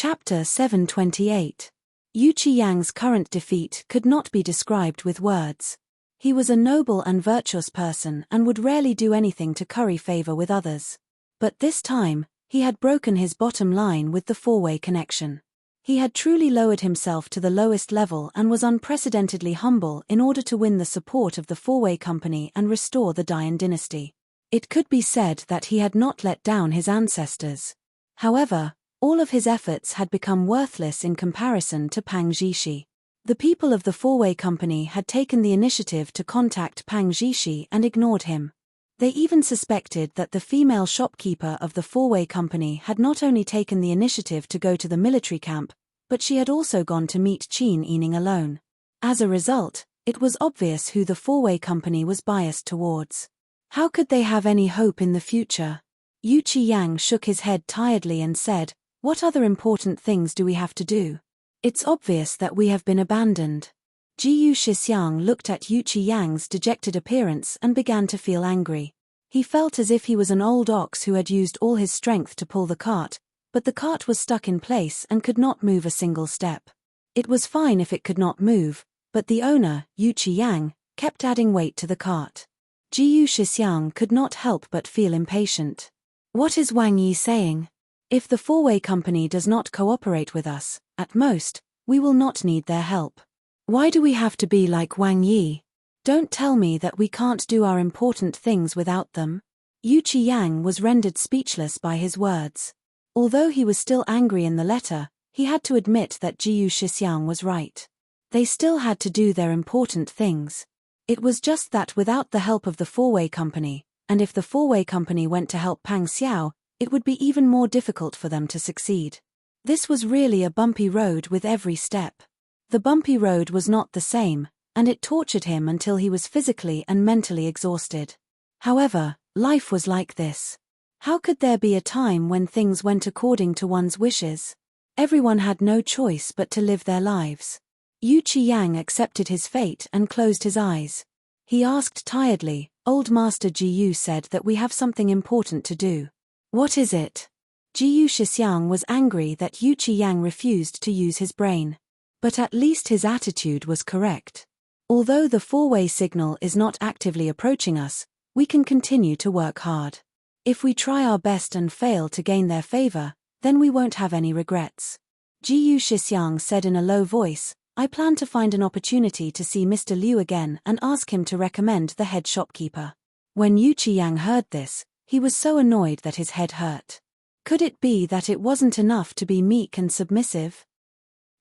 Chapter 728. Yu Qiyang's current defeat could not be described with words. He was a noble and virtuous person and would rarely do anything to curry favor with others. But this time, he had broken his bottom line with the four-way connection. He had truly lowered himself to the lowest level and was unprecedentedly humble in order to win the support of the four-way company and restore the Dian dynasty. It could be said that he had not let down his ancestors. However, all of his efforts had become worthless in comparison to Pang Zhishi. The people of the four-way company had taken the initiative to contact Pang Zhishi and ignored him. They even suspected that the female shopkeeper of the four-way company had not only taken the initiative to go to the military camp, but she had also gone to meet Qin Yining alone. As a result, it was obvious who the four-way company was biased towards. How could they have any hope in the future? Yu Qiyang shook his head tiredly and said, "What other important things do we have to do? It's obvious that we have been abandoned." Jiyu Shixiang looked at Yu Qiyang's dejected appearance and began to feel angry. He felt as if he was an old ox who had used all his strength to pull the cart, but the cart was stuck in place and could not move a single step. It was fine if it could not move, but the owner, Yu Qiyang, kept adding weight to the cart. Jiyu Shixiang could not help but feel impatient. What is Wang Yi saying? If the four-way company does not cooperate with us, at most, we will not need their help. Why do we have to be like Wang Yi? Don't tell me that we can't do our important things without them. Yu Qiyang was rendered speechless by his words. Although he was still angry in the letter, he had to admit that Jiyu Shixiang was right. They still had to do their important things. It was just that without the help of the four-way company, and if the four-way company went to help Pang Xiao, it would be even more difficult for them to succeed. This was really a bumpy road with every step. The bumpy road was not the same, and it tortured him until he was physically and mentally exhausted. However, life was like this. How could there be a time when things went according to one's wishes? Everyone had no choice but to live their lives. Yu Qiyang accepted his fate and closed his eyes. He asked tiredly, "Old Master Jiyu said that we have something important to do. What is it?" Jiyu Shixiang was angry that Yu Qiyang refused to use his brain. But at least his attitude was correct. Although the four-way signal is not actively approaching us, we can continue to work hard. If we try our best and fail to gain their favor, then we won't have any regrets. Jiyu Shixiang said in a low voice, "I plan to find an opportunity to see Mr. Liu again and ask him to recommend the head shopkeeper." When Yu Qiyang heard this, he was so annoyed that his head hurt. Could it be that it wasn't enough to be meek and submissive?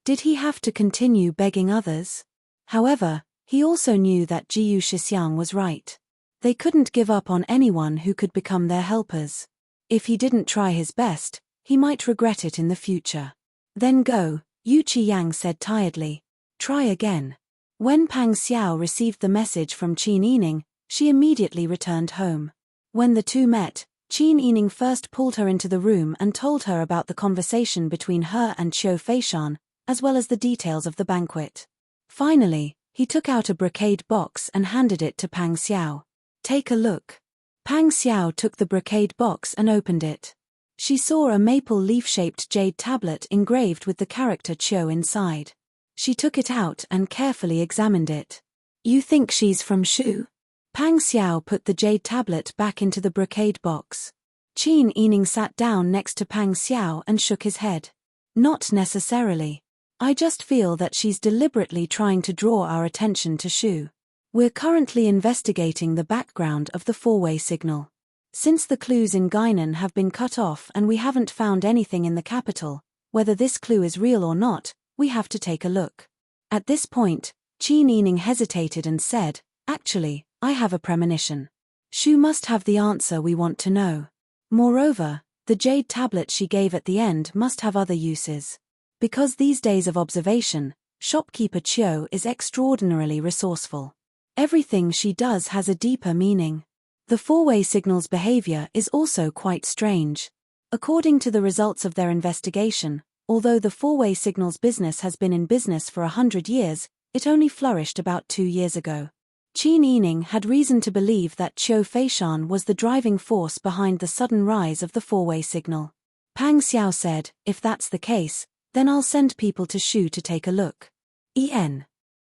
Did he have to continue begging others? However, he also knew that Jiyu Shixiang was right. They couldn't give up on anyone who could become their helpers. If he didn't try his best, he might regret it in the future. "Then go," Yu Qiyang said tiredly. "Try again." When Pang Xiao received the message from Qin Yining, she immediately returned home. When the two met, Qin Yining first pulled her into the room and told her about the conversation between her and Qiu Feishan, as well as the details of the banquet. Finally, he took out a brocade box and handed it to Pang Xiao. "Take a look." Pang Xiao took the brocade box and opened it. She saw a maple leaf-shaped jade tablet engraved with the character Qiu inside. She took it out and carefully examined it. "You think she's from Shu?" Pang Xiao put the jade tablet back into the brocade box. Qin Yining sat down next to Pang Xiao and shook his head. "Not necessarily. I just feel that she's deliberately trying to draw our attention to Shu. We're currently investigating the background of the four-way signal. Since the clues in Guinan have been cut off and we haven't found anything in the capital, whether this clue is real or not, we have to take a look." At this point, Qin Yining hesitated and said, "Actually, I have a premonition. Shu must have the answer we want to know. Moreover, the jade tablet she gave at the end must have other uses. Because these days of observation, shopkeeper Qiu is extraordinarily resourceful. Everything she does has a deeper meaning. The four-way signal's behavior is also quite strange. According to the results of their investigation, although the four-way signal's business has been in business for 100 years, it only flourished about 2 years ago. Qin Yining had reason to believe that Qiu Feishan was the driving force behind the sudden rise of the four-way signal. Pang Xiao said, if that's the case, then I'll send people to Shu to take a look.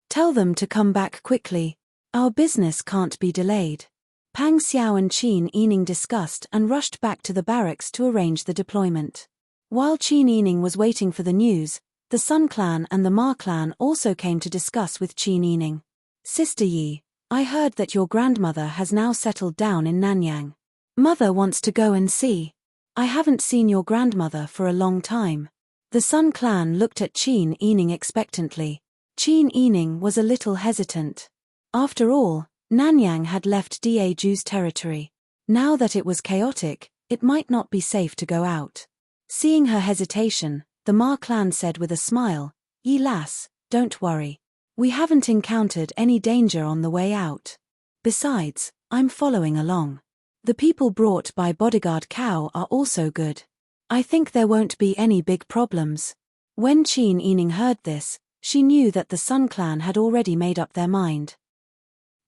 Tell them to come back quickly. Our business can't be delayed. Pang Xiao and Qin Yining discussed and rushed back to the barracks to arrange the deployment. While Qin Yining was waiting for the news, the Sun clan and the Ma clan also came to discuss with Qin Yining. Sister Yi, I heard that your grandmother has now settled down in Nanyang. Mother wants to go and see. I haven't seen your grandmother for a long time. The Sun clan looked at Qin Yining expectantly. Qin Yining was a little hesitant. After all, Nanyang had left Da Ju's territory. Now that it was chaotic, it might not be safe to go out. Seeing her hesitation, the Ma clan said with a smile, Yi lass, don't worry. We haven't encountered any danger on the way out. Besides, I'm following along. The people brought by bodyguard Cow are also good. I think there won't be any big problems. When Qin Yining heard this, she knew that the Sun clan had already made up their mind.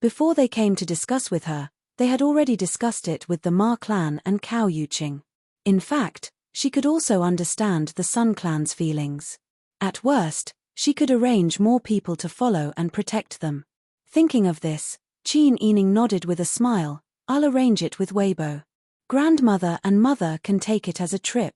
Before they came to discuss with her, they had already discussed it with the Ma clan and Cao Yuqing. In fact, she could also understand the Sun clan's feelings. At worst, she could arrange more people to follow and protect them. Thinking of this, Qin Yining nodded with a smile, I'll arrange it with Weibo. Grandmother and mother can take it as a trip.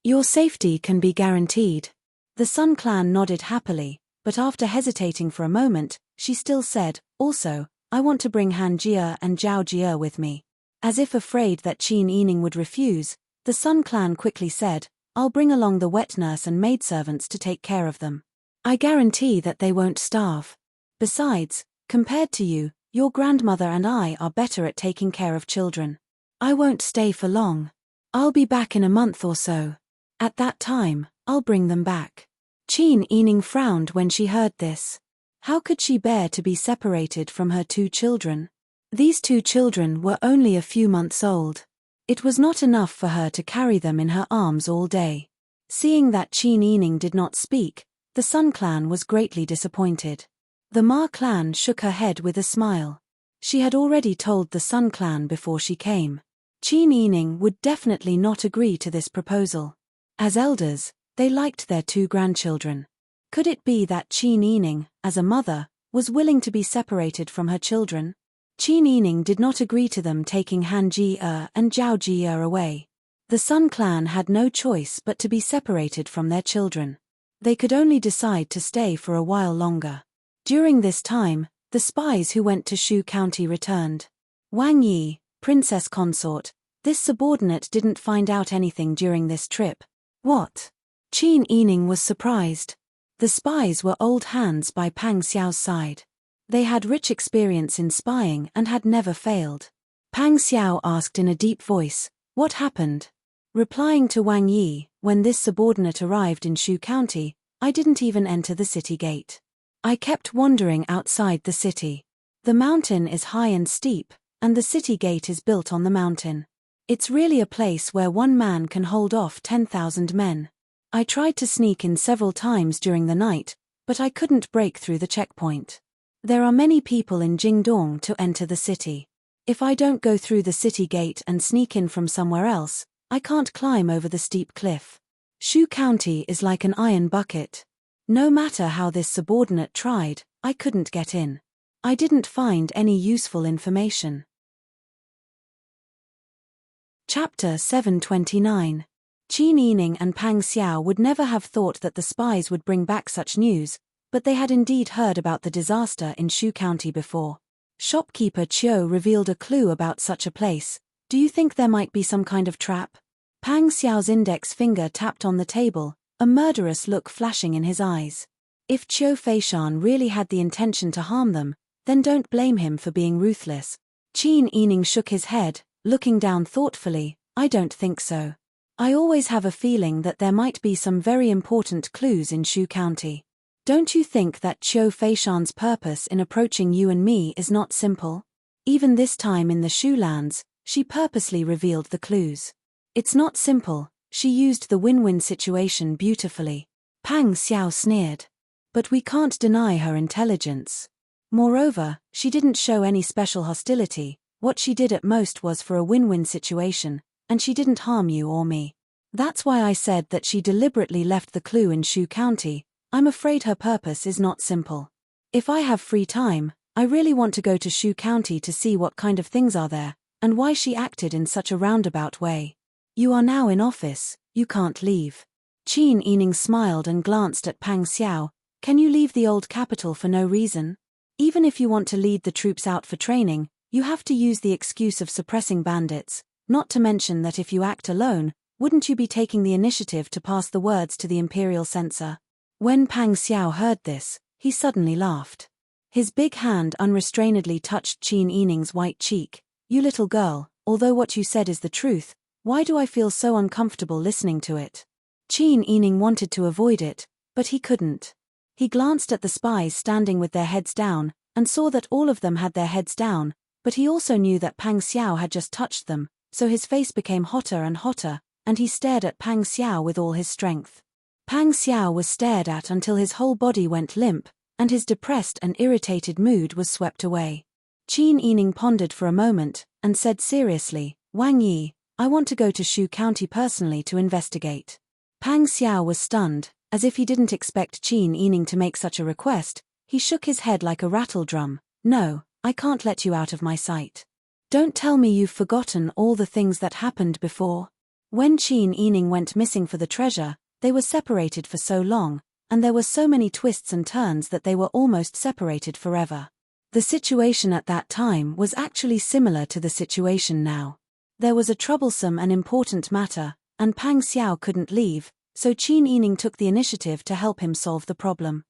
Your safety can be guaranteed. The Sun clan nodded happily, but after hesitating for a moment, she still said, also, I want to bring Han Jia and Zhao Jia with me. As if afraid that Qin Yining would refuse, the Sun clan quickly said, I'll bring along the wet nurse and maidservants to take care of them. I guarantee that they won't starve. Besides, compared to you, your grandmother and I are better at taking care of children. I won't stay for long. I'll be back in a month or so. At that time, I'll bring them back. Qin Yining frowned when she heard this. How could she bear to be separated from her 2 children? These 2 children were only a few months old. It was not enough for her to carry them in her arms all day. Seeing that Qin Yining did not speak, the Sun clan was greatly disappointed. The Ma clan shook her head with a smile. She had already told the Sun clan before she came. Qin Yining would definitely not agree to this proposal. As elders, they liked their 2 grandchildren. Could it be that Qin Yining, as a mother, was willing to be separated from her children? Qin Yining did not agree to them taking Han Jia and Zhao Jia away. The Sun clan had no choice but to be separated from their children. They could only decide to stay for a while longer. During this time, the spies who went to Shu County returned. Wang Yi, princess consort, this subordinate didn't find out anything during this trip. What? Qin Yining was surprised. The spies were old hands by Pang Xiao's side. They had rich experience in spying and had never failed. Pang Xiao asked in a deep voice, what happened? Replying to Wang Yi, when this subordinate arrived in Shu County, I didn't even enter the city gate. I kept wandering outside the city. The mountain is high and steep, and the city gate is built on the mountain. It's really a place where one man can hold off 10,000 men. I tried to sneak in several times during the night, but I couldn't break through the checkpoint. There are many people in Jingdong to enter the city. If I don't go through the city gate and sneak in from somewhere else, I can't climb over the steep cliff. Shu County is like an iron bucket. No matter how this subordinate tried, I couldn't get in. I didn't find any useful information. Chapter 729. Qin Yining and Pang Xiao would never have thought that the spies would bring back such news, but they had indeed heard about the disaster in Shu County before. Shopkeeper Chiu revealed a clue about such a place. Do you think there might be some kind of trap? Pang Xiao's index finger tapped on the table, a murderous look flashing in his eyes. If Chiu Feishan really had the intention to harm them, then don't blame him for being ruthless. Qin Yining shook his head, looking down thoughtfully, I don't think so. I always have a feeling that there might be some very important clues in Shu County. Don't you think that Chiu Feishan's purpose in approaching you and me is not simple? Even this time in the Shu lands, she purposely revealed the clues. It's not simple, she used the win-win situation beautifully. Pang Xiao sneered. But we can't deny her intelligence. Moreover, she didn't show any special hostility, what she did at most was for a win-win situation, and she didn't harm you or me. That's why I said that she deliberately left the clue in Shu County. I'm afraid her purpose is not simple. If I have free time, I really want to go to Shu County to see what kind of things are there, and why she acted in such a roundabout way. You are now in office, you can't leave. Qin Yining smiled and glanced at Pang Xiao. Can you leave the old capital for no reason? Even if you want to lead the troops out for training, you have to use the excuse of suppressing bandits, not to mention that if you act alone, wouldn't you be taking the initiative to pass the words to the imperial censor? When Pang Xiao heard this, he suddenly laughed. His big hand unrestrainedly touched Qin Yining's white cheek. You little girl, although what you said is the truth, why do I feel so uncomfortable listening to it? Qin Yining wanted to avoid it, but he couldn't. He glanced at the spies standing with their heads down, and saw that all of them had their heads down, but he also knew that Pang Xiao had just touched them, so his face became hotter and hotter, and he stared at Pang Xiao with all his strength. Pang Xiao was stared at until his whole body went limp, and his depressed and irritated mood was swept away. Qin Yining pondered for a moment, and said seriously, Wang Yi, I want to go to Shu County personally to investigate. Pang Xiao was stunned, as if he didn't expect Qin Yining to make such a request. He shook his head like a rattle drum. No, I can't let you out of my sight. Don't tell me you've forgotten all the things that happened before. When Qin Yining went missing for the treasure, they were separated for so long, and there were so many twists and turns that they were almost separated forever. The situation at that time was actually similar to the situation now. There was a troublesome and important matter, and Pang Xiao couldn't leave, so Qin Yining took the initiative to help him solve the problem.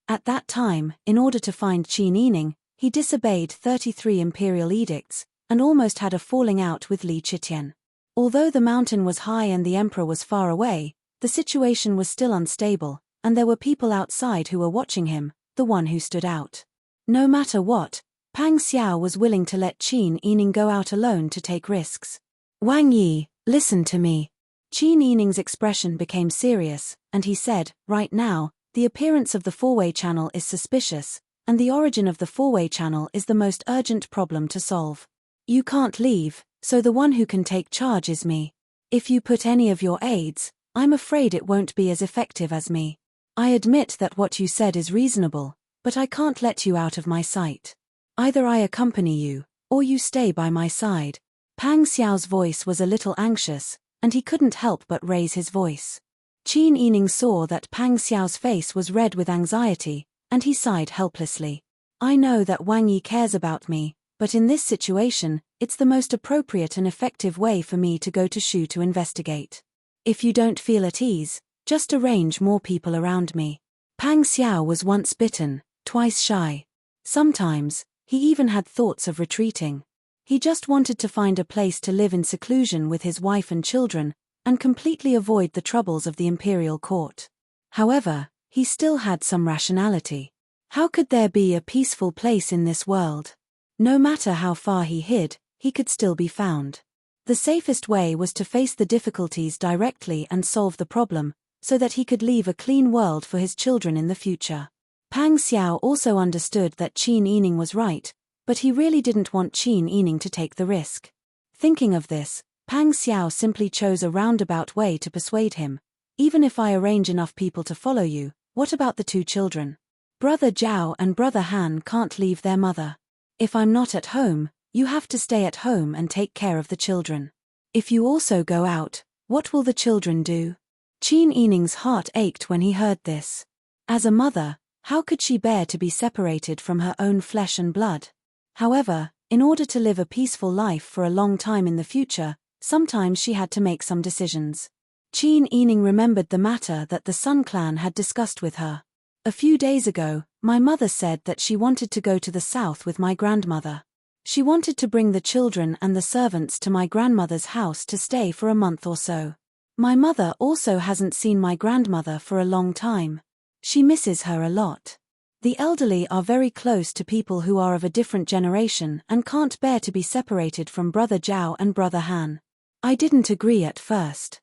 At that time, in order to find Qin Yining, he disobeyed 33 imperial edicts, and almost had a falling out with Li Chitian. Although the mountain was high and the emperor was far away, the situation was still unstable, and there were people outside who were watching him, the one who stood out. No matter what, Pang Xiao was willing to let Qin Yining go out alone to take risks. Wang Yi, listen to me. Qin Yining's expression became serious, and he said, right now, the appearance of the four-way channel is suspicious, and the origin of the four-way channel is the most urgent problem to solve. You can't leave, so the one who can take charge is me. If you put any of your aides, I'm afraid it won't be as effective as me. I admit that what you said is reasonable, but I can't let you out of my sight. Either I accompany you, or you stay by my side. Pang Xiao's voice was a little anxious, and he couldn't help but raise his voice. Qin Yining saw that Pang Xiao's face was red with anxiety, and he sighed helplessly. I know that Wang Yi cares about me, but in this situation, it's the most appropriate and effective way for me to go to Shu to investigate. If you don't feel at ease, just arrange more people around me. Pang Xiao was once bitten, twice shy. Sometimes, he even had thoughts of retreating. He just wanted to find a place to live in seclusion with his wife and children, and completely avoid the troubles of the imperial court. However, he still had some rationality. How could there be a peaceful place in this world? No matter how far he hid, he could still be found. The safest way was to face the difficulties directly and solve the problem, so that he could leave a clean world for his children in the future. Pang Xiao also understood that Qin Yining was right, but he really didn't want Qin Yining to take the risk. Thinking of this, Pang Xiao simply chose a roundabout way to persuade him. Even if I arrange enough people to follow you, what about the two children? Brother Zhao and Brother Han can't leave their mother. If I'm not at home, you have to stay at home and take care of the children. If you also go out, what will the children do? Qin Yining's heart ached when he heard this. As a mother, how could she bear to be separated from her own flesh and blood? However, in order to live a peaceful life for a long time in the future, sometimes she had to make some decisions. Qin Yining remembered the matter that the Sun Clan had discussed with her. A few days ago, my mother said that she wanted to go to the south with my grandmother. She wanted to bring the children and the servants to my grandmother's house to stay for a month or so. My mother also hasn't seen my grandmother for a long time. She misses her a lot. The elderly are very close to people who are of a different generation and can't bear to be separated from Brother Zhao and Brother Han. I didn't agree at first.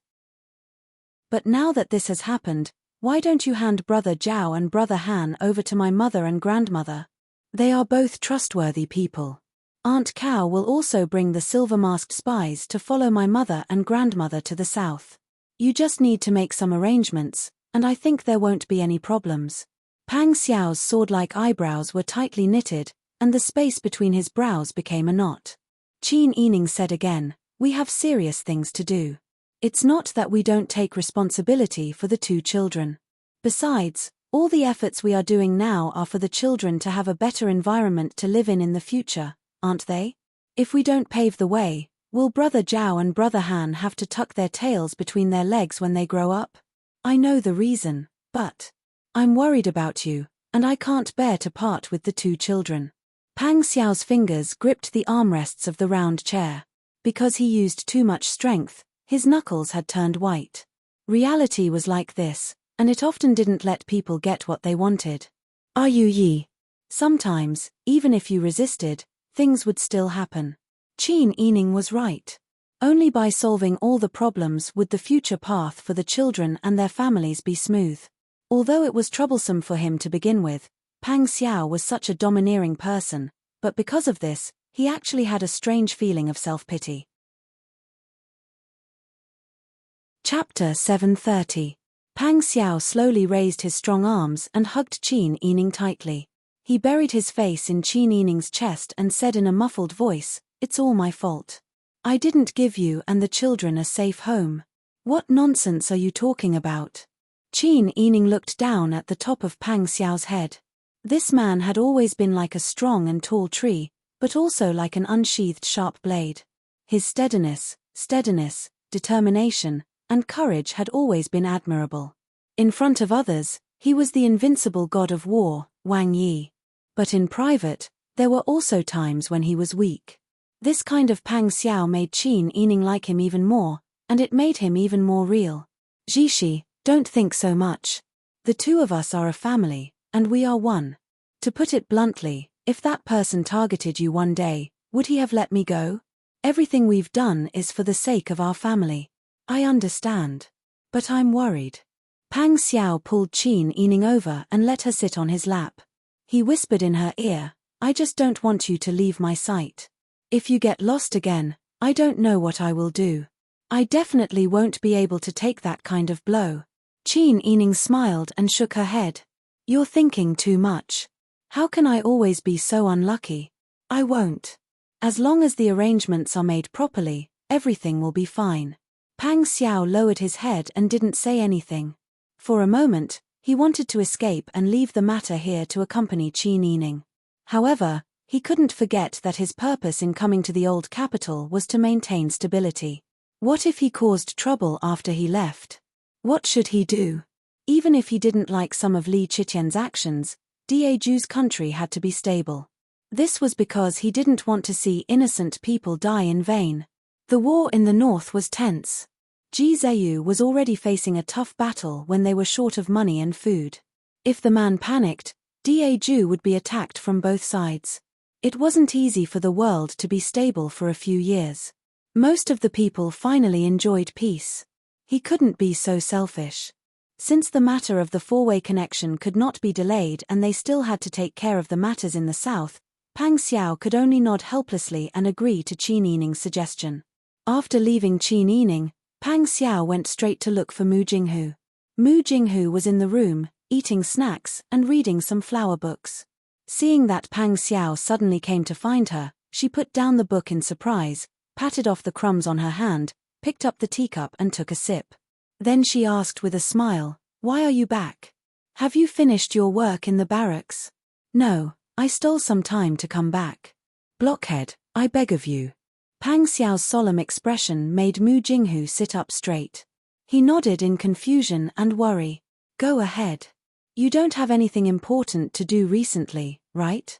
But now that this has happened, why don't you hand Brother Zhao and Brother Han over to my mother and grandmother? They are both trustworthy people. Aunt Cow will also bring the silver-masked spies to follow my mother and grandmother to the south. You just need to make some arrangements, and I think there won't be any problems. Pang Xiao's sword-like eyebrows were tightly knitted, and the space between his brows became a knot. Qin Yining said again, we have serious things to do. It's not that we don't take responsibility for the two children. Besides, all the efforts we are doing now are for the children to have a better environment to live in the future, aren't they? If we don't pave the way, will Brother Zhao and Brother Han have to tuck their tails between their legs when they grow up? I know the reason, but I'm worried about you, and I can't bear to part with the two children. Pang Xiao's fingers gripped the armrests of the round chair. Because he used too much strength, his knuckles had turned white. Reality was like this, and it often didn't let people get what they wanted. Are you Yi? Sometimes, even if you resisted, things would still happen. Qin Yining was right. Only by solving all the problems would the future path for the children and their families be smooth. Although it was troublesome for him to begin with, Pang Xiao was such a domineering person, but because of this, he actually had a strange feeling of self-pity. Chapter 730. Pang Xiao slowly raised his strong arms and hugged Qin Yining tightly. He buried his face in Qin Yining's chest and said in a muffled voice, "It's all my fault. I didn't give you and the children a safe home. What nonsense are you talking about?" Qin Yining looked down at the top of Pang Xiao's head. This man had always been like a strong and tall tree, but also like an unsheathed sharp blade. His steadiness, determination, and courage had always been admirable. In front of others, he was the invincible god of war, Wang Yi. But in private, there were also times when he was weak. This kind of Pang Xiao made Qin Yining like him even more, and it made him even more real. Jishi, don't think so much. The two of us are a family, and we are one. To put it bluntly, if that person targeted you one day, would he have let me go? Everything we've done is for the sake of our family. I understand. But I'm worried. Pang Xiao pulled Qin Yining over and let her sit on his lap. He whispered in her ear, I just don't want you to leave my sight. If you get lost again, I don't know what I will do. I definitely won't be able to take that kind of blow. Qin Yining smiled and shook her head. You're thinking too much. How can I always be so unlucky? I won't. As long as the arrangements are made properly, everything will be fine. Pang Xiao lowered his head and didn't say anything. For a moment, he wanted to escape and leave the matter here to accompany Qin Yining. However, he couldn't forget that his purpose in coming to the old capital was to maintain stability. What if he caused trouble after he left? What should he do? Even if he didn't like some of Li Qitian's actions, Daju's country had to be stable. This was because he didn't want to see innocent people die in vain. The war in the north was tense. Ji Zheyu was already facing a tough battle when they were short of money and food. If the man panicked, Daju would be attacked from both sides. It wasn't easy for the world to be stable for a few years. Most of the people finally enjoyed peace. He couldn't be so selfish. Since the matter of the four-way connection could not be delayed and they still had to take care of the matters in the south, Pang Xiao could only nod helplessly and agree to Qin Yining's suggestion. After leaving Qin Yining, Pang Xiao went straight to look for Mu Jinghu. Mu Jinghu was in the room, eating snacks and reading some flower books. Seeing that Pang Xiao suddenly came to find her, she put down the book in surprise, patted off the crumbs on her hand, picked up the teacup and took a sip. Then she asked with a smile, "Why are you back? Have you finished your work in the barracks?" "No, I stole some time to come back." "Blockhead, I beg of you." Pang Xiao's solemn expression made Mu Jinghu sit up straight. He nodded in confusion and worry. "Go ahead. You don't have anything important to do recently, right?"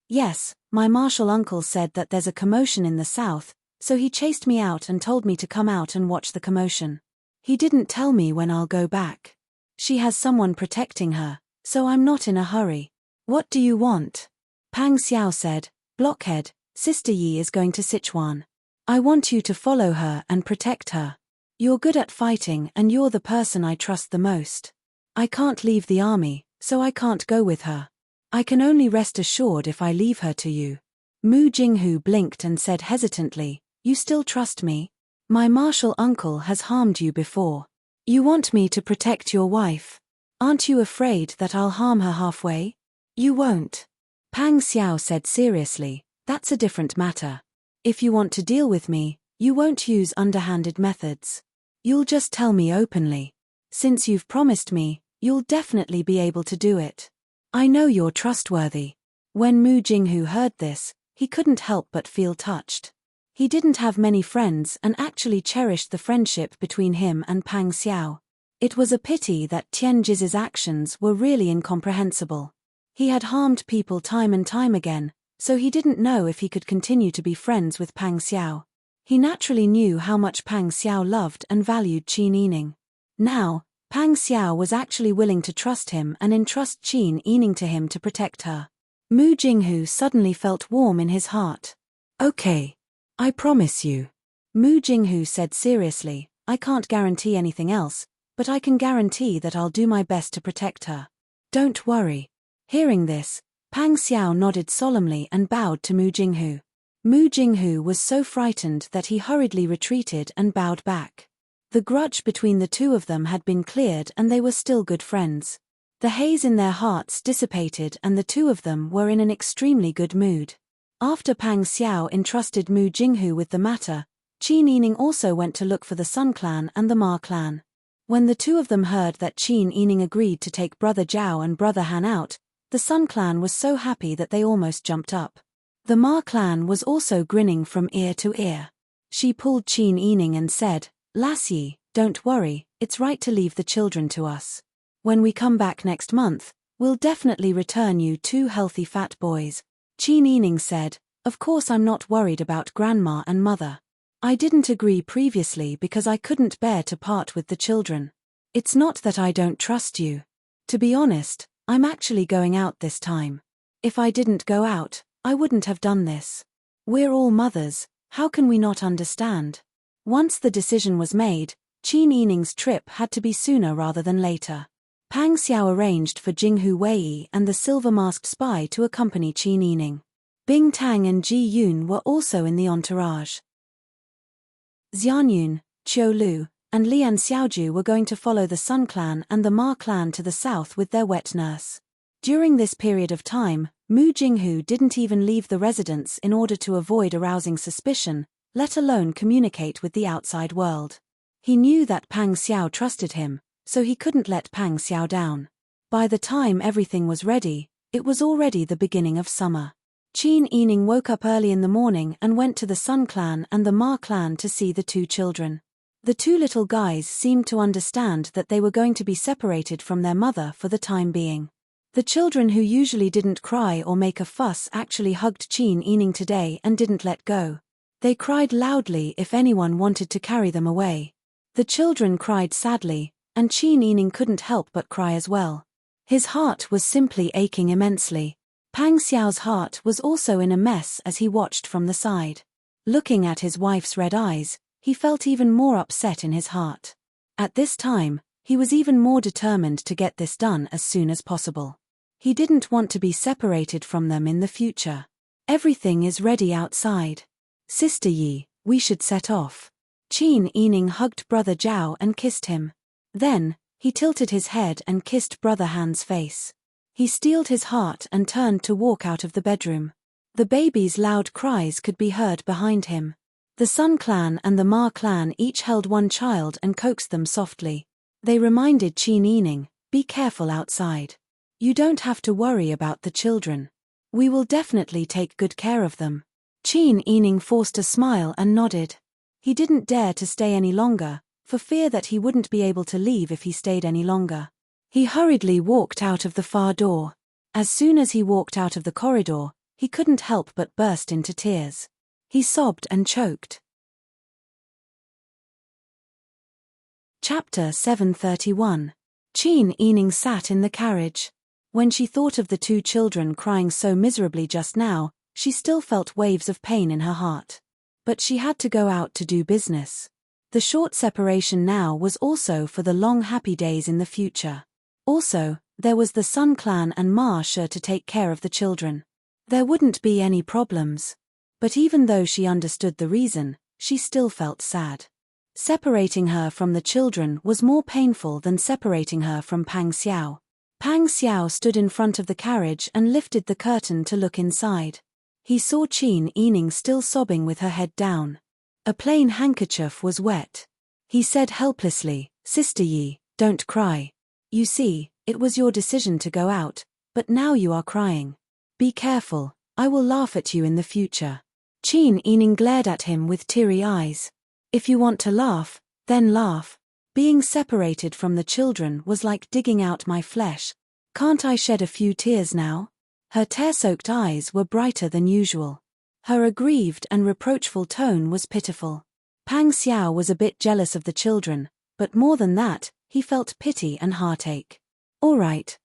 "Yes, my martial uncle said that there's a commotion in the south, so he chased me out and told me to come out and watch the commotion. He didn't tell me when I'll go back. She has someone protecting her, so I'm not in a hurry." "What do you want?" Pang Xiao said, "Blockhead, Sister Yi is going to Sichuan. I want you to follow her and protect her. You're good at fighting and you're the person I trust the most. I can't leave the army, so I can't go with her. I can only rest assured if I leave her to you." Mu Jinghu blinked and said hesitantly, "You still trust me? My martial uncle has harmed you before. You want me to protect your wife. Aren't you afraid that I'll harm her halfway?" "You won't." Pang Xiao said seriously, "That's a different matter. If you want to deal with me, you won't use underhanded methods. You'll just tell me openly. Since you've promised me, you'll definitely be able to do it. I know you're trustworthy." When Mu Jinghu heard this, he couldn't help but feel touched. He didn't have many friends and actually cherished the friendship between him and Pang Xiao. It was a pity that Tianjiz's actions were really incomprehensible. He had harmed people time and time again, so he didn't know if he could continue to be friends with Pang Xiao. He naturally knew how much Pang Xiao loved and valued Qin Yining. Now, Pang Xiao was actually willing to trust him and entrust Qin Yining to him to protect her. Mu Jinghu suddenly felt warm in his heart. "Okay. I promise you." Mu Jinghu said seriously, "I can't guarantee anything else, but I can guarantee that I'll do my best to protect her. Don't worry." Hearing this, Pang Xiao nodded solemnly and bowed to Mu Jinghu. Mu Jinghu was so frightened that he hurriedly retreated and bowed back. The grudge between the two of them had been cleared and they were still good friends. The haze in their hearts dissipated and the two of them were in an extremely good mood. After Pang Xiao entrusted Mu Jinghu with the matter, Qin Yining also went to look for the Sun clan and the Ma clan. When the two of them heard that Qin Yining agreed to take Brother Zhao and Brother Han out, the Sun clan was so happy that they almost jumped up. The Ma clan was also grinning from ear to ear. She pulled Qin Yining and said, "Lassie, don't worry, it's right to leave the children to us. When we come back next month, we'll definitely return you two healthy fat boys." Qin Yining said, "Of course I'm not worried about Grandma and Mother. I didn't agree previously because I couldn't bear to part with the children. It's not that I don't trust you. To be honest, I'm actually going out this time. If I didn't go out, I wouldn't have done this. We're all mothers, how can we not understand?" Once the decision was made, Qin Yining's trip had to be sooner rather than later. Pang Xiao arranged for Jinghu Wei and the silver-masked spy to accompany Qin Yining. Bing Tang and Ji Yun were also in the entourage. Xianyun, Qiu Lu, and Lian Xiaoju were going to follow the Sun clan and the Ma clan to the south with their wet nurse. During this period of time, Mu Jinghu didn't even leave the residence in order to avoid arousing suspicion, let alone communicate with the outside world. He knew that Pang Xiao trusted him, so he couldn't let Pang Xiao down. By the time everything was ready, it was already the beginning of summer. Qin Yining woke up early in the morning and went to the Sun clan and the Ma clan to see the two children. The two little guys seemed to understand that they were going to be separated from their mother for the time being. The children who usually didn't cry or make a fuss actually hugged Qin Yining today and didn't let go. They cried loudly if anyone wanted to carry them away. The children cried sadly, and Qin Yining couldn't help but cry as well. His heart was simply aching immensely. Pang Xiao's heart was also in a mess as he watched from the side. Looking at his wife's red eyes, he felt even more upset in his heart. At this time, he was even more determined to get this done as soon as possible. He didn't want to be separated from them in the future. "Everything is ready outside. Sister Yi, we should set off." Qin Yining hugged Brother Zhao and kissed him. Then, he tilted his head and kissed Brother Han's face. He steeled his heart and turned to walk out of the bedroom. The baby's loud cries could be heard behind him. The Sun clan and the Ma clan each held one child and coaxed them softly. They reminded Qin Yining, "Be careful outside. You don't have to worry about the children. We will definitely take good care of them." Qin Yining forced a smile and nodded. He didn't dare to stay any longer, for fear that he wouldn't be able to leave if he stayed any longer. He hurriedly walked out of the far door. As soon as he walked out of the corridor, he couldn't help but burst into tears. He sobbed and choked. Chapter 731. Qin Yining sat in the carriage. When she thought of the two children crying so miserably just now, she still felt waves of pain in her heart. But she had to go out to do business. The short separation now was also for the long happy days in the future. Also, there was the Sun clan and Ma sure to take care of the children. There wouldn't be any problems. But even though she understood the reason, she still felt sad. Separating her from the children was more painful than separating her from Pang Xiao. Pang Xiao stood in front of the carriage and lifted the curtain to look inside. He saw Qin Yining still sobbing with her head down. A plain handkerchief was wet. He said helplessly, "Sister Yi, don't cry. You see, it was your decision to go out, but now you are crying. Be careful, I will laugh at you in the future." Qin Yining glared at him with teary eyes. "If you want to laugh, then laugh. Being separated from the children was like digging out my flesh. Can't I shed a few tears now?" Her tear-soaked eyes were brighter than usual. Her aggrieved and reproachful tone was pitiful. Pang Xiao was a bit jealous of the children, but more than that, he felt pity and heartache. All right.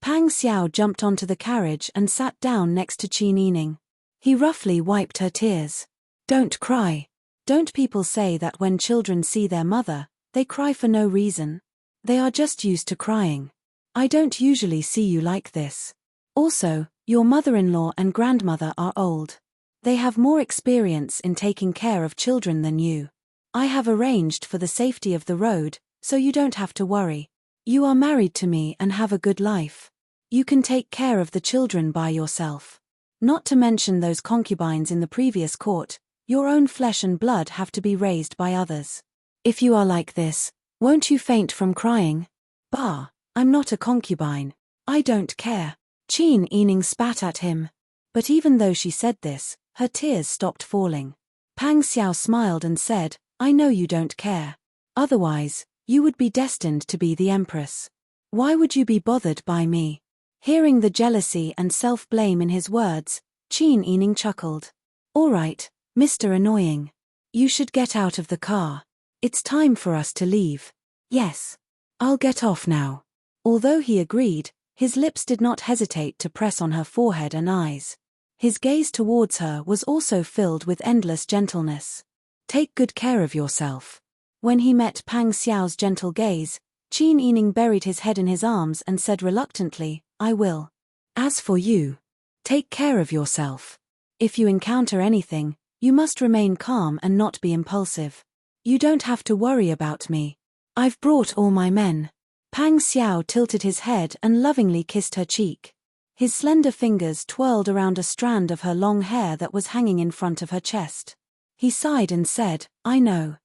Pang Xiao jumped onto the carriage and sat down next to Qin Yining. He roughly wiped her tears. "Don't cry. Don't people say that when children see their mother, they cry for no reason? They are just used to crying. I don't usually see you like this. Also, your mother-in-law and grandmother are old. They have more experience in taking care of children than you. I have arranged for the safety of the road, so you don't have to worry. You are married to me and have a good life. You can take care of the children by yourself. Not to mention those concubines in the previous court, your own flesh and blood have to be raised by others. If you are like this, won't you faint from crying?" "Bah, I'm not a concubine. I don't care." Qin Yining spat at him. But even though she said this, her tears stopped falling. Pang Xiao smiled and said, "I know you don't care. Otherwise, you would be destined to be the empress. Why would you be bothered by me?" Hearing the jealousy and self-blame in his words, Qin Yining chuckled. "All right, Mr. Annoying. You should get out of the car. It's time for us to leave." "Yes. I'll get off now." Although he agreed, his lips did not hesitate to press on her forehead and eyes. His gaze towards her was also filled with endless gentleness. "Take good care of yourself." When he met Pang Xiao's gentle gaze, Qin Yining buried his head in his arms and said reluctantly, "I will. As for you, take care of yourself. If you encounter anything, you must remain calm and not be impulsive. You don't have to worry about me. I've brought all my men." Pang Xiao tilted his head and lovingly kissed her cheek. His slender fingers twirled around a strand of her long hair that was hanging in front of her chest. He sighed and said, "I know.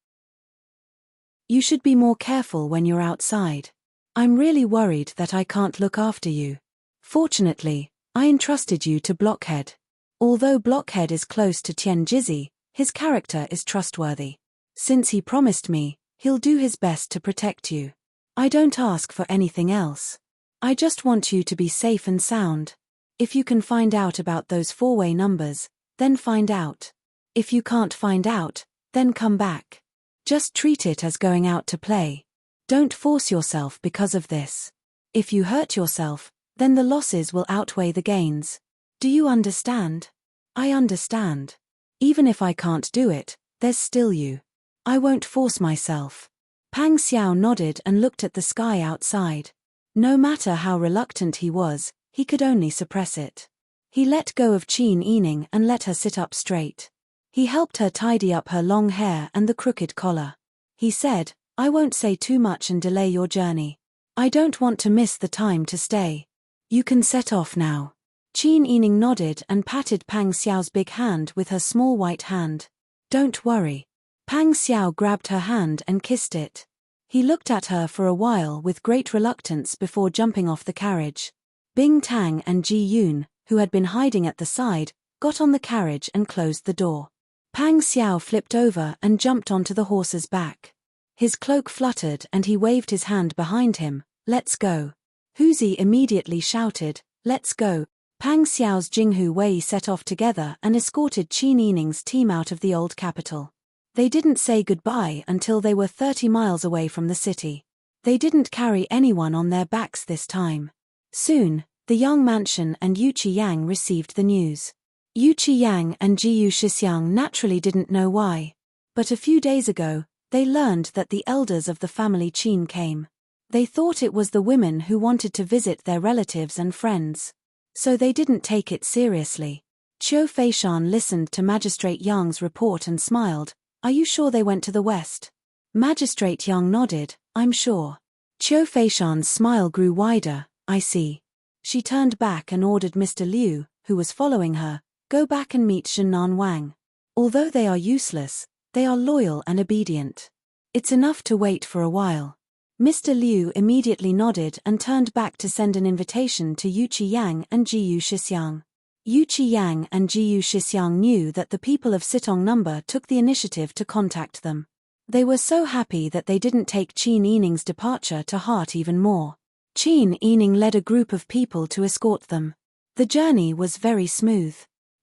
You should be more careful when you're outside. I'm really worried that I can't look after you. Fortunately, I entrusted you to Blockhead. Although Blockhead is close to Tian Jizzy, his character is trustworthy. Since he promised me, he'll do his best to protect you. I don't ask for anything else. I just want you to be safe and sound. If you can find out about those four-way numbers, then find out. If you can't find out, then come back. Just treat it as going out to play. Don't force yourself because of this. If you hurt yourself, then the losses will outweigh the gains. Do you understand?" "I understand. Even if I can't do it, there's still you. I won't force myself." Pang Xiao nodded and looked at the sky outside. No matter how reluctant he was, he could only suppress it. He let go of Qin Yining and let her sit up straight. He helped her tidy up her long hair and the crooked collar. He said, "I won't say too much and delay your journey. I don't want to miss the time to stay. You can set off now." Qin Yining nodded and patted Pang Xiao's big hand with her small white hand. "Don't worry." Pang Xiao grabbed her hand and kissed it. He looked at her for a while with great reluctance before jumping off the carriage. Bing Tang and Ji Yun, who had been hiding at the side, got on the carriage and closed the door. Pang Xiao flipped over and jumped onto the horse's back. His cloak fluttered and he waved his hand behind him. "Let's go." Huzi immediately shouted, "Let's go." Pang Xiao's Jinghu Wei set off together and escorted Qin Yining's team out of the old capital. They didn't say goodbye until they were 30 miles away from the city. They didn't carry anyone on their backs this time. Soon, the young mansion and Yu Qiyang received the news. Yu Qiyang and Jiyu Shixiang naturally didn't know why. But a few days ago, they learned that the elders of the family Qin came. They thought it was the women who wanted to visit their relatives and friends. So they didn't take it seriously. Qiu Feishan listened to Magistrate Yang's report and smiled. Are you sure they went to the west? Magistrate Yang nodded. I'm sure. Qiu Feishan's smile grew wider. I see. She turned back and ordered Mr. Liu, who was following her, go back and meet Zhenan Wang. Although they are useless, they are loyal and obedient. It's enough to wait for a while. Mr. Liu immediately nodded and turned back to send an invitation to Yu Qiyang and Jiyu Shixiang. Yu Qiyang and Jiyu Shixiang knew that the people of Sitong Number took the initiative to contact them. They were so happy that they didn't take Qin Yining's departure to heart even more. Qin Yining led a group of people to escort them. The journey was very smooth.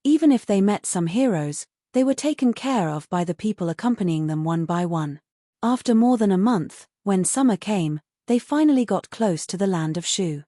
Even if they met some heroes, they were taken care of by the people accompanying them one by one. After more than a month, when summer came, they finally got close to the land of Shu.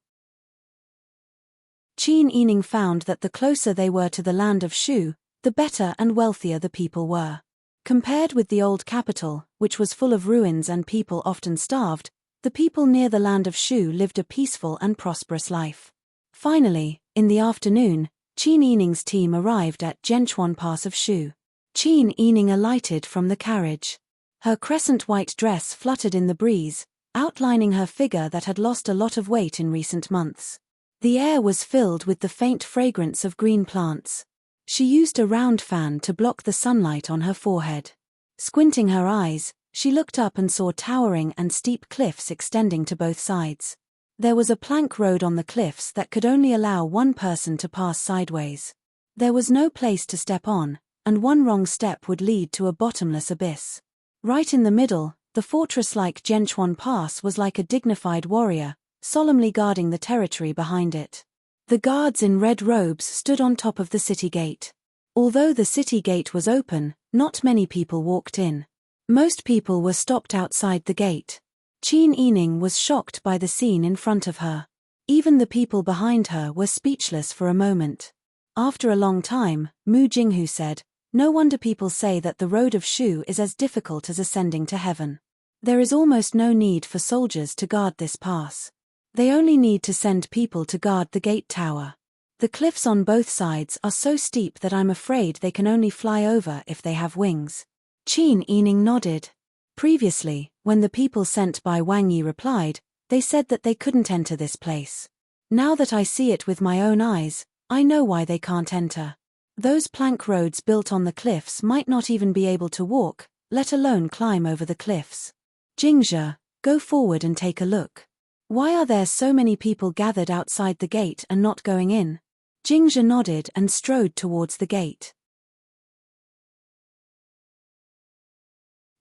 Qin Yining found that the closer they were to the land of Shu, the better and wealthier the people were. Compared with the old capital, which was full of ruins and people often starved, the people near the land of Shu lived a peaceful and prosperous life. Finally, in the afternoon, Qin Yining's team arrived at Zhenchuan Pass of Shu. Qin Yining alighted from the carriage. Her crescent-white dress fluttered in the breeze, outlining her figure that had lost a lot of weight in recent months. The air was filled with the faint fragrance of green plants. She used a round fan to block the sunlight on her forehead. Squinting her eyes, she looked up and saw towering and steep cliffs extending to both sides. There was a plank road on the cliffs that could only allow one person to pass sideways. There was no place to step on, and one wrong step would lead to a bottomless abyss. Right in the middle, the fortress-like Zhenchuan Pass was like a dignified warrior, solemnly guarding the territory behind it. The guards in red robes stood on top of the city gate. Although the city gate was open, not many people walked in. Most people were stopped outside the gate. Qin Yining was shocked by the scene in front of her. Even the people behind her were speechless for a moment. After a long time, Mu Jinghu said, "No wonder people say that the road of Shu is as difficult as ascending to heaven. There is almost no need for soldiers to guard this pass. They only need to send people to guard the gate tower. The cliffs on both sides are so steep that I'm afraid they can only fly over if they have wings." Qin Yining nodded. Previously, when the people sent by Wang Yi replied, they said that they couldn't enter this place. Now that I see it with my own eyes, I know why they can't enter. Those plank roads built on the cliffs might not even be able to walk, let alone climb over the cliffs. Jingzhe, go forward and take a look. Why are there so many people gathered outside the gate and not going in? Jingzhe nodded and strode towards the gate.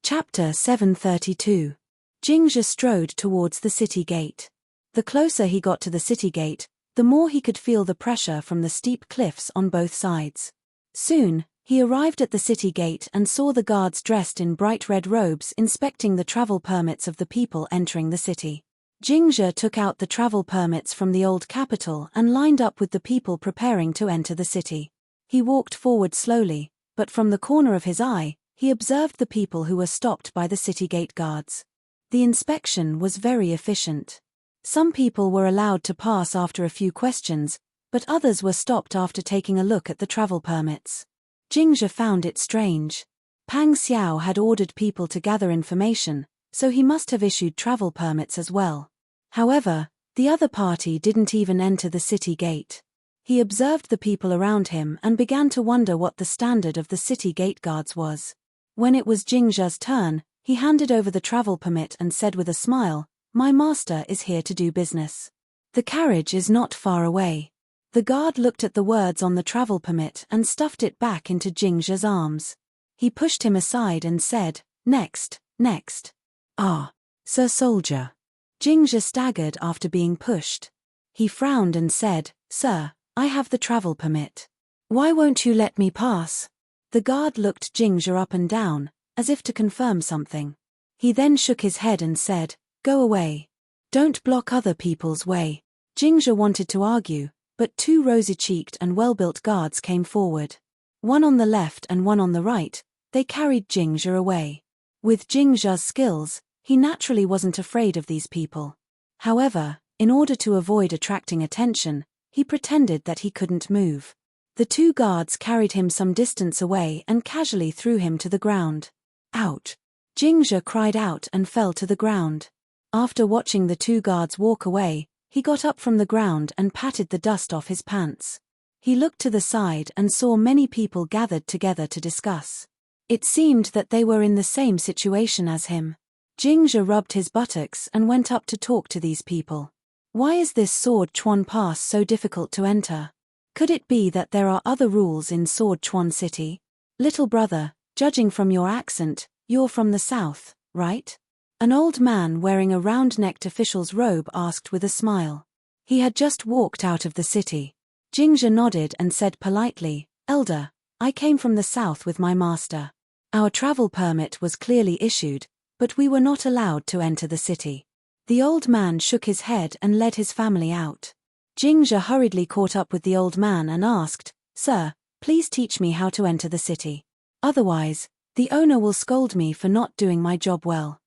Chapter 732. Jingzhe strode towards the city gate. The closer he got to the city gate, the more he could feel the pressure from the steep cliffs on both sides. Soon, he arrived at the city gate and saw the guards dressed in bright red robes inspecting the travel permits of the people entering the city. Jingzhe took out the travel permits from the old capital and lined up with the people preparing to enter the city. He walked forward slowly, but from the corner of his eye, he observed the people who were stopped by the city gate guards. The inspection was very efficient. Some people were allowed to pass after a few questions, but others were stopped after taking a look at the travel permits. Jingzhe found it strange. Pang Xiao had ordered people to gather information, so he must have issued travel permits as well. However, the other party didn't even enter the city gate. He observed the people around him and began to wonder what the standard of the city gate guards was. When it was Jingzhe's turn, he handed over the travel permit and said with a smile, "My master is here to do business. The carriage is not far away." The guard looked at the words on the travel permit and stuffed it back into Jingzhe's arms. He pushed him aside and said, "Next, next." "Ah, Sir Soldier." Jingzhe staggered after being pushed. He frowned and said, "Sir, I have the travel permit. Why won't you let me pass?" The guard looked Jingzhe up and down, as if to confirm something. He then shook his head and said, "Go away. Don't block other people's way." Jingzhe wanted to argue, but two rosy-cheeked and well-built guards came forward. One on the left and one on the right, they carried Jingzhe away. With Jingzhe's skills, he naturally wasn't afraid of these people. However, in order to avoid attracting attention, He pretended that he couldn't move. The two guards carried him some distance away and casually threw him to the ground. Ouch! Jingzhe cried out and fell to the ground. After watching the two guards walk away, he got up from the ground and patted the dust off his pants. He looked to the side and saw many people gathered together to discuss. It seemed that they were in the same situation as him. Jingzhe rubbed his buttocks and went up to talk to these people. Why is this Sword Chuan Pass so difficult to enter? Could it be that there are other rules in Sword Chuan City? Little brother, judging from your accent, you're from the south, right? An old man wearing a round-necked official's robe asked with a smile. He had just walked out of the city. Jingzhe nodded and said politely, "Elder, I came from the south with my master. Our travel permit was clearly issued, but we were not allowed to enter the city." The old man shook his head and led his family out. Jingzhe hurriedly caught up with the old man and asked, "Sir, please teach me how to enter the city. Otherwise, the owner will scold me for not doing my job well."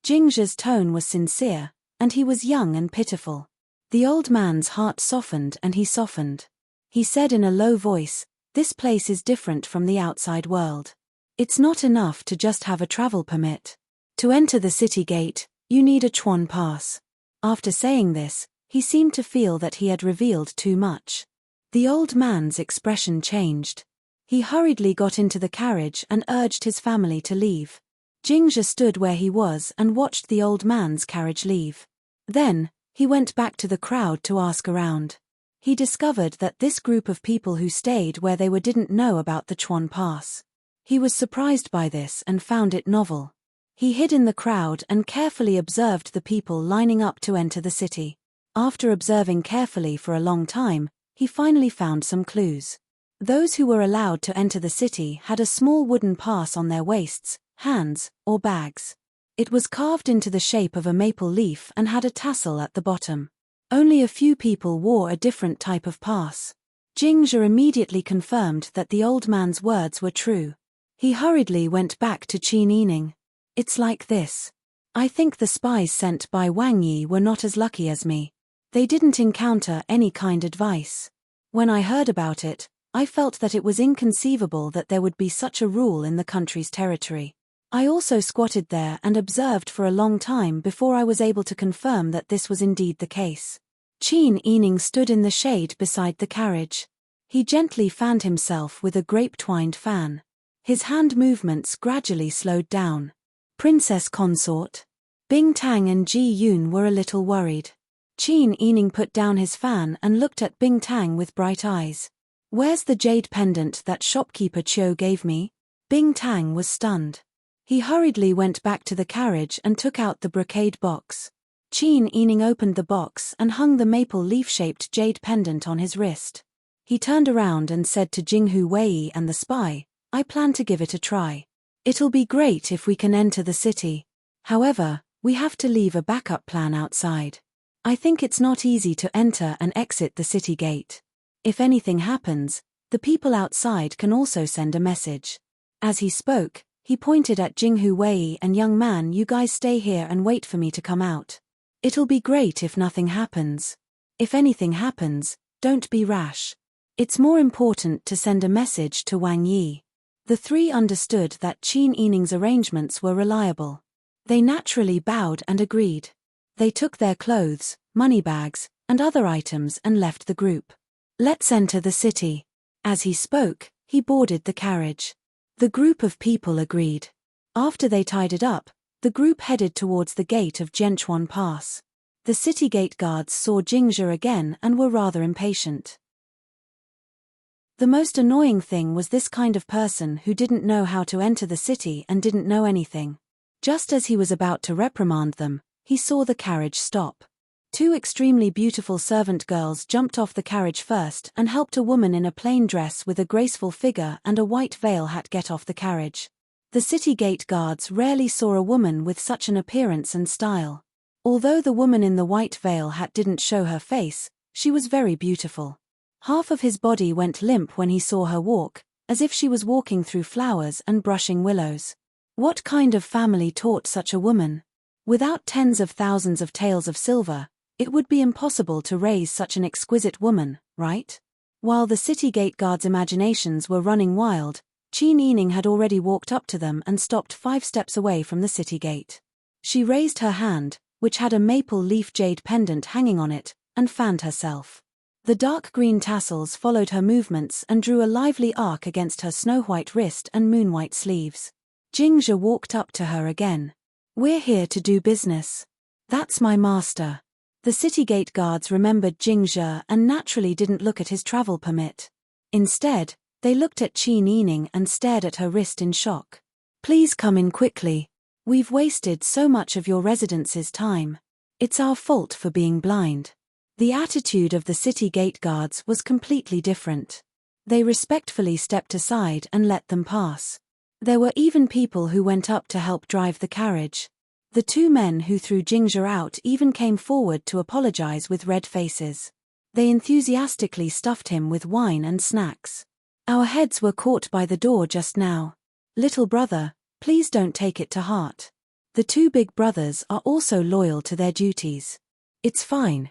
Jingzhe's tone was sincere, and he was young and pitiful. The old man's heart softened and he softened. He said in a low voice, "This place is different from the outside world. It's not enough to just have a travel permit. To enter the city gate, you need a Chuan Pass." After saying this, he seemed to feel that he had revealed too much. The old man's expression changed. He hurriedly got into the carriage and urged his family to leave. Jingzhe stood where he was and watched the old man's carriage leave. Then, he went back to the crowd to ask around. He discovered that this group of people who stayed where they were didn't know about the Chuan Pass. He was surprised by this and found it novel. He hid in the crowd and carefully observed the people lining up to enter the city. After observing carefully for a long time, he finally found some clues. Those who were allowed to enter the city had a small wooden pass on their waists, hands, or bags. It was carved into the shape of a maple leaf and had a tassel at the bottom. Only a few people wore a different type of pass. Jingzhe immediately confirmed that the old man's words were true. He hurriedly went back to Qin Yining. "It's like this. I think the spies sent by Wang Yi were not as lucky as me. They didn't encounter any kind advice. When I heard about it, I felt that it was inconceivable that there would be such a rule in the country's territory. I also squatted there and observed for a long time before I was able to confirm that this was indeed the case." Qin Yining stood in the shade beside the carriage. He gently fanned himself with a grape-twined fan. His hand movements gradually slowed down. "Princess consort." Bing Tang and Ji Yun were a little worried. Qin Yining put down his fan and looked at Bing Tang with bright eyes. "Where's the jade pendant that shopkeeper Chiu gave me?" Bing Tang was stunned. He hurriedly went back to the carriage and took out the brocade box. Qin Yining opened the box and hung the maple leaf-shaped jade pendant on his wrist. He turned around and said to Jinghu Wei and the spy, "I plan to give it a try. It'll be great if we can enter the city. However, we have to leave a backup plan outside. I think it's not easy to enter and exit the city gate. If anything happens, the people outside can also send a message." As he spoke, he pointed at Jinghu Wei and, "Young man, you guys stay here and wait for me to come out. It'll be great if nothing happens. If anything happens, don't be rash. It's more important to send a message to Wang Yi." The three understood that Qin Yining's arrangements were reliable. They naturally bowed and agreed. They took their clothes, money bags, and other items and left the group. "Let's enter the city." As he spoke, he boarded the carriage. The group of people agreed. After they tied it up, the group headed towards the gate of Jianchuan Pass. The city gate guards saw Jingzhe again and were rather impatient. The most annoying thing was this kind of person who didn't know how to enter the city and didn't know anything. Just as he was about to reprimand them, he saw the carriage stop. Two extremely beautiful servant girls jumped off the carriage first and helped a woman in a plain dress with a graceful figure and a white veil hat get off the carriage. The city gate guards rarely saw a woman with such an appearance and style. Although the woman in the white veil hat didn't show her face, she was very beautiful. Half of his body went limp when he saw her walk, as if she was walking through flowers and brushing willows. What kind of family taught such a woman? Without tens of thousands of taels of silver, It would be impossible to raise such an exquisite woman, right? While the city gate guards' imaginations were running wild, Qin Yining had already walked up to them and stopped 5 steps away from the city gate. She raised her hand, which had a maple leaf jade pendant hanging on it, and fanned herself. The dark green tassels followed her movements and drew a lively arc against her snow-white wrist and moon-white sleeves. Jingzhe walked up to her again. "We're here to do business." "That's my master." The city gate guards remembered Jingzhe and naturally didn't look at his travel permit. Instead, they looked at Qin Yining and stared at her wrist in shock. "Please come in quickly. We've wasted so much of your residence's time. It's our fault for being blind." The attitude of the city gate guards was completely different. They respectfully stepped aside and let them pass. There were even people who went up to help drive the carriage. The 2 men who threw Jingzhe out even came forward to apologize with red faces. They enthusiastically stuffed him with wine and snacks. "Our heads were caught by the door just now. Little brother, please don't take it to heart." The 2 big brothers are also loyal to their duties. It's fine.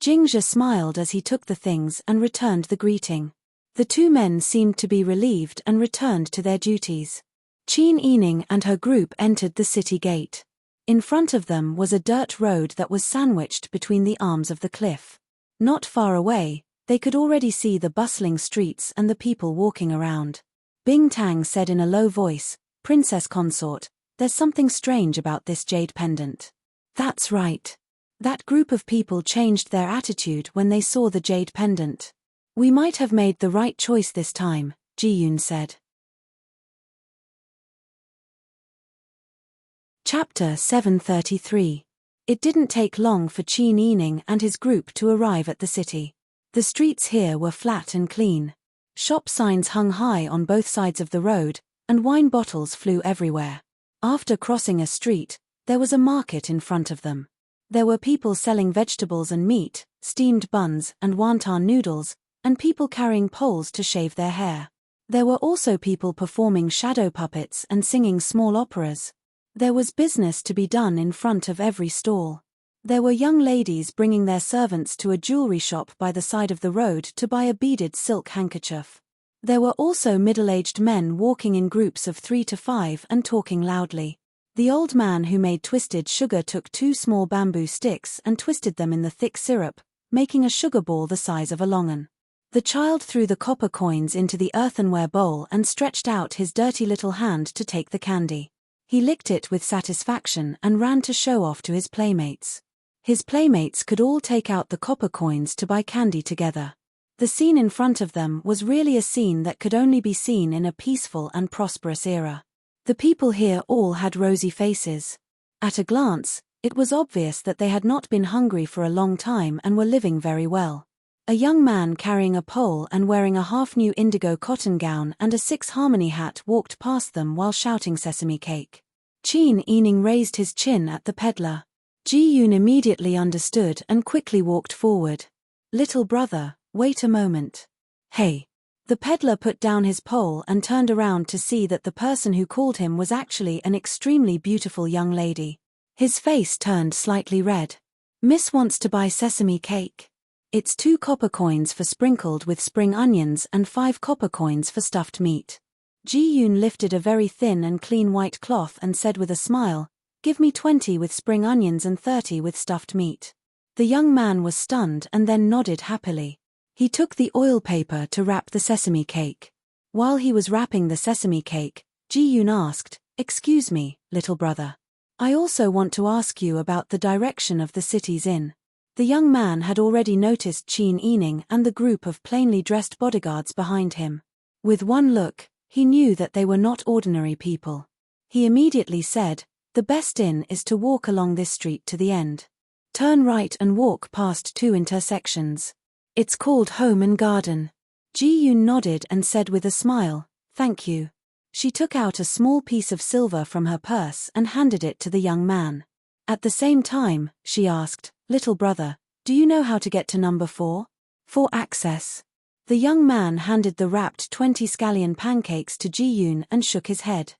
Jingzhe smiled as he took the things and returned the greeting. The 2 men seemed to be relieved and returned to their duties. Qin Yining and her group entered the city gate. In front of them was a dirt road that was sandwiched between the arms of the cliff. Not far away, they could already see the bustling streets and the people walking around. Bing Tang said in a low voice, "Princess consort, there's something strange about this jade pendant." "That's right." That group of people changed their attitude when they saw the jade pendant. "We might have made the right choice this time," Ji-yoon said. Chapter 733. It didn't take long for Qin Yining and his group to arrive at the city. The streets here were flat and clean. Shop signs hung high on both sides of the road, and wine bottles flew everywhere. After crossing a street, there was a market in front of them. There were people selling vegetables and meat, steamed buns and wonton noodles, and people carrying poles to shave their hair. There were also people performing shadow puppets and singing small operas. There was business to be done in front of every stall. There were young ladies bringing their servants to a jewelry shop by the side of the road to buy a beaded silk handkerchief. There were also middle-aged men walking in groups of 3 to 5 and talking loudly. The old man who made twisted sugar took 2 small bamboo sticks and twisted them in the thick syrup, making a sugar ball the size of a longan. The child threw the copper coins into the earthenware bowl and stretched out his dirty little hand to take the candy. He licked it with satisfaction and ran to show off to his playmates. His playmates could all take out the copper coins to buy candy together. The scene in front of them was really a scene that could only be seen in a peaceful and prosperous era. The people here all had rosy faces. At a glance, it was obvious that they had not been hungry for a long time and were living very well. A young man carrying a pole and wearing a half-new indigo cotton gown and a 6-harmony hat walked past them while shouting sesame cake. Qin Yining raised his chin at the peddler. Ji-yoon immediately understood and quickly walked forward. "Little brother, wait a moment." "Hey." The peddler put down his pole and turned around to see that the person who called him was actually an extremely beautiful young lady. His face turned slightly red. "Miss wants to buy sesame cake. It's 2 copper coins for sprinkled with spring onions and 5 copper coins for stuffed meat." Ji-yoon lifted a very thin and clean white cloth and said with a smile, "Give me 20 with spring onions and 30 with stuffed meat." The young man was stunned and then nodded happily. He took the oil paper to wrap the sesame cake. While he was wrapping the sesame cake, Ji-yoon asked, "Excuse me, little brother. I also want to ask you about the direction of the city's inn." The young man had already noticed Qin Yining and the group of plainly dressed bodyguards behind him. With one look, he knew that they were not ordinary people. He immediately said, "The best inn is to walk along this street to the end. Turn right and walk past 2 intersections. It's called Home and Garden." Ji-yoon nodded and said with a smile, "Thank you." She took out a small piece of silver from her purse and handed it to the young man. At the same time, she asked, "Little brother, do you know how to get to number 4? For access." The young man handed the wrapped 20 scallion pancakes to Ji-yoon and shook his head.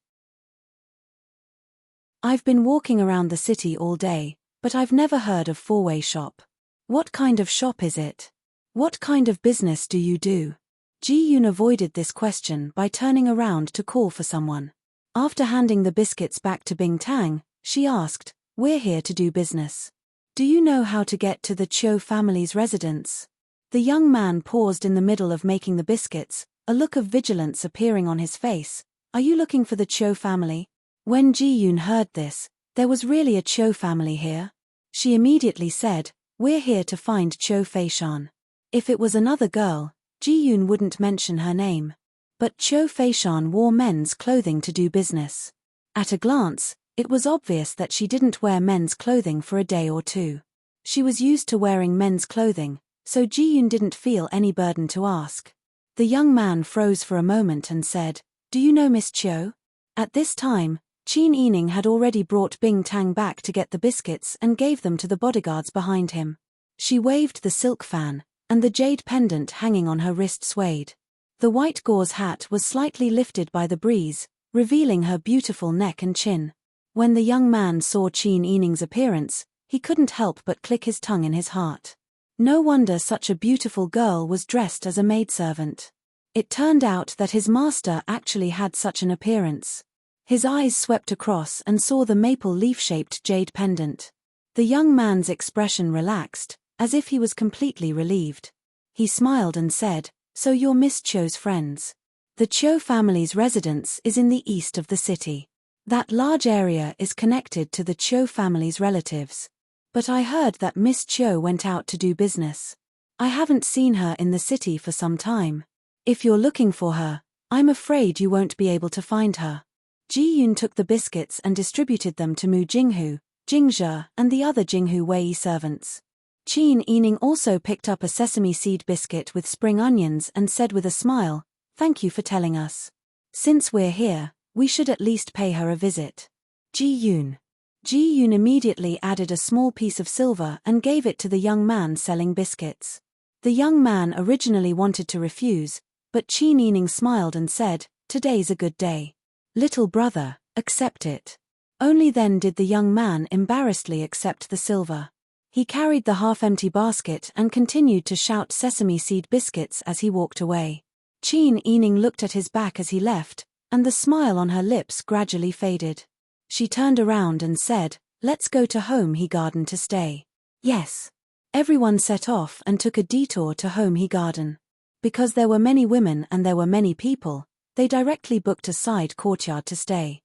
"I've been walking around the city all day, But I've never heard of four-way shop. What kind of shop is it? What kind of business do you do? Ji-yoon avoided this question by turning around to call for someone. After handing the biscuits back to Bing-tang, she asked, "We're here to do business. Do you know how to get to the Cho family's residence?" The young man paused in the middle of making the biscuits, a look of vigilance appearing on his face. "Are you looking for the Cho family?" When Ji-yoon heard this, there was really a Cho family here? She immediately said, "We're here to find Cho Fei-shan." If it was another girl, Ji-yoon wouldn't mention her name. But Cho Fei-shan wore men's clothing to do business. At a glance, it was obvious that she didn't wear men's clothing for a day or two. She was used to wearing men's clothing, so Ji-yoon didn't feel any burden to ask. The young man froze for a moment and said, "Do you know Miss Cho?" At this time, Qin Yining had already brought Bing-tang back to get the biscuits and gave them to the bodyguards behind him. She waved the silk fan, and the jade pendant hanging on her wrist swayed. The white gauze hat was slightly lifted by the breeze, revealing her beautiful neck and chin. When the young man saw Qin Yining's appearance, he couldn't help but click his tongue in his heart. No wonder such a beautiful girl was dressed as a maidservant. It turned out that his master actually had such an appearance. His eyes swept across and saw the maple leaf-shaped jade pendant. The young man's expression relaxed, as if he was completely relieved. He smiled and said, "So you're Miss Cho's friends. The Cho family's residence is in the east of the city. That large area is connected to the Cho family's relatives. But I heard that Miss Cho went out to do business. I haven't seen her in the city for some time. If you're looking for her, I'm afraid you won't be able to find her." Ji-yoon took the biscuits and distributed them to Mu Jinghu, Jingzhe, and the other Jinghu Wei servants. Qin Yining also picked up a sesame seed biscuit with spring onions and said with a smile, "Thank you for telling us. Since we're here, we should at least pay her a visit." Ji-yoon. Ji-yoon immediately added a small piece of silver and gave it to the young man selling biscuits. The young man originally wanted to refuse, but Qin Yining smiled and said, "Today's a good day. Little brother, accept it." Only then did the young man embarrassedly accept the silver. He carried the half-empty basket and continued to shout sesame seed biscuits as he walked away. Qin Yining looked at his back as he left, and the smile on her lips gradually faded. She turned around and said, "Let's go to Home He Garden to stay." Yes. Everyone set off and took a detour to Home He Garden. Because there were many women and there were many people, they directly booked a side courtyard to stay.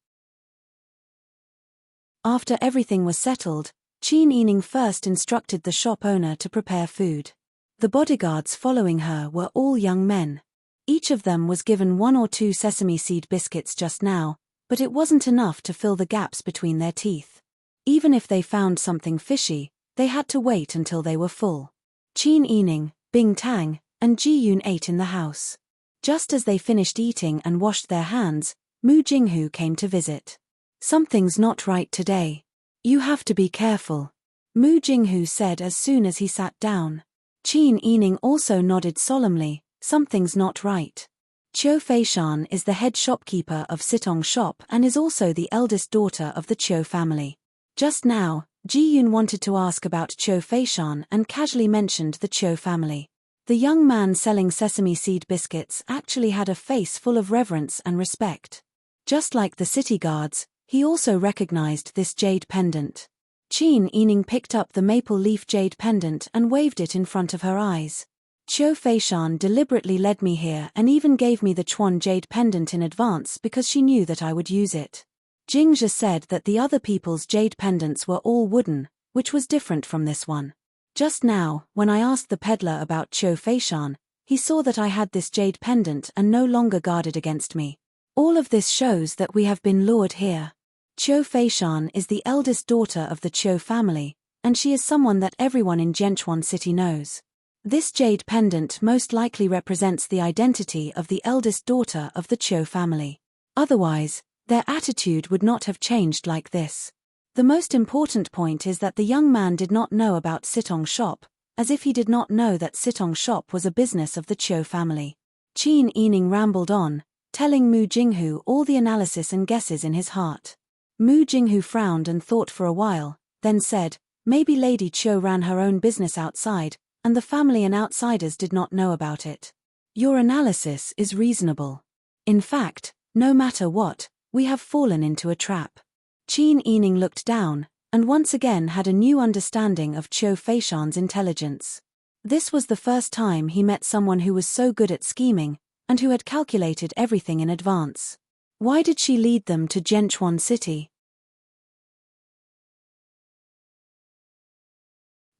After everything was settled, Qin Yining first instructed the shop owner to prepare food. The bodyguards following her were all young men. Each of them was given 1 or 2 sesame seed biscuits just now, but it wasn't enough to fill the gaps between their teeth. Even if they found something fishy, they had to wait until they were full. Qin Yining, Bing-tang, and Ji-yoon ate in the house. Just as they finished eating and washed their hands, Mu Jinghu came to visit. "Something's not right today. You have to be careful," Mu Jinghu said as soon as he sat down. Qin Yining also nodded solemnly, "Something's not right. Cho Fei-shan is the head shopkeeper of Sitong shop and is also the eldest daughter of the Cho family." Just now, Ji-yoon wanted to ask about Cho Fei-shan and casually mentioned the Cho family. The young man selling sesame seed biscuits actually had a face full of reverence and respect. Just like the city guards, he also recognized this jade pendant. Qin Yining picked up the maple leaf jade pendant and waved it in front of her eyes. "Cho Fei-shan deliberately led me here and even gave me the Chuan jade pendant in advance because she knew that I would use it." Jingzhe said that the other people's jade pendants were all wooden, which was different from this one. "Just now, when I asked the peddler about Cho Fei-shan, he saw that I had this jade pendant and no longer guarded against me. All of this shows that we have been lured here. Cho Fei-shan is the eldest daughter of the Cho family, and she is someone that everyone in Jianchuan City knows. This jade pendant most likely represents the identity of the eldest daughter of the Cho family. Otherwise, their attitude would not have changed like this." The most important point is that the young man did not know about Sitong shop, as if he did not know that Sitong shop was a business of the Cho family. Qin Yining rambled on, telling Mu Jinghu all the analysis and guesses in his heart. Mu Jinghu frowned and thought for a while, then said, Maybe Lady Cho ran her own business outside, and the family and outsiders did not know about it. Your analysis is reasonable. In fact, no matter what, we have fallen into a trap. Qin Yining looked down, and once again had a new understanding of Qiu Feishan's intelligence. This was the first time he met someone who was so good at scheming, and who had calculated everything in advance. Why did she lead them to Zhenchuan City?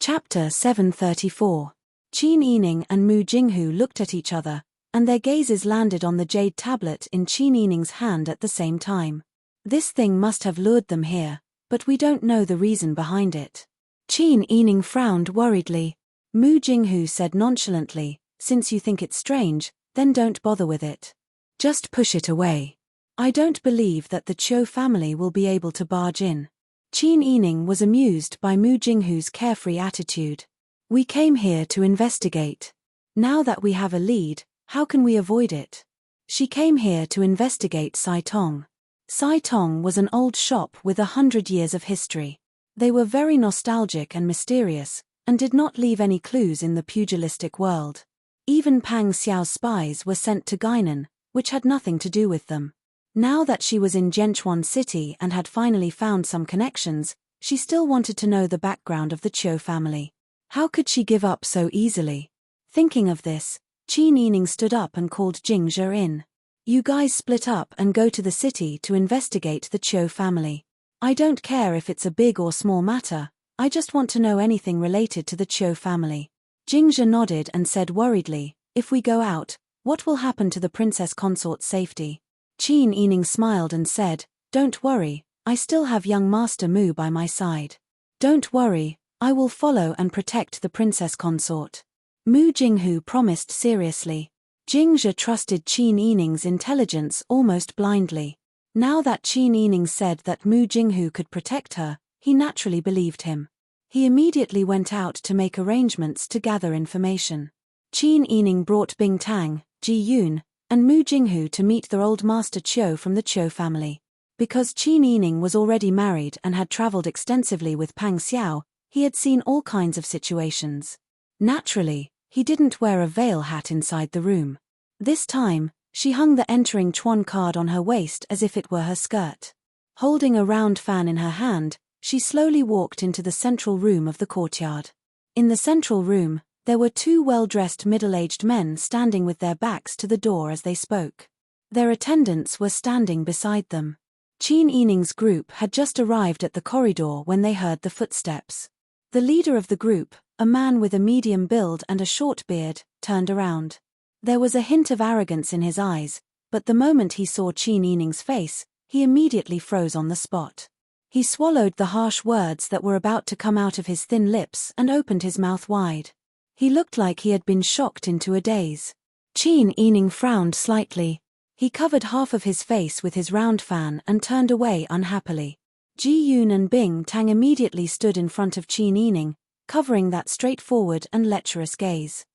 Chapter 734. Qin Yining and Mu Jinghu looked at each other, and their gazes landed on the jade tablet in Qin Yining's hand at the same time. This thing must have lured them here, but we don't know the reason behind it. Qin Yining frowned worriedly. Mu Jinghu said nonchalantly, since you think it's strange, then don't bother with it. Just push it away. I don't believe that the Qiu family will be able to barge in. Qin Yining was amused by Mu Jinghu's carefree attitude. We came here to investigate. Now that we have a lead, how can we avoid it? She came here to investigate Sai Tong. Sai Tong was an old shop with 100 years of history. They were very nostalgic and mysterious, and did not leave any clues in the pugilistic world. Even Pang Xiao's spies were sent to Guinan, which had nothing to do with them. Now that she was in Zhenchuan City and had finally found some connections, she still wanted to know the background of the Qiu family. How could she give up so easily? Thinking of this, Qin Yining stood up and called Jing Zhe in. You guys split up and go to the city to investigate the Qiu family. I don't care if it's a big or small matter, I just want to know anything related to the Qiu family. Jing Zhe nodded and said worriedly, if we go out, what will happen to the princess consort's safety? Qin Yining smiled and said, don't worry, I still have young Master Mu by my side. Don't worry, I will follow and protect the princess consort. Mu Jinghu promised seriously. Jing Zhe trusted Qin Yining's intelligence almost blindly. Now that Qin Yining said that Mu Jinghu could protect her, he naturally believed him. He immediately went out to make arrangements to gather information. Qin Yining brought Bing Tang, Ji Yun, and Mu Jinghu to meet their old master Qiu from the Qiu family. Because Qin Yining was already married and had traveled extensively with Pang Xiao, he had seen all kinds of situations. Naturally, he didn't wear a veil hat inside the room. This time, she hung the entering Chuan card on her waist as if it were her skirt. Holding a round fan in her hand, she slowly walked into the central room of the courtyard. In the central room, there were two well-dressed middle-aged men standing with their backs to the door as they spoke. Their attendants were standing beside them. Qin Yining's group had just arrived at the corridor when they heard the footsteps. The leader of the group, a man with a medium build and a short beard, turned around. There was a hint of arrogance in his eyes, but the moment he saw Qin Yining's face, he immediately froze on the spot. He swallowed the harsh words that were about to come out of his thin lips and opened his mouth wide. He looked like he had been shocked into a daze. Qin Yining frowned slightly. He covered half of his face with his round fan and turned away unhappily. Ji Yun and Bing Tang immediately stood in front of Qin Yining, covering that straightforward and lecherous gaze.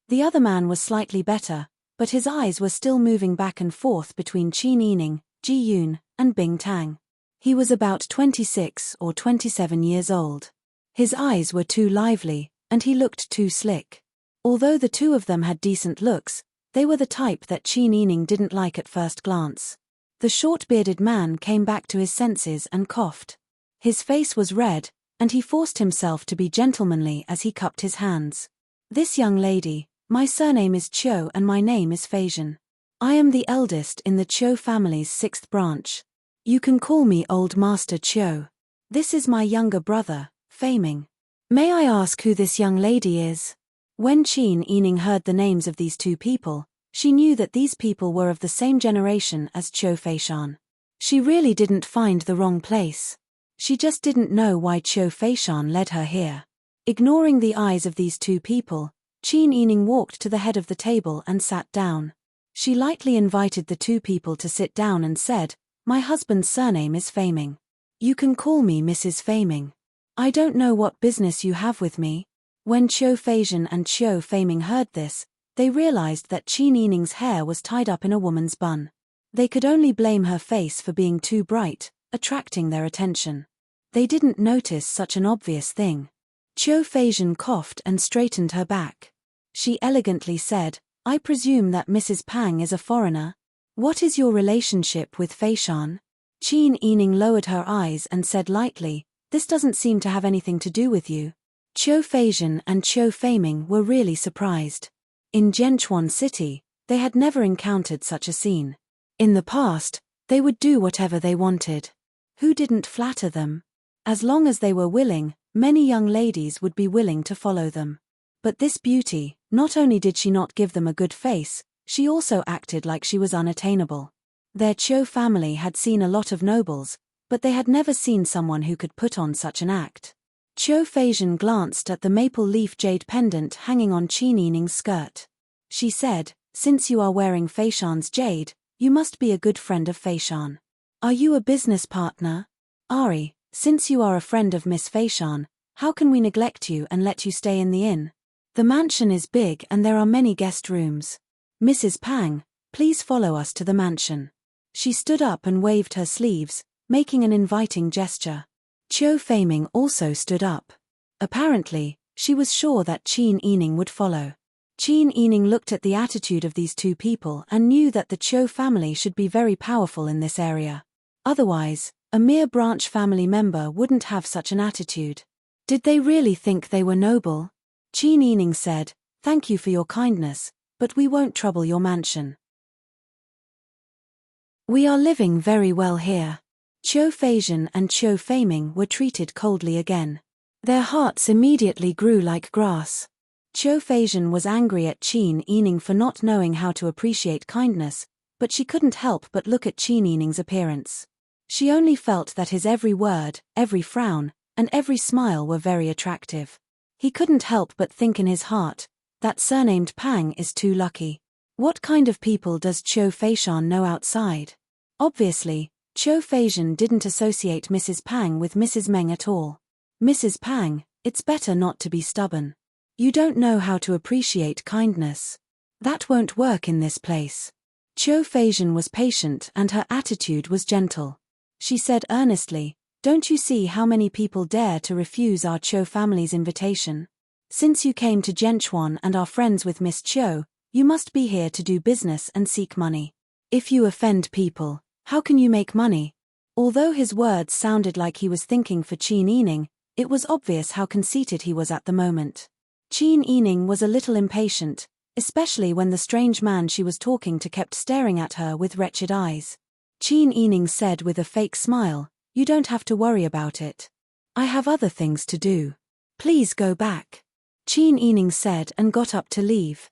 The other man was slightly better, but his eyes were still moving back and forth between Qin Yining, Ji Yun, and Bing Tang. He was about 26 or 27 years old. His eyes were too lively, and he looked too slick. Although the two of them had decent looks, they were the type that Qin Yining didn't like at first glance. The short-bearded man came back to his senses and coughed. His face was red, and he forced himself to be gentlemanly as he cupped his hands. This young lady, my surname is Qiu and my name is Feishan. I am the eldest in the Qiu family's 6th branch. You can call me Old Master Qiu. This is my younger brother, Feiming. May I ask who this young lady is? When Qin Yining heard the names of these two people, she knew that these people were of the same generation as Qiu Feishan. She really didn't find the wrong place. She just didn't know why Qiu Feishan led her here. Ignoring the eyes of these two people, Qin Yining walked to the head of the table and sat down. She lightly invited the two people to sit down and said, my husband's surname is Feiming. You can call me Mrs. Feiming. I don't know what business you have with me. When Qiu Feishan and Qiu Feiming heard this, they realized that Qin Yining's hair was tied up in a woman's bun. They could only blame her face for being too bright, attracting their attention. They didn't notice such an obvious thing. Qiu Feizhen coughed and straightened her back. She elegantly said, "I presume that Mrs. Pang is a foreigner? What is your relationship with Feishan?" Qin Yining lowered her eyes and said lightly, "This doesn't seem to have anything to do with you." Qiu Feizhen and Qiu Feiming were really surprised. In Zhenchuan City, they had never encountered such a scene. In the past, they would do whatever they wanted. Who didn't flatter them? As long as they were willing, many young ladies would be willing to follow them. But this beauty, not only did she not give them a good face, she also acted like she was unattainable. Their Qiu family had seen a lot of nobles, but they had never seen someone who could put on such an act. Qiu Feizhen glanced at the maple leaf jade pendant hanging on Qin Yining's skirt. She said, "Since you are wearing Feishan's jade, you must be a good friend of Feishan. Are you a business partner? Ari, since you are a friend of Miss Feishan, how can we neglect you and let you stay in the inn? The mansion is big and there are many guest rooms. Mrs. Pang, please follow us to the mansion." She stood up and waved her sleeves, making an inviting gesture. Qiu Feiming also stood up. Apparently, she was sure that Qin Yining would follow. Qin Yining looked at the attitude of these two people and knew that the Qiu family should be very powerful in this area. Otherwise, a mere branch family member wouldn't have such an attitude. Did they really think they were noble? Qin Yining said, "Thank you for your kindness, but we won't trouble your mansion. We are living very well here." Qiu Feizhen and Qiu Feiming were treated coldly again. Their hearts immediately grew like grass. Qiu Feizhen was angry at Qin Yining for not knowing how to appreciate kindness, but she couldn't help but look at Qin Yining's appearance. She only felt that his every word, every frown, and every smile were very attractive. He couldn't help but think in his heart, that surnamed Pang is too lucky. What kind of people does Qiu Feishan know outside? Obviously, Qiu Feizhen didn't associate Mrs. Pang with Mrs. Meng at all. "Mrs. Pang, it's better not to be stubborn. You don't know how to appreciate kindness. That won't work in this place." Qiu Feizhen was patient and her attitude was gentle. She said earnestly, "Don't you see how many people dare to refuse our Qiu family's invitation? Since you came to Zhenchuan and are friends with Miss Qiu, you must be here to do business and seek money. If you offend people, how can you make money?" Although his words sounded like he was thinking for Qin Yining, it was obvious how conceited he was at the moment. Qin Yining was a little impatient, especially when the strange man she was talking to kept staring at her with wretched eyes. Qin Yining said with a fake smile, "You don't have to worry about it. I have other things to do. Please go back." Qin Yining said and got up to leave.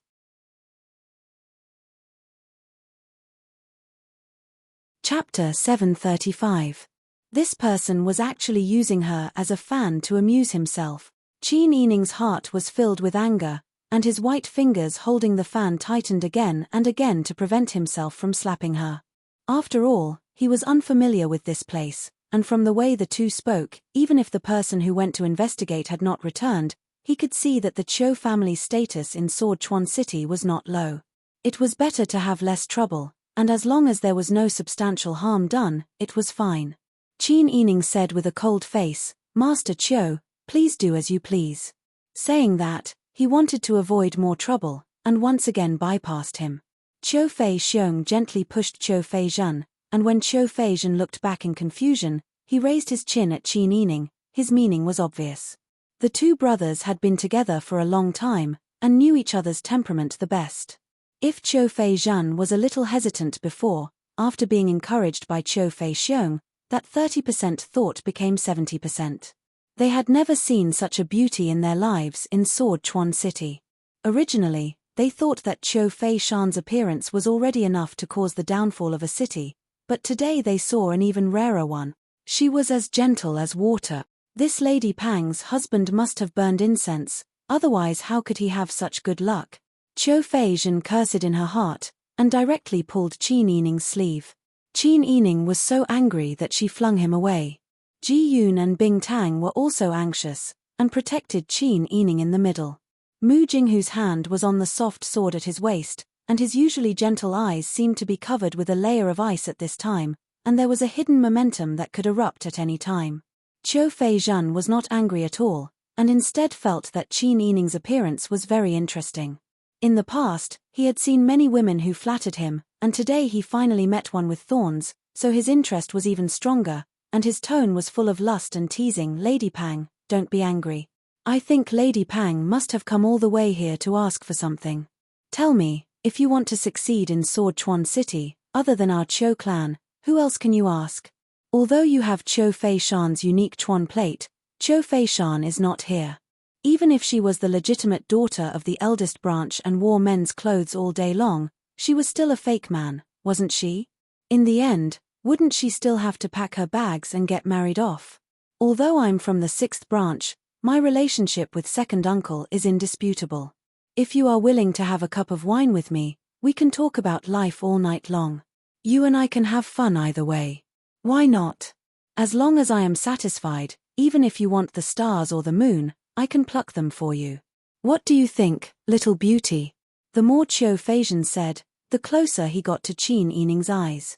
Chapter 735. This person was actually using her as a fan to amuse himself. Qin Yining's heart was filled with anger, and his white fingers holding the fan tightened again and again to prevent himself from slapping her. After all, he was unfamiliar with this place, and from the way the two spoke, even if the person who went to investigate had not returned, he could see that the Qiu family's status in Swordchuan City was not low. It was better to have less trouble, and as long as there was no substantial harm done, it was fine. Qin Yining said with a cold face, "Master Qiu, please do as you please." Saying that, he wanted to avoid more trouble, and once again bypassed him. Qiu Feixiong gently pushed Qiu Feizhen, and when Qiu Feizhen looked back in confusion, he raised his chin at Qin Yining. His meaning was obvious. The two brothers had been together for a long time, and knew each other's temperament the best. If Qiu Feizhen was a little hesitant before, after being encouraged by Qiu Feixiong, that 30% thought became 70%. They had never seen such a beauty in their lives in Swordchuan City. Originally, they thought that Qiu Feishan's appearance was already enough to cause the downfall of a city, but today they saw an even rarer one. She was as gentle as water. This Lady Pang's husband must have burned incense, otherwise how could he have such good luck? Qiu Feizhen cursed in her heart, and directly pulled Qin Yining's sleeve. Qin Yining was so angry that she flung him away. Ji Yun and Bing Tang were also anxious, and protected Qin Yining in the middle. Mu Jinghu's hand was on the soft sword at his waist, and his usually gentle eyes seemed to be covered with a layer of ice at this time, and there was a hidden momentum that could erupt at any time. Qiu Feizhen was not angry at all, and instead felt that Qin Yining's appearance was very interesting. In the past, he had seen many women who flattered him, and today he finally met one with thorns, so his interest was even stronger, and his tone was full of lust and teasing. Lady Pang, don't be angry. I think Lady Pang must have come all the way here to ask for something. Tell me, if you want to succeed in Sword Chuan City, other than our Qiu clan, who else can you ask? Although you have Qiu Feishan's unique Chuan plate, Qiu Feishan is not here. Even if she was the legitimate daughter of the eldest branch and wore men's clothes all day long, she was still a fake man, wasn't she? In the end, wouldn't she still have to pack her bags and get married off? Although I'm from the 6th branch, my relationship with second uncle is indisputable. If you are willing to have a cup of wine with me, we can talk about life all night long. You and I can have fun either way. Why not? As long as I am satisfied, even if you want the stars or the moon, I can pluck them for you. What do you think, little beauty? The more Qiu Feizhen said, the closer he got to Qin Yining's eyes.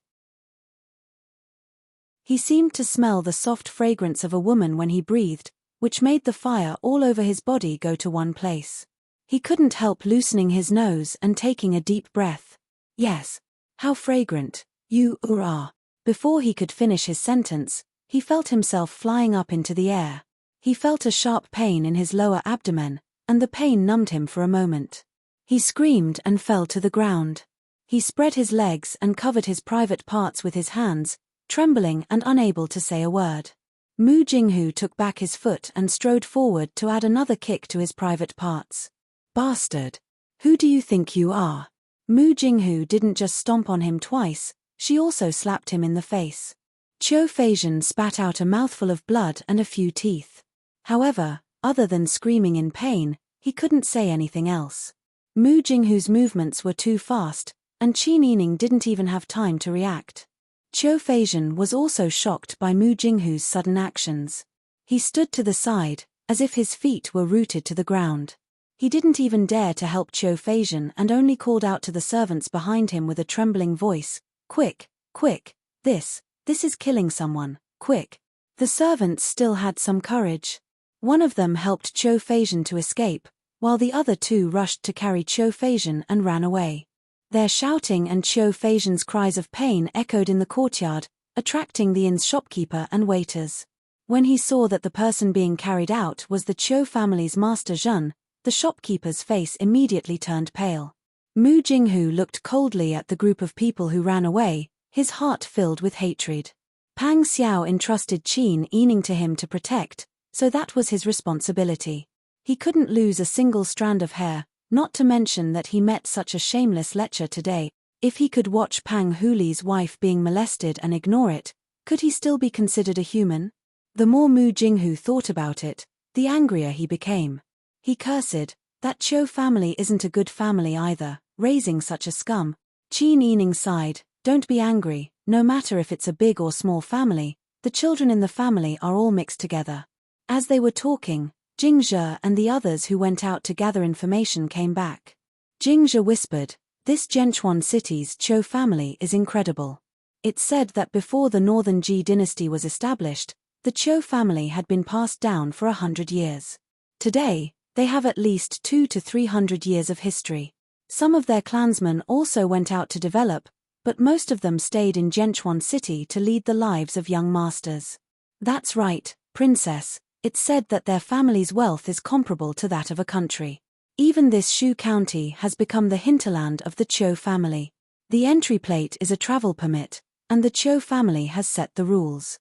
He seemed to smell the soft fragrance of a woman when he breathed, which made the fire all over his body go to one place. He couldn't help loosening his nose and taking a deep breath. Yes. How fragrant, you are. Before he could finish his sentence, he felt himself flying up into the air. He felt a sharp pain in his lower abdomen, and the pain numbed him for a moment. He screamed and fell to the ground. He spread his legs and covered his private parts with his hands, trembling and unable to say a word. Mu Jinghu took back his foot and strode forward to add another kick to his private parts. Bastard! Who do you think you are? Mu Jinghu didn't just stomp on him twice, she also slapped him in the face. Qiu Feizhen spat out a mouthful of blood and a few teeth. However, other than screaming in pain, he couldn't say anything else. Mu Jinghu's movements were too fast, and Qin Yining didn't even have time to react. Qiu Feizhen was also shocked by Mu Jinghu's sudden actions. He stood to the side, as if his feet were rooted to the ground. He didn't even dare to help Qiu Feizhen and only called out to the servants behind him with a trembling voice, "Quick, quick, this is killing someone, quick." The servants still had some courage. One of them helped Qiu Feizhen to escape, while the other two rushed to carry Qiu Feizhen and ran away. Their shouting and Qiu Feizhen's cries of pain echoed in the courtyard, attracting the inn's shopkeeper and waiters. When he saw that the person being carried out was the Qiu family's master Zhen, the shopkeeper's face immediately turned pale. Mu Jinghu looked coldly at the group of people who ran away, his heart filled with hatred. Pang Xiao entrusted Qin Yining to him to protect, so that was his responsibility. He couldn't lose a single strand of hair, not to mention that he met such a shameless lecher today. If he could watch Pang Huli's wife being molested and ignore it, could he still be considered a human? The more Mu Jinghu thought about it, the angrier he became. He cursed, that Qiu family isn't a good family either, raising such a scum. Qin Yining sighed, don't be angry, no matter if it's a big or small family, the children in the family are all mixed together. As they were talking, Jingzhe and the others who went out to gather information came back. Jingzhe whispered, this Zhenchuan city's Qiu family is incredible. It's said that before the Northern Ji dynasty was established, the Qiu family had been passed down for 100 years. Today, they have at least 200 to 300 years of history. Some of their clansmen also went out to develop, but most of them stayed in Zhenchuan City to lead the lives of young masters. That's right, princess, it's said that their family's wealth is comparable to that of a country. Even this Shu County has become the hinterland of the Qiu family. The entry plate is a travel permit, and the Qiu family has set the rules.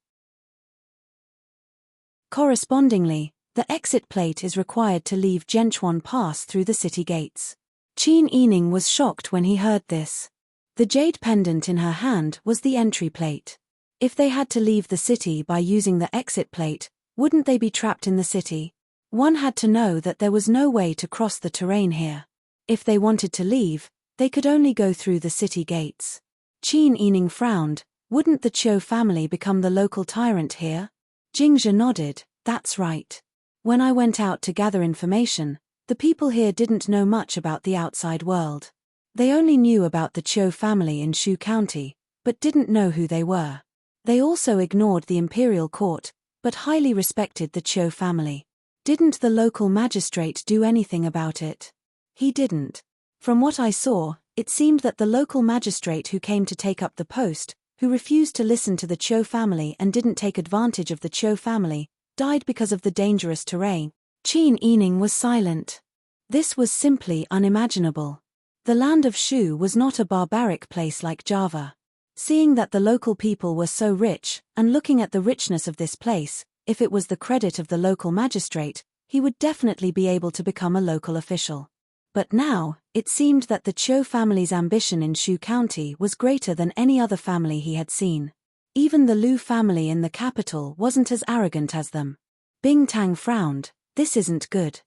Correspondingly, the exit plate is required to leave Zhenchuan Pass through the city gates. Qin Yining was shocked when he heard this. The jade pendant in her hand was the entry plate. If they had to leave the city by using the exit plate, wouldn't they be trapped in the city? One had to know that there was no way to cross the terrain here. If they wanted to leave, they could only go through the city gates. Qin Yining frowned, wouldn't the Qiu family become the local tyrant here? Jingzhe nodded, that's right. When I went out to gather information, the people here didn't know much about the outside world. They only knew about the Qiu family in Shu County, but didn't know who they were. They also ignored the imperial court, but highly respected the Chiu family. Didn't the local magistrate do anything about it? He didn't. From what I saw, it seemed that the local magistrate who came to take up the post, who refused to listen to the Chiu family and didn't take advantage of the Chiu family, died because of the dangerous terrain. Qin Yining was silent. This was simply unimaginable. The land of Shu was not a barbaric place like Java. Seeing that the local people were so rich, and looking at the richness of this place, if it was the credit of the local magistrate, he would definitely be able to become a local official. But now, it seemed that the Chiu family's ambition in Shu County was greater than any other family he had seen. Even the Lu family in the capital wasn't as arrogant as them. Bing Tang frowned. This isn't good.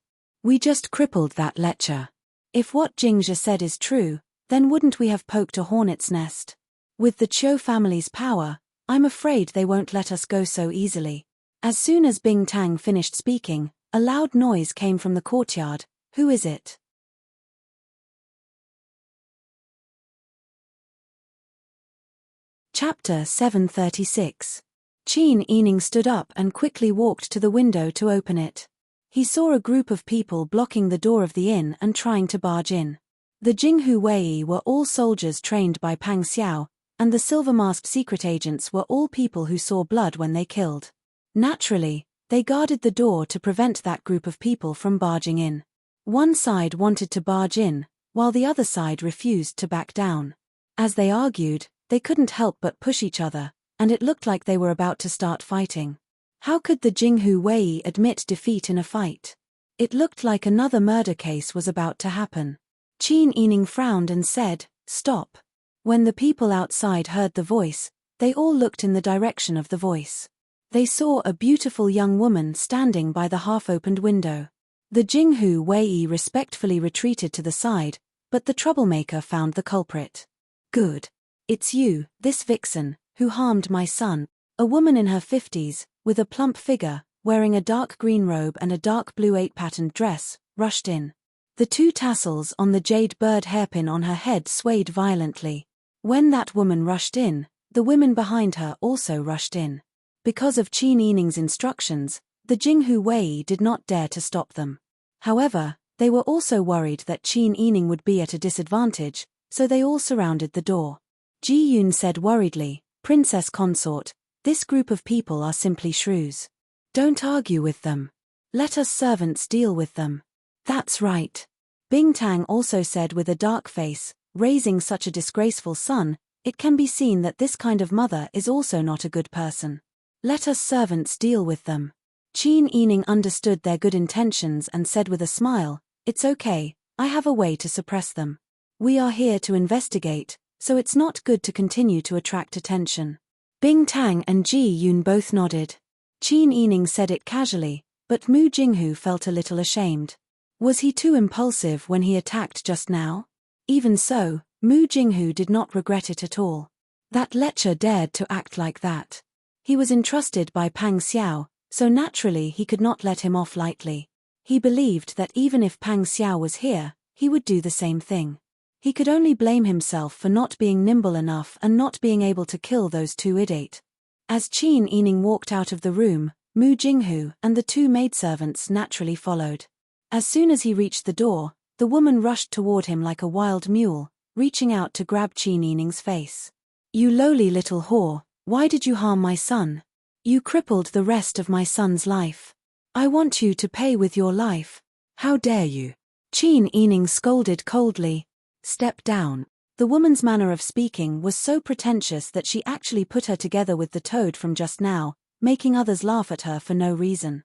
We just crippled that lecture. If what Jingzhe said is true, then wouldn't we have poked a hornet's nest? With the Chiu family's power, I'm afraid they won't let us go so easily. As soon as Bing Tang finished speaking, a loud noise came from the courtyard. Who is it? Chapter 736. Qin Yining stood up and quickly walked to the window to open it. He saw a group of people blocking the door of the inn and trying to barge in. The Jinghu Wei were all soldiers trained by Pang Xiao, and the silver-masked secret agents were all people who saw blood when they killed. Naturally, they guarded the door to prevent that group of people from barging in. One side wanted to barge in, while the other side refused to back down. As they argued, they couldn't help but push each other, and it looked like they were about to start fighting. How could the Jinghu Wei admit defeat in a fight? It looked like another murder case was about to happen. Qin Yining frowned and said, "Stop." When the people outside heard the voice, they all looked in the direction of the voice. They saw a beautiful young woman standing by the half-opened window. The Jinghu Wei respectfully retreated to the side, but the troublemaker found the culprit. "Good. It's you, this vixen, who harmed my son." A woman in her 50s, with a plump figure, wearing a dark green robe and a dark blue 8-patterned dress, rushed in. The 2 tassels on the jade bird hairpin on her head swayed violently. When that woman rushed in, the women behind her also rushed in. Because of Qin Yining's instructions, the Jinghu Wei did not dare to stop them. However, they were also worried that Qin Yining would be at a disadvantage, so they all surrounded the door. Ji Yun said worriedly, "Princess consort, this group of people are simply shrews. Don't argue with them. Let us servants deal with them." "That's right." Bing Tang also said with a dark face, "Raising such a disgraceful son, it can be seen that this kind of mother is also not a good person. Let us servants deal with them." Qin Yining understood their good intentions and said with a smile, "It's okay, I have a way to suppress them. We are here to investigate, so it's not good to continue to attract attention." Bing Tang and Ji Yun both nodded. Qin Yining said it casually, but Mu Jinghu felt a little ashamed. Was he too impulsive when he attacked just now? Even so, Mu Jinghu did not regret it at all. That lecher dared to act like that. He was entrusted by Pang Xiao, so naturally he could not let him off lightly. He believed that even if Pang Xiao was here, he would do the same thing. He could only blame himself for not being nimble enough and not being able to kill those 2 idiots. As Qin Yining walked out of the room, Mu Jinghu and the 2 maidservants naturally followed. As soon as he reached the door, the woman rushed toward him like a wild mule, reaching out to grab Qin Yining's face. "You lowly little whore, why did you harm my son? You crippled the rest of my son's life. I want you to pay with your life. How dare you?" Qin Yining scolded coldly. "Step down." The woman's manner of speaking was so pretentious that she actually put her together with the toad from just now, making others laugh at her for no reason.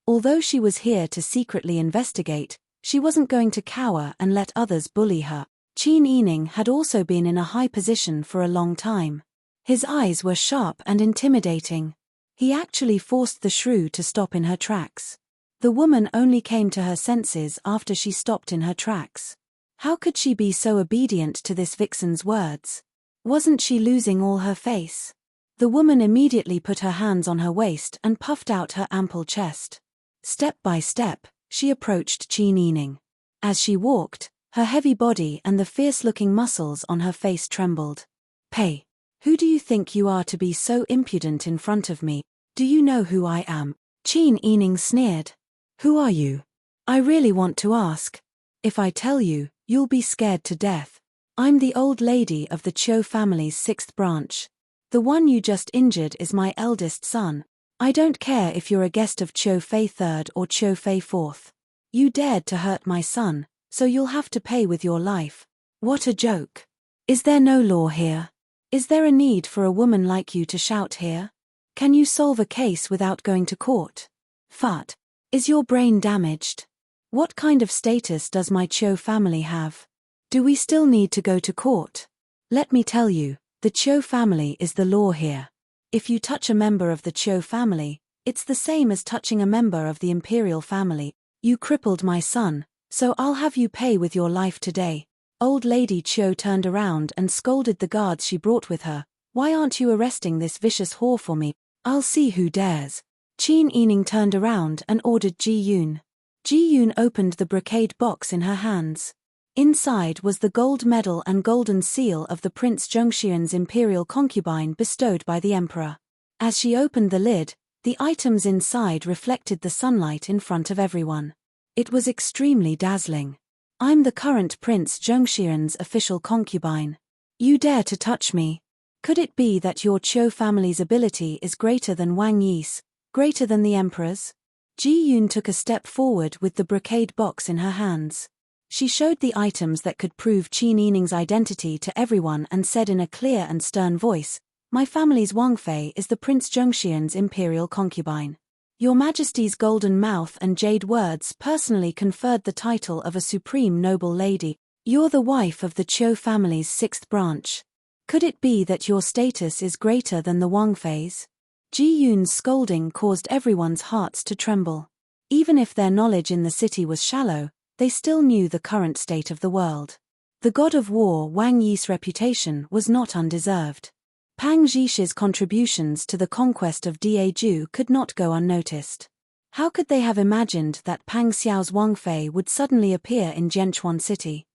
Although she was here to secretly investigate, she wasn't going to cower and let others bully her. Qin Yining had also been in a high position for a long time. His eyes were sharp and intimidating. He actually forced the shrew to stop in her tracks. The woman only came to her senses after she stopped in her tracks. How could she be so obedient to this vixen's words? Wasn't she losing all her face? The woman immediately put her hands on her waist and puffed out her ample chest. Step by step, she approached Qin Yining. As she walked, her heavy body and the fierce-looking muscles on her face trembled. "Pay." Who do you think you are to be so impudent in front of me? Do you know who I am? Qin Yining sneered. Who are you? I really want to ask. If I tell you, you'll be scared to death. I'm the old lady of the Qiu family's 6th branch. The one you just injured is my eldest son. I don't care if you're a guest of Qiu Fei 3rd or Qiu Fei 4th. You dared to hurt my son, so you'll have to pay with your life. What a joke. Is there no law here? Is there a need for a woman like you to shout here? Can you solve a case without going to court? Fat. Is your brain damaged? What kind of status does my Qiu family have? Do we still need to go to court? Let me tell you, the Qiu family is the law here. If you touch a member of the Qiu family, it's the same as touching a member of the imperial family. You crippled my son, so I'll have you pay with your life today. Old Lady Qiu turned around and scolded the guards she brought with her. Why aren't you arresting this vicious whore for me? I'll see who dares. Qin Yining turned around and ordered Ji Yun. Ji Yun opened the brocade box in her hands. Inside was the gold medal and golden seal of the Prince Zhongxian's imperial concubine bestowed by the emperor. As she opened the lid, the items inside reflected the sunlight in front of everyone. It was extremely dazzling. I'm the current Prince Zhongxian's official concubine. You dare to touch me? Could it be that your Qiu family's ability is greater than Wang Yi's, greater than the emperor's? Ji Yun took a step forward with the brocade box in her hands. She showed the items that could prove Qin Yining's identity to everyone and said in a clear and stern voice, My family's Wang Fei is the Prince Zhongxian's imperial concubine. Your Majesty's golden mouth and jade words personally conferred the title of a supreme noble lady. You're the wife of the Qiu family's 6th branch. Could it be that your status is greater than the Wang Fei's? Ji Yun's scolding caused everyone's hearts to tremble. Even if their knowledge in the city was shallow, they still knew the current state of the world. The god of war Wang Yi's reputation was not undeserved. Pang Zhishi's contributions to the conquest of Daeju could not go unnoticed. How could they have imagined that Pang Xiao's Wang Fei would suddenly appear in Jianchuan City?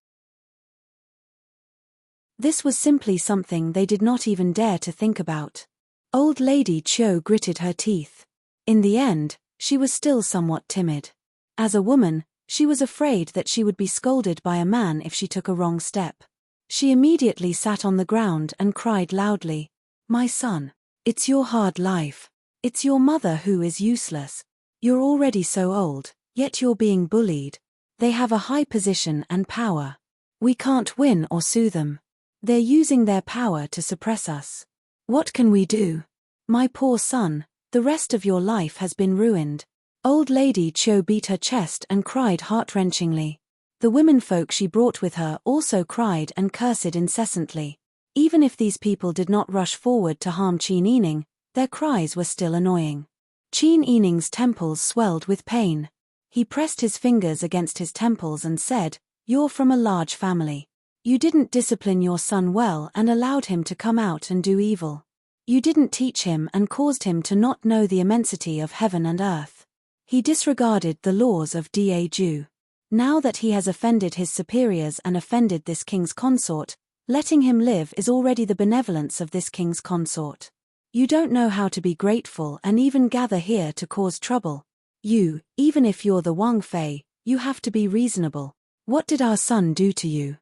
This was simply something they did not even dare to think about. Old Lady Qiu gritted her teeth. In the end, she was still somewhat timid. As a woman, she was afraid that she would be scolded by a man if she took a wrong step. She immediately sat on the ground and cried loudly, My son, it's your hard life. It's your mother who is useless. You're already so old, yet you're being bullied. They have a high position and power. We can't win or sue them. They're using their power to suppress us. What can we do? My poor son, the rest of your life has been ruined. Old Lady Qiu beat her chest and cried heart-wrenchingly. The womenfolk she brought with her also cried and cursed incessantly. Even if these people did not rush forward to harm Qin Yining, their cries were still annoying. Qin Yining's temples swelled with pain. He pressed his fingers against his temples and said, You're from a large family. You didn't discipline your son well and allowed him to come out and do evil. You didn't teach him and caused him to not know the immensity of heaven and earth. He disregarded the laws of Daeju. Now that he has offended his superiors and offended this king's consort, letting him live is already the benevolence of this king's consort. You don't know how to be grateful and even gather here to cause trouble. Even if you're the Wang Fei, you have to be reasonable. What did our son do to you?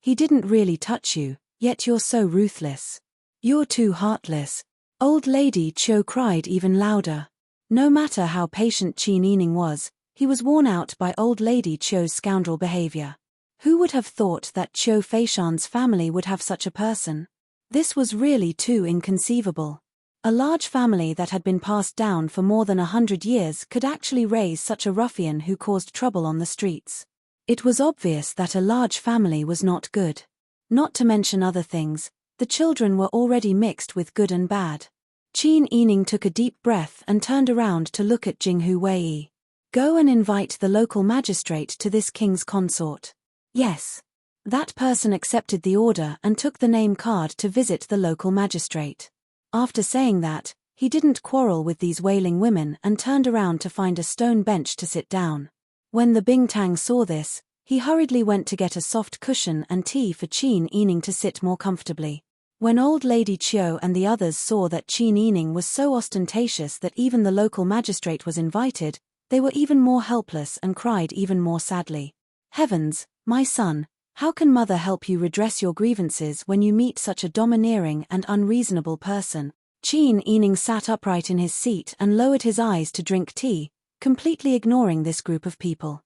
He didn't really touch you, yet you're so ruthless. You're too heartless. Old Lady Qiu cried even louder. No matter how patient Qin Yining was, he was worn out by Old Lady Qiu's scoundrel behavior. Who would have thought that Qiu Feishan's family would have such a person? This was really too inconceivable. A large family that had been passed down for more than 100 years could actually raise such a ruffian who caused trouble on the streets. It was obvious that a large family was not good. Not to mention other things, the children were already mixed with good and bad. Qin Yining took a deep breath and turned around to look at Jinghu Wei. Go and invite the local magistrate to this king's consort. Yes. That person accepted the order and took the name card to visit the local magistrate. After saying that, he didn't quarrel with these wailing women and turned around to find a stone bench to sit down. When the Bingtang saw this, he hurriedly went to get a soft cushion and tea for Qin Yining to sit more comfortably. When old Lady Chiu and the others saw that Qin Yining was so ostentatious that even the local magistrate was invited, they were even more helpless and cried even more sadly. Heavens, my son, how can mother help you redress your grievances when you meet such a domineering and unreasonable person? Qin Yining sat upright in his seat and lowered his eyes to drink tea, completely ignoring this group of people.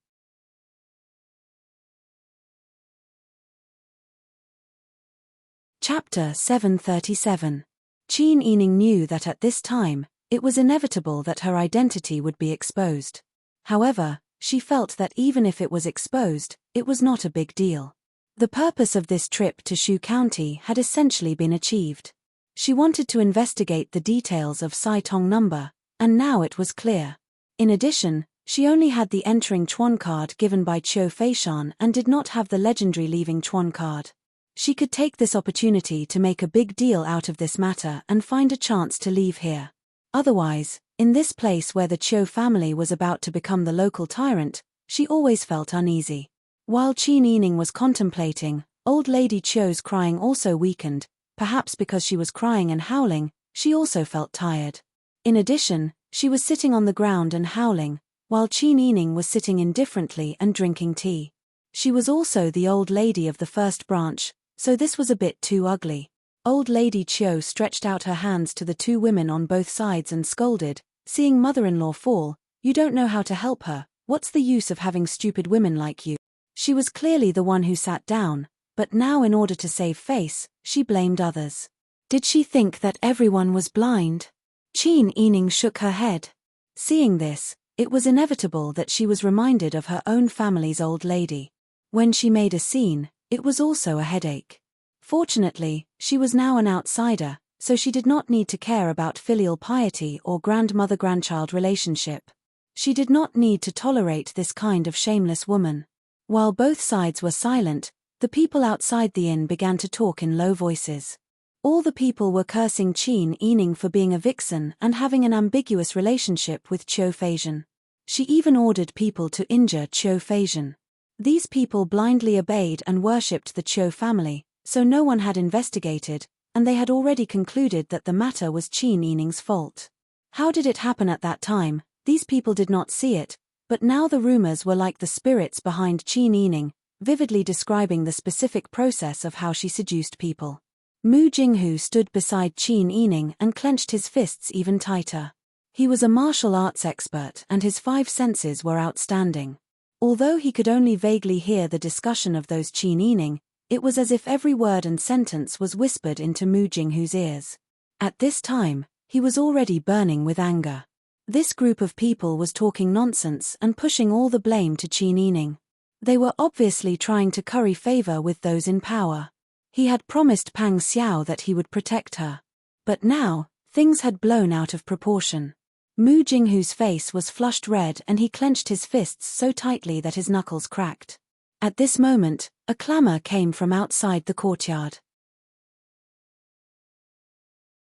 Chapter 737. Qin Yining knew that at this time, it was inevitable that her identity would be exposed. However, she felt that even if it was exposed, it was not a big deal. The purpose of this trip to Shu County had essentially been achieved. She wanted to investigate the details of Sai Tong number, and now it was clear. In addition, she only had the entering Chuan card given by Qiu Feishan and did not have the legendary leaving Chuan card. She could take this opportunity to make a big deal out of this matter and find a chance to leave here. Otherwise, in this place where the Qiu family was about to become the local tyrant, she always felt uneasy. While Qin Yining was contemplating, old Lady Qiu's crying also weakened. Perhaps because she was crying and howling, she also felt tired. In addition, she was sitting on the ground and howling, while Qin Yining was sitting indifferently and drinking tea. She was also the old lady of the first branch, so this was a bit too ugly. Old Lady Qiu stretched out her hands to the two women on both sides and scolded, seeing mother-in-law fall, "You don't know how to help her, what's the use of having stupid women like you?" She was clearly the one who sat down, but now in order to save face, she blamed others. Did she think that everyone was blind? Qin Yining shook her head. Seeing this, it was inevitable that she was reminded of her own family's old lady. When she made a scene, it was also a headache. Fortunately, she was now an outsider, so she did not need to care about filial piety or grandmother-grandchild relationship. She did not need to tolerate this kind of shameless woman. While both sides were silent, the people outside the inn began to talk in low voices. All the people were cursing Qin Yining for being a vixen and having an ambiguous relationship with Qiu Feishan. She even ordered people to injure Qiu Feishan. These people blindly obeyed and worshipped the Qiu family, so no one had investigated, and they had already concluded that the matter was Qin Yining's fault. How did it happen at that time? These people did not see it, but now the rumors were like the spirits behind Qin Yining, vividly describing the specific process of how she seduced people. Mu Jinghu stood beside Qin Yining and clenched his fists even tighter. He was a martial arts expert and his 5 senses were outstanding. Although he could only vaguely hear the discussion of those Qin Yining, it was as if every word and sentence was whispered into Mu Jinghu's ears. At this time, he was already burning with anger. This group of people was talking nonsense and pushing all the blame to Qin Yining. They were obviously trying to curry favor with those in power. He had promised Pang Xiao that he would protect her. But now, things had blown out of proportion. Mu Jinghu's face was flushed red and he clenched his fists so tightly that his knuckles cracked. At this moment, a clamor came from outside the courtyard.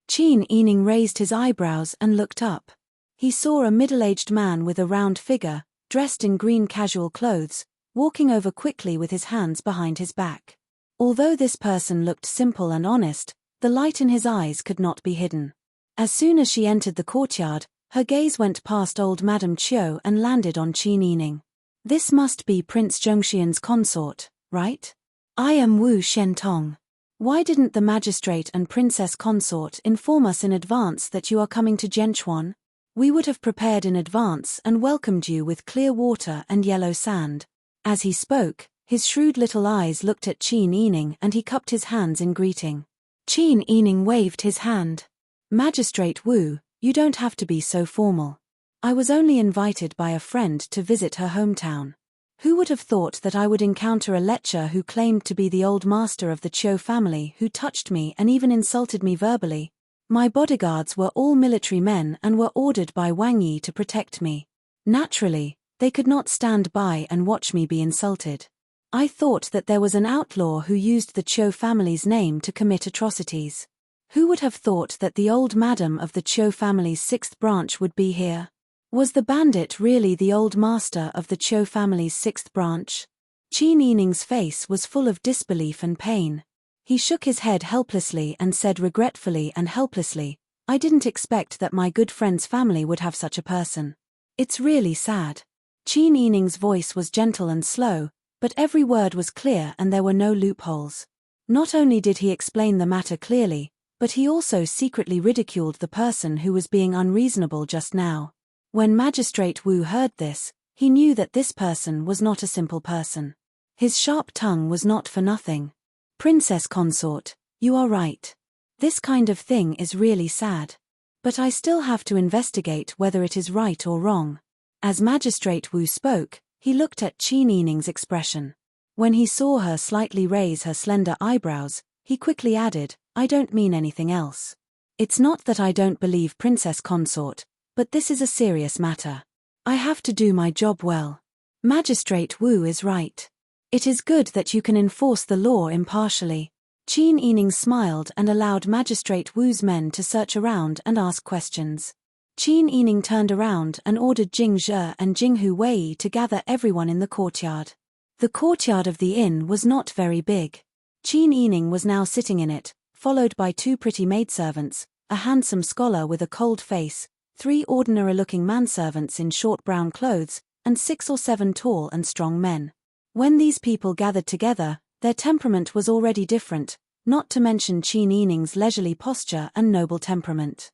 Qin Yining raised his eyebrows and looked up. He saw a middle-aged man with a round figure, dressed in green casual clothes, walking over quickly with his hands behind his back. Although this person looked simple and honest, the light in his eyes could not be hidden. As soon as she entered the courtyard, her gaze went past old Madame Qiu and landed on Qin Yining. This must be Prince Zhongxian's consort, right? I am Wu Shentong. Why didn't the magistrate and princess consort inform us in advance that you are coming to Zhenchuan? We would have prepared in advance and welcomed you with clear water and yellow sand. As he spoke, his shrewd little eyes looked at Qin Yining and he cupped his hands in greeting. Qin Yining waved his hand. Magistrate Wu, you don't have to be so formal. I was only invited by a friend to visit her hometown. Who would have thought that I would encounter a lecher who claimed to be the old master of the Qiu family who touched me and even insulted me verbally? My bodyguards were all military men and were ordered by Wang Yi to protect me. Naturally, they could not stand by and watch me be insulted. I thought that there was an outlaw who used the Qiu family's name to commit atrocities. Who would have thought that the old madam of the Qiu family's 6th branch would be here? Was the bandit really the old master of the Qiu family's 6th branch? Qin Yining's face was full of disbelief and pain. He shook his head helplessly and said regretfully and helplessly, "I didn't expect that my good friend's family would have such a person. It's really sad." Qin Yining's voice was gentle and slow, but every word was clear and there were no loopholes. Not only did he explain the matter clearly, but he also secretly ridiculed the person who was being unreasonable just now. When Magistrate Wu heard this, he knew that this person was not a simple person. His sharp tongue was not for nothing. "Princess consort, you are right. This kind of thing is really sad. But I still have to investigate whether it is right or wrong." As Magistrate Wu spoke, he looked at Qin Yining's expression. When he saw her slightly raise her slender eyebrows, he quickly added, "I don't mean anything else. It's not that I don't believe Princess Consort, but this is a serious matter. I have to do my job well. Magistrate Wu is right. It is good that you can enforce the law impartially." Qin Yining smiled and allowed Magistrate Wu's men to search around and ask questions. Qin Yining turned around and ordered Jing Zhe and Jinghu Wei to gather everyone in the courtyard. The courtyard of the inn was not very big. Qin Yining was now sitting in it, followed by 2 pretty maidservants, a handsome scholar with a cold face, 3 ordinary-looking manservants in short brown clothes, and 6 or 7 tall and strong men. When these people gathered together, their temperament was already different, not to mention Qin Yining's leisurely posture and noble temperament.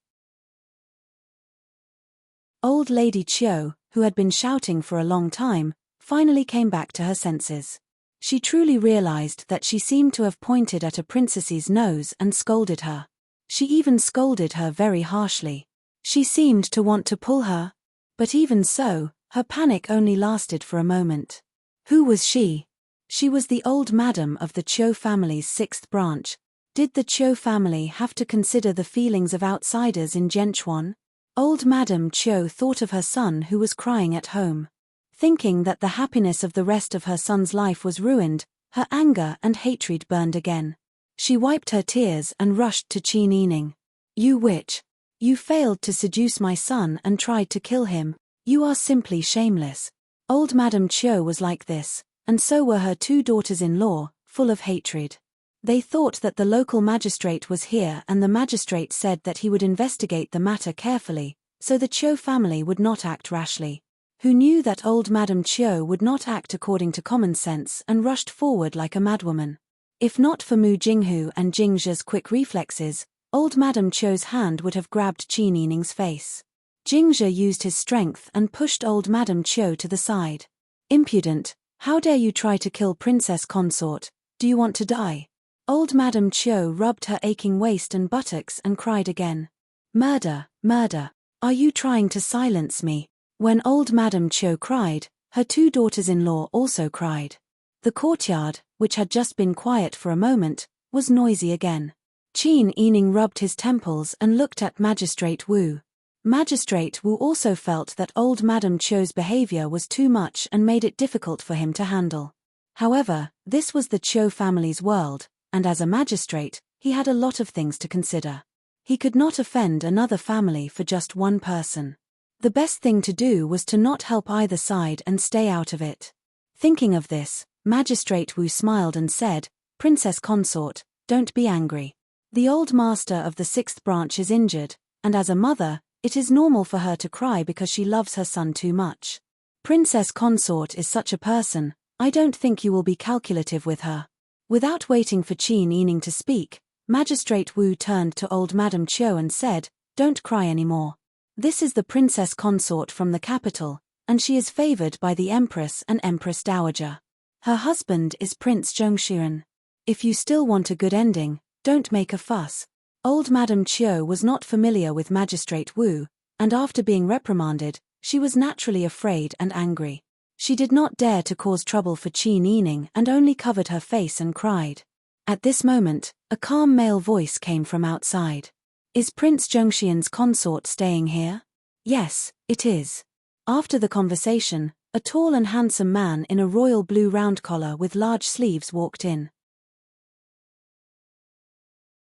Old Lady Qiu, who had been shouting for a long time, finally came back to her senses. She truly realized that she seemed to have pointed at a princess's nose and scolded her. She even scolded her very harshly. She seemed to want to pull her. But even so, her panic only lasted for a moment. Who was she? She was the old madam of the Qiu family's 6th branch. Did the Qiu family have to consider the feelings of outsiders in Zhenchuan? Old Madame Qiu thought of her son who was crying at home. Thinking that the happiness of the rest of her son's life was ruined, her anger and hatred burned again. She wiped her tears and rushed to Qin Yining. "You witch! You failed to seduce my son and tried to kill him. You are simply shameless." Old Madame Qiu was like this, and so were her 2 daughters-in-law, full of hatred. They thought that the local magistrate was here and the magistrate said that he would investigate the matter carefully, so the Qiu family would not act rashly. Who knew that old Madame Qiu would not act according to common sense and rushed forward like a madwoman. If not for Mu Jinghu and Jing Zhe's quick reflexes, old Madame Qiu's hand would have grabbed Qin Yining's face. Jing Zhe used his strength and pushed old Madame Qiu to the side. "Impudent, how dare you try to kill Princess Consort, do you want to die?" Old Madame Qiu rubbed her aching waist and buttocks and cried again. "Murder, murder, are you trying to silence me?" When old Madame Qiu cried, her 2 daughters-in-law also cried. The courtyard, which had just been quiet for a moment, was noisy again. Qin Yining rubbed his temples and looked at Magistrate Wu. Magistrate Wu also felt that old Madame Qiu's behavior was too much and made it difficult for him to handle. However, this was the Qiu family's world, and as a magistrate, he had a lot of things to consider. He could not offend another family for just one person. The best thing to do was to not help either side and stay out of it. Thinking of this, Magistrate Wu smiled and said, "Princess Consort, don't be angry. The old master of the 6th branch is injured, and as a mother, it is normal for her to cry because she loves her son too much. Princess Consort is such a person, I don't think you will be calculative with her." Without waiting for Qin Yining to speak, Magistrate Wu turned to old Madame Qiu and said, "Don't cry anymore. This is the Princess Consort from the capital, and she is favored by the Empress and Empress Dowager. Her husband is Prince Zhongshuren. If you still want a good ending, don't make a fuss." Old Madame Qiu was not familiar with Magistrate Wu, and after being reprimanded, she was naturally afraid and angry. She did not dare to cause trouble for Qin Yining and only covered her face and cried. At this moment, a calm male voice came from outside. "Is Prince Zhongshuren's consort staying here?" "Yes, it is." After the conversation, a tall and handsome man in a royal blue round collar with large sleeves walked in.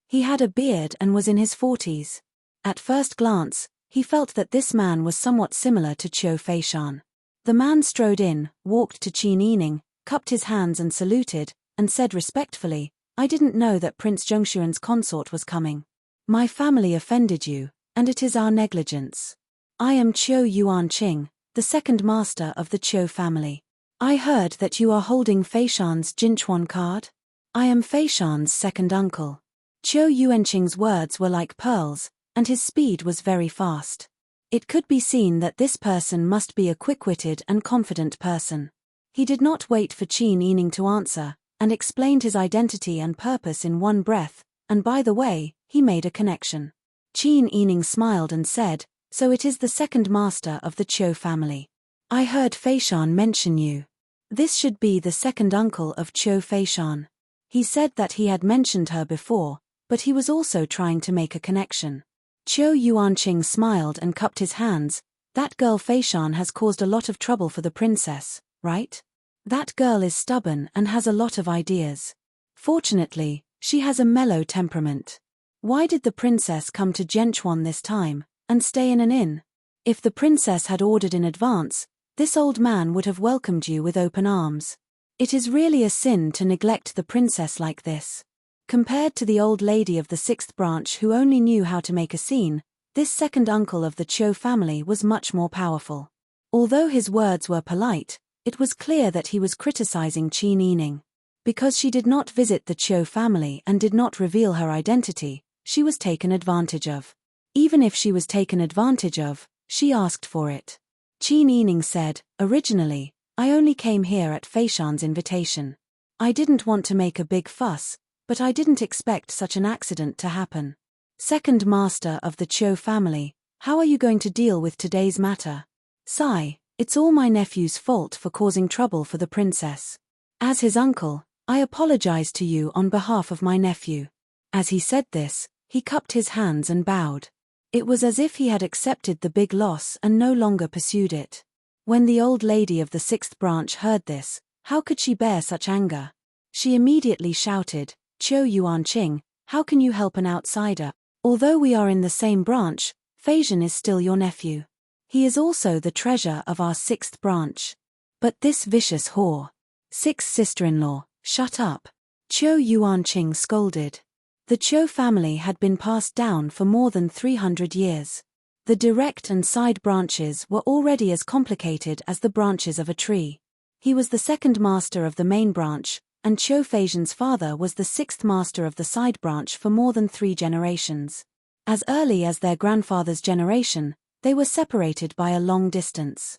He had a beard and was in his 40s. At first glance, he felt that this man was somewhat similar to Qiu Feishan. The man strode in, walked to Qin Yining, cupped his hands and saluted, and said respectfully, I didn't know that Prince Zhongshuren's consort was coming. My family offended you, and it is our negligence. I am Qiu Yuanqing, the second master of the Qiu family. I heard that you are holding Feishan's Jinchuan card. I am Feishan's second uncle. Qiu Yuanqing's words were like pearls, and his speed was very fast. It could be seen that this person must be a quick-witted and confident person. He did not wait for Qin Yining to answer, and explained his identity and purpose in one breath, and by the way, he made a connection. Qin Yining smiled and said, "So it is the second master of the Qiu family. I heard Feishan mention you. This should be the second uncle of Qiu Feishan." He said that he had mentioned her before, but he was also trying to make a connection. Qiu Yuanqing smiled and cupped his hands. That girl Feishan has caused a lot of trouble for the princess, right? That girl is stubborn and has a lot of ideas. Fortunately, she has a mellow temperament. Why did the princess come to Zhenchuan this time, and stay in an inn? If the princess had ordered in advance, this old man would have welcomed you with open arms. It is really a sin to neglect the princess like this. Compared to the old lady of the sixth branch who only knew how to make a scene, this second uncle of the Qiu family was much more powerful. Although his words were polite, it was clear that he was criticizing Qin Yining. Because she did not visit the Qiu family and did not reveal her identity, she was taken advantage of. Even if she was taken advantage of, she asked for it. Qin Yining said, "Originally, I only came here at Feishan's invitation. I didn't want to make a big fuss, but I didn't expect such an accident to happen. Second master of the Qiu family, how are you going to deal with today's matter?" "Sigh, it's all my nephew's fault for causing trouble for the princess. As his uncle, I apologize to you on behalf of my nephew." As he said this, he cupped his hands and bowed. It was as if he had accepted the big loss and no longer pursued it. When the old lady of the sixth branch heard this, how could she bear such anger? She immediately shouted, "Qiu Yuanqing, how can you help an outsider? Although we are in the same branch, Feishan is still your nephew. He is also the treasure of our sixth branch." But this vicious whore. Sixth sister-in-law, shut up. Qiu Yuanqing scolded. The Qiu family had been passed down for more than 300 years. The direct and side branches were already as complicated as the branches of a tree. He was the second master of the main branch, and Qiu Feishan's father was the sixth master of the side branch for more than 3 generations. As early as their grandfather's generation, they were separated by a long distance.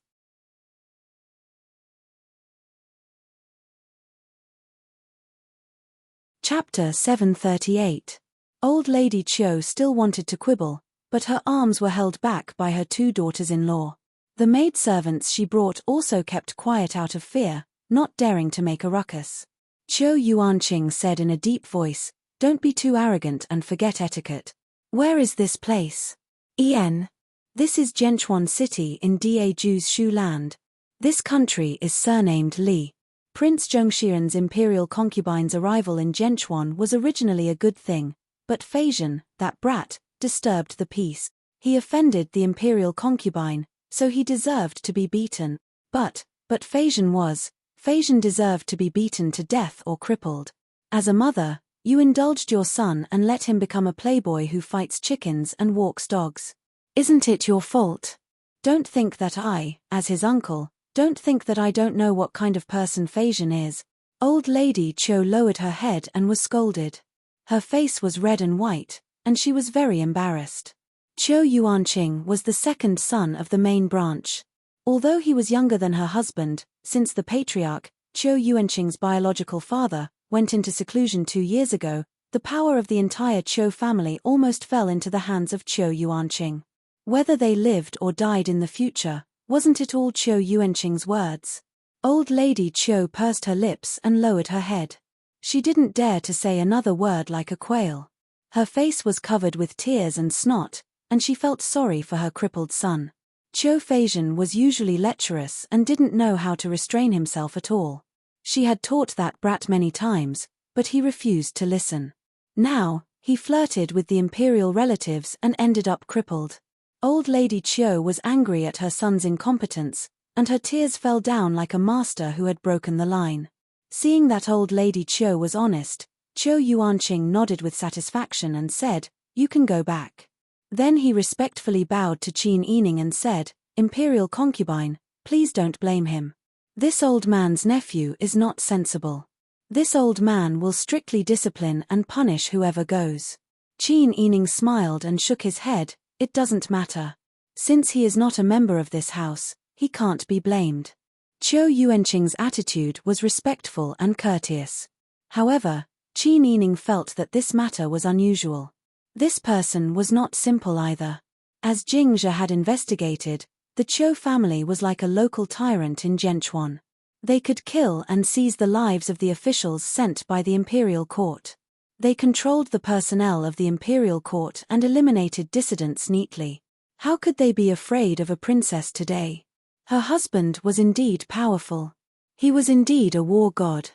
Chapter 738. Old Lady Qiu still wanted to quibble, but her arms were held back by her 2 daughters-in-law. The maidservants she brought also kept quiet out of fear, not daring to make a ruckus. Qiu Yuanqing said in a deep voice, "Don't be too arrogant and forget etiquette. Where is this place?" "En. This is Zhenchuan City in Daju's Shu land. This country is surnamed Li." Prince Zhongshuren's imperial concubine's arrival in Zhenchuan was originally a good thing, but Feishan, that brat, disturbed the peace. He offended the imperial concubine, so he deserved to be beaten. But Feishan deserved to be beaten to death or crippled. As a mother, you indulged your son and let him become a playboy who fights chickens and walks dogs. Isn't it your fault? Don't think that I, as his uncle, don't think that I don't know what kind of person Feishan is. Old Lady Qiu lowered her head and was scolded. Her face was red and white, and she was very embarrassed. Qiu Yuanqing was the second son of the main branch. Although he was younger than her husband, since the patriarch, Qiu Yuanqing's biological father, went into seclusion 2 years ago, the power of the entire Qiu family almost fell into the hands of Qiu Yuanqing. Whether they lived or died in the future, wasn't it all Qiu Yuanqing's words? Old Lady Qiu pursed her lips and lowered her head. She didn't dare to say another word like a quail. Her face was covered with tears and snot, and she felt sorry for her crippled son. Qiu Feishan was usually lecherous and didn't know how to restrain himself at all. She had taught that brat many times, but he refused to listen. Now, he flirted with the imperial relatives and ended up crippled. Old Lady Qiu was angry at her son's incompetence, and her tears fell down like a master who had broken the line. Seeing that Old Lady Qiu was honest, Qiu Yuanqing nodded with satisfaction and said, "You can go back." Then he respectfully bowed to Qin Yining and said, "Imperial concubine, please don't blame him. This old man's nephew is not sensible. This old man will strictly discipline and punish whoever goes." Qin Yining smiled and shook his head, "It doesn't matter. Since he is not a member of this house, he can't be blamed." Qiu Yuanqing's attitude was respectful and courteous. However, Qin Yining felt that this matter was unusual. This person was not simple either. As Jing Zhe had investigated, the Qiu family was like a local tyrant in Zhenchuan. They could kill and seize the lives of the officials sent by the imperial court. They controlled the personnel of the imperial court and eliminated dissidents neatly. How could they be afraid of a princess today? Her husband was indeed powerful. He was indeed a war god.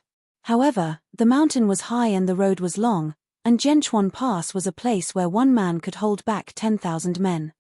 However, the mountain was high and the road was long, and Zhenchuan Pass was a place where one man could hold back 10,000 men.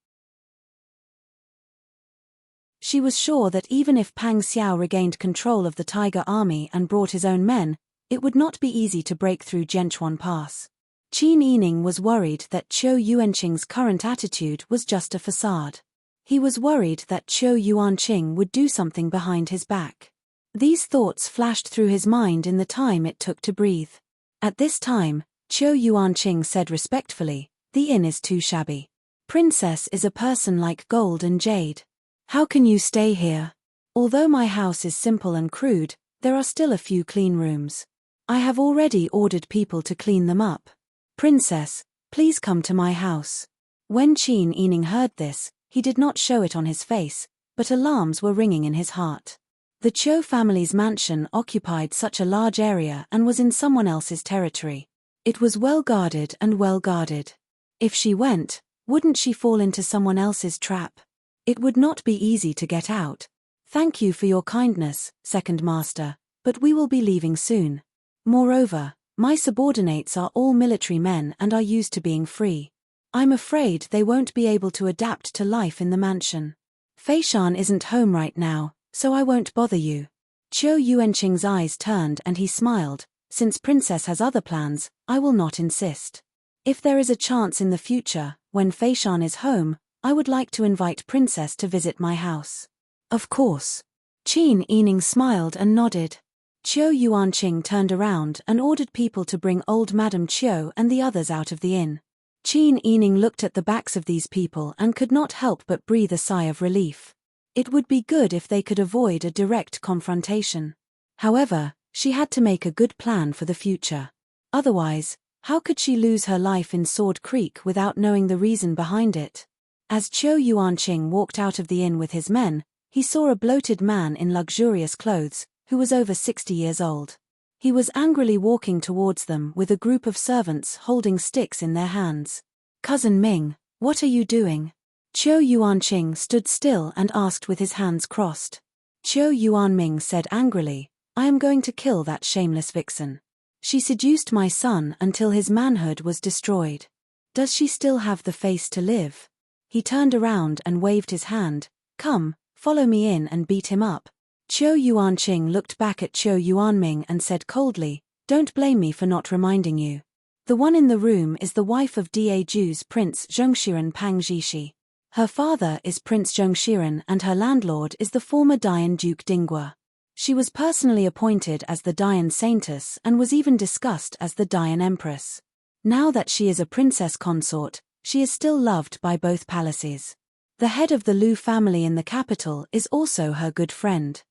She was sure that even if Pang Xiao regained control of the Tiger Army and brought his own men, it would not be easy to break through Zhenchuan Pass. Qin Yining was worried that Qiu Yuanqing's current attitude was just a facade. He was worried that Qiu Yuanqing would do something behind his back. These thoughts flashed through his mind in the time it took to breathe. At this time, Qiu Yuanqing said respectfully, "The inn is too shabby. Princess is a person like gold and jade. How can you stay here? Although my house is simple and crude, there are still a few clean rooms. I have already ordered people to clean them up. Princess, please come to my house." When Qin Yining heard this, he did not show it on his face, but alarms were ringing in his heart. The Qiu family's mansion occupied such a large area and was in someone else's territory. It was well guarded and well guarded. If she went, wouldn't she fall into someone else's trap? It would not be easy to get out. "Thank you for your kindness, second master, but we will be leaving soon. Moreover, my subordinates are all military men and are used to being free. I'm afraid they won't be able to adapt to life in the mansion. Feishan isn't home right now, so I won't bother you." Qiu Yuanqing's eyes turned and he smiled, "Since Princess has other plans, I will not insist. If there is a chance in the future, when Feishan is home, I would like to invite Princess to visit my house." "Of course." Qin Yining smiled and nodded. Qiu Yuanqing turned around and ordered people to bring old Madame Qiu and the others out of the inn. Qin Yining looked at the backs of these people and could not help but breathe a sigh of relief. It would be good if they could avoid a direct confrontation. However, she had to make a good plan for the future. Otherwise, how could she lose her life in Sword Creek without knowing the reason behind it? As Qiu Yuanqing walked out of the inn with his men, he saw a bloated man in luxurious clothes, who was over 60 years old. He was angrily walking towards them with a group of servants holding sticks in their hands. "Cousin Ming, what are you doing?" Qiu Yuanqing stood still and asked with his hands crossed. Qiu Yuanming said angrily, "I am going to kill that shameless vixen. She seduced my son until his manhood was destroyed. Does she still have the face to live?" He turned around and waved his hand, "Come, follow me in and beat him up." Qiu Yuanqing looked back at Qiu Yuanming and said coldly, "Don't blame me for not reminding you. The one in the room is the wife of Daju's Prince Zhongshiren Pang Zhishi. Her father is Prince Zhongshiren and her landlord is the former Dayan Duke Dingguo. She was personally appointed as the Dayan Saintess and was even discussed as the Dayan Empress. Now that she is a princess consort, she is still loved by both palaces. The head of the Lu family in the capital is also her good friend."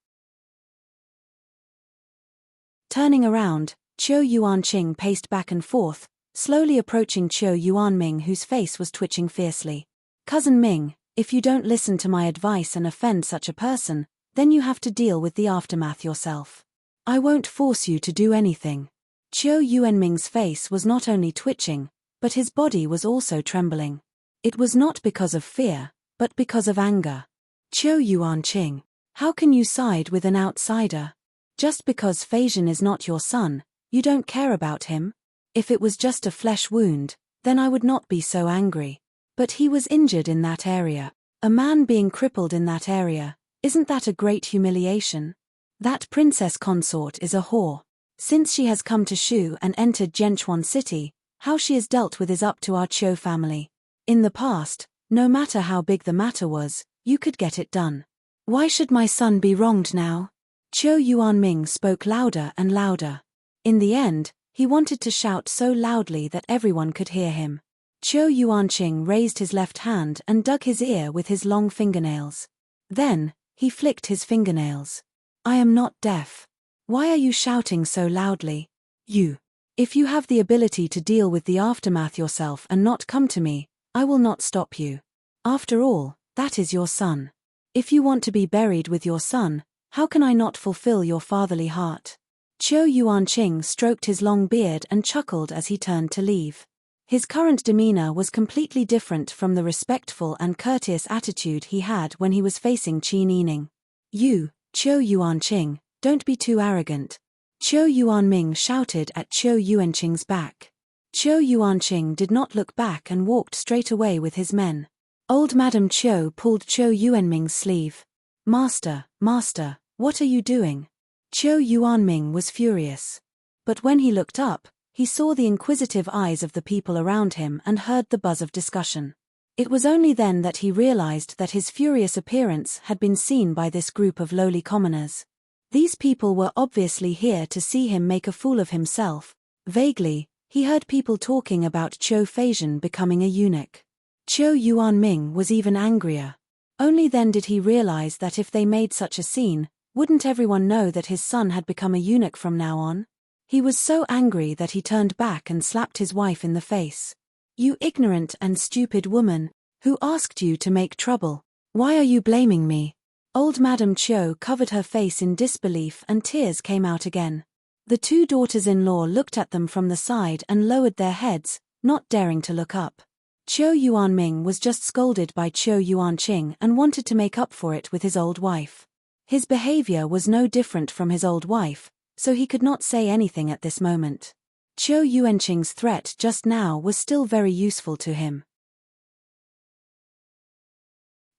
Turning around, Qiu Yuanqing paced back and forth, slowly approaching Qiu Yuanming whose face was twitching fiercely. "Cousin Ming, if you don't listen to my advice and offend such a person, then you have to deal with the aftermath yourself. I won't force you to do anything." Qiu Yuanming's face was not only twitching, but his body was also trembling. It was not because of fear, but because of anger. "Qiu Yuanqing, how can you side with an outsider? Just because Feishan is not your son, you don't care about him? If it was just a flesh wound, then I would not be so angry. But he was injured in that area. A man being crippled in that area, isn't that a great humiliation? That princess consort is a whore. Since she has come to Shu and entered Zhenchuan City, how she is dealt with is up to our Qiu family. In the past, no matter how big the matter was, you could get it done. Why should my son be wronged now? Qiu Yuanming spoke louder and louder. In the end, he wanted to shout so loudly that everyone could hear him. Qiu Yuanqing raised his left hand and dug his ear with his long fingernails. Then, he flicked his fingernails. I am not deaf. Why are you shouting so loudly? You. If you have the ability to deal with the aftermath yourself and not come to me, I will not stop you. After all, that is your son. If you want to be buried with your son, how can I not fulfill your fatherly heart? Qiu Yuanqing stroked his long beard and chuckled as he turned to leave. His current demeanor was completely different from the respectful and courteous attitude he had when he was facing Qin Yining. You, Qiu Yuanqing, don't be too arrogant. Qiu Yuanming shouted at Qiu Yuanqing's back. Qiu Yuanqing did not look back and walked straight away with his men. Old Madame Qiu pulled Qiu Yuanming's sleeve. Master, what are you doing? Qiu Yuanming was furious. But when he looked up, he saw the inquisitive eyes of the people around him and heard the buzz of discussion. It was only then that he realized that his furious appearance had been seen by this group of lowly commoners. These people were obviously here to see him make a fool of himself. Vaguely, he heard people talking about Qiu Feizhen becoming a eunuch. Qiu Yuanming was even angrier. Only then did he realize that if they made such a scene, wouldn't everyone know that his son had become a eunuch from now on? He was so angry that he turned back and slapped his wife in the face. You ignorant and stupid woman, who asked you to make trouble? Why are you blaming me? Old Madame Qiu covered her face in disbelief and tears came out again. The two daughters-in-law looked at them from the side and lowered their heads, not daring to look up. Qiu Yuanming was just scolded by Qiu Yuanqing and wanted to make up for it with his old wife. His behavior was no different from his old wife, so he could not say anything at this moment. Qiu Yuanqing's threat just now was still very useful to him.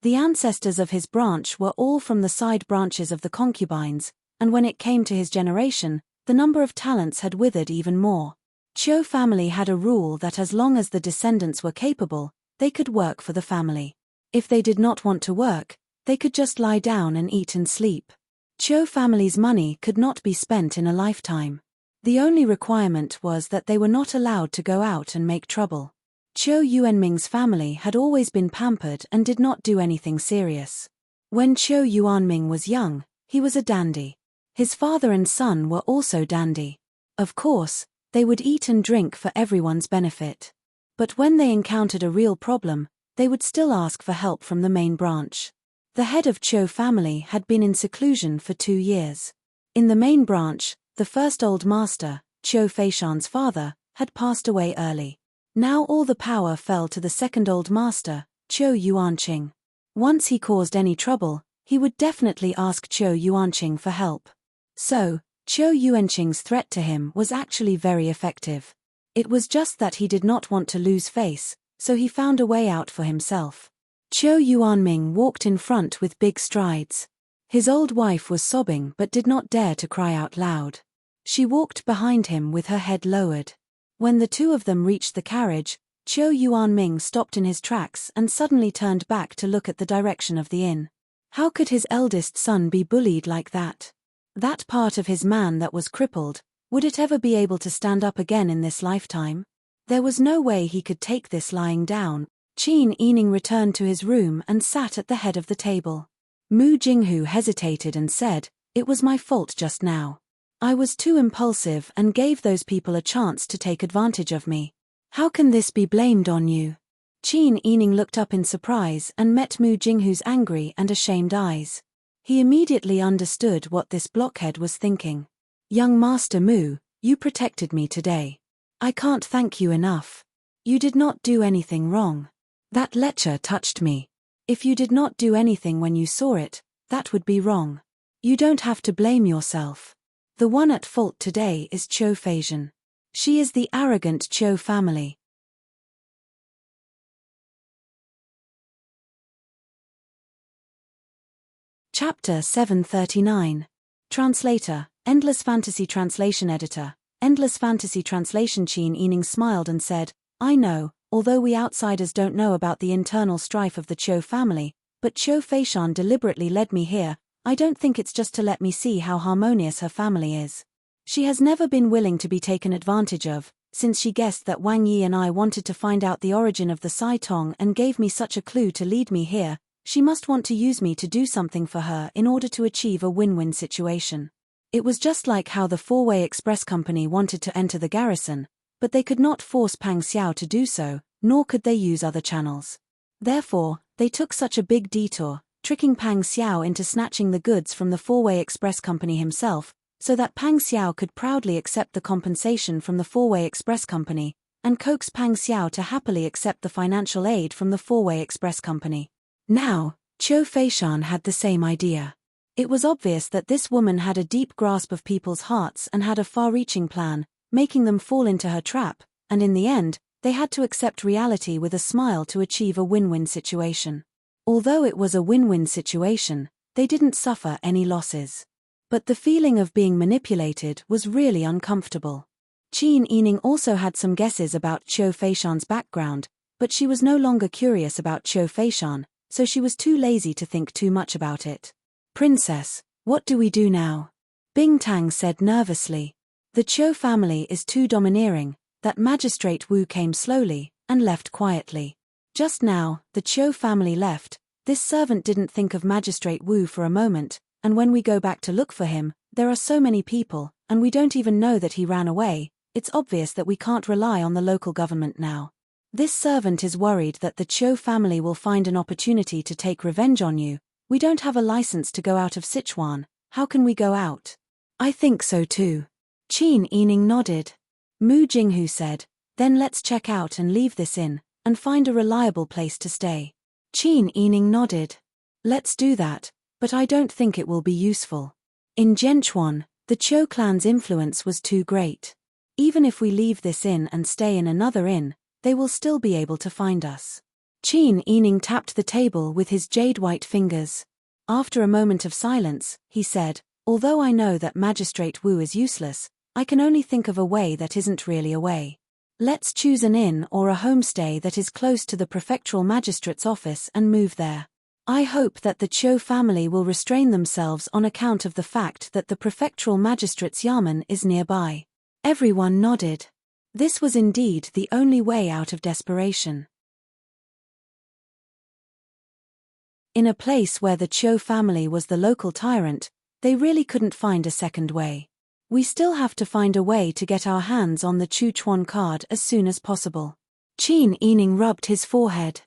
The ancestors of his branch were all from the side branches of the concubines, and when it came to his generation, the number of talents had withered even more. Qiu family had a rule that as long as the descendants were capable, they could work for the family. If they did not want to work, they could just lie down and eat and sleep. Qiu family's money could not be spent in a lifetime. The only requirement was that they were not allowed to go out and make trouble. Qiu Yuanming's family had always been pampered and did not do anything serious. When Qiu Yuanming was young, he was a dandy. His father and son were also dandy. Of course, they would eat and drink for everyone's benefit. But when they encountered a real problem, they would still ask for help from the main branch. The head of Qiu family had been in seclusion for 2 years. In the main branch, the first old master, Qiu Feishan's father, had passed away early. Now all the power fell to the second old master, Qiu Yuanqing. Once he caused any trouble, he would definitely ask Qiu Yuanqing for help. So, Qiu Yuanqing's threat to him was actually very effective. It was just that he did not want to lose face, so he found a way out for himself. Qiu Yuanming walked in front with big strides. His old wife was sobbing but did not dare to cry out loud. She walked behind him with her head lowered. When the two of them reached the carriage, Qiu Yuanming stopped in his tracks and suddenly turned back to look at the direction of the inn. How could his eldest son be bullied like that? That part of his man that was crippled, would it ever be able to stand up again in this lifetime? There was no way he could take this lying down. Qin Yining returned to his room and sat at the head of the table. Mu Jinghu hesitated and said, "It was my fault just now. I was too impulsive and gave those people a chance to take advantage of me. How can this be blamed on you?" Qin Yining looked up in surprise and met Mu Jinghu's angry and ashamed eyes. He immediately understood what this blockhead was thinking. "Young Master Mu, you protected me today. I can't thank you enough. You did not do anything wrong. That lecture touched me. If you did not do anything when you saw it, that would be wrong. You don't have to blame yourself. The one at fault today is Qiu Feizhen. She is the arrogant Qiu family." Chapter 739. Translator, Endless Fantasy Translation Editor. Endless Fantasy Translation. Qin Yining smiled and said, I know, although we outsiders don't know about the internal strife of the Qiu family, but Qiu Feishan deliberately led me here. I don't think it's just to let me see how harmonious her family is. She has never been willing to be taken advantage of, since she guessed that Wang Yi and I wanted to find out the origin of the Sai Tong and gave me such a clue to lead me here. She must want to use me to do something for her in order to achieve a win-win situation. It was just like how the Four-Way Express Company wanted to enter the garrison, but they could not force Pang Xiao to do so, nor could they use other channels. Therefore, they took such a big detour, tricking Pang Xiao into snatching the goods from the Four-Way Express Company himself, so that Pang Xiao could proudly accept the compensation from the Four-Way Express Company, and coax Pang Xiao to happily accept the financial aid from the Four-Way Express Company. Now, Qiu Feishan had the same idea. It was obvious that this woman had a deep grasp of people's hearts and had a far-reaching plan, making them fall into her trap, and in the end, they had to accept reality with a smile to achieve a win-win situation. Although it was a win-win situation, they didn't suffer any losses. But the feeling of being manipulated was really uncomfortable. Qin Yining also had some guesses about Qiu Feishan's background, but she was no longer curious about Qiu Feishan, so she was too lazy to think too much about it. Princess, what do we do now? Bing Tang said nervously. The Qiu family is too domineering. That Magistrate Wu came slowly, and left quietly. Just now, the Qiu family left. This servant didn't think of Magistrate Wu for a moment, and when we go back to look for him, there are so many people, and we don't even know that he ran away. It's obvious that we can't rely on the local government now. This servant is worried that the Qiu family will find an opportunity to take revenge on you. We don't have a license to go out of Sichuan. How can we go out? I think so too. Qin Yining nodded. Mu Jinghu said, then let's check out and leave this inn, and find a reliable place to stay. Qin Yining nodded. Let's do that, but I don't think it will be useful. In Zhenchuan, the Qiu clan's influence was too great. Even if we leave this inn and stay in another inn, they will still be able to find us. Qin Yining tapped the table with his jade-white fingers. After a moment of silence, he said, although I know that Magistrate Wu is useless, I can only think of a way that isn't really a way. Let's choose an inn or a homestay that is close to the prefectural magistrate's office and move there. I hope that the Qiu family will restrain themselves on account of the fact that the prefectural magistrate's yamen is nearby. Everyone nodded. This was indeed the only way out of desperation. In a place where the Qiu family was the local tyrant, they really couldn't find a second way. We still have to find a way to get our hands on the Chu Chuan card as soon as possible. Qin Yining rubbed his forehead.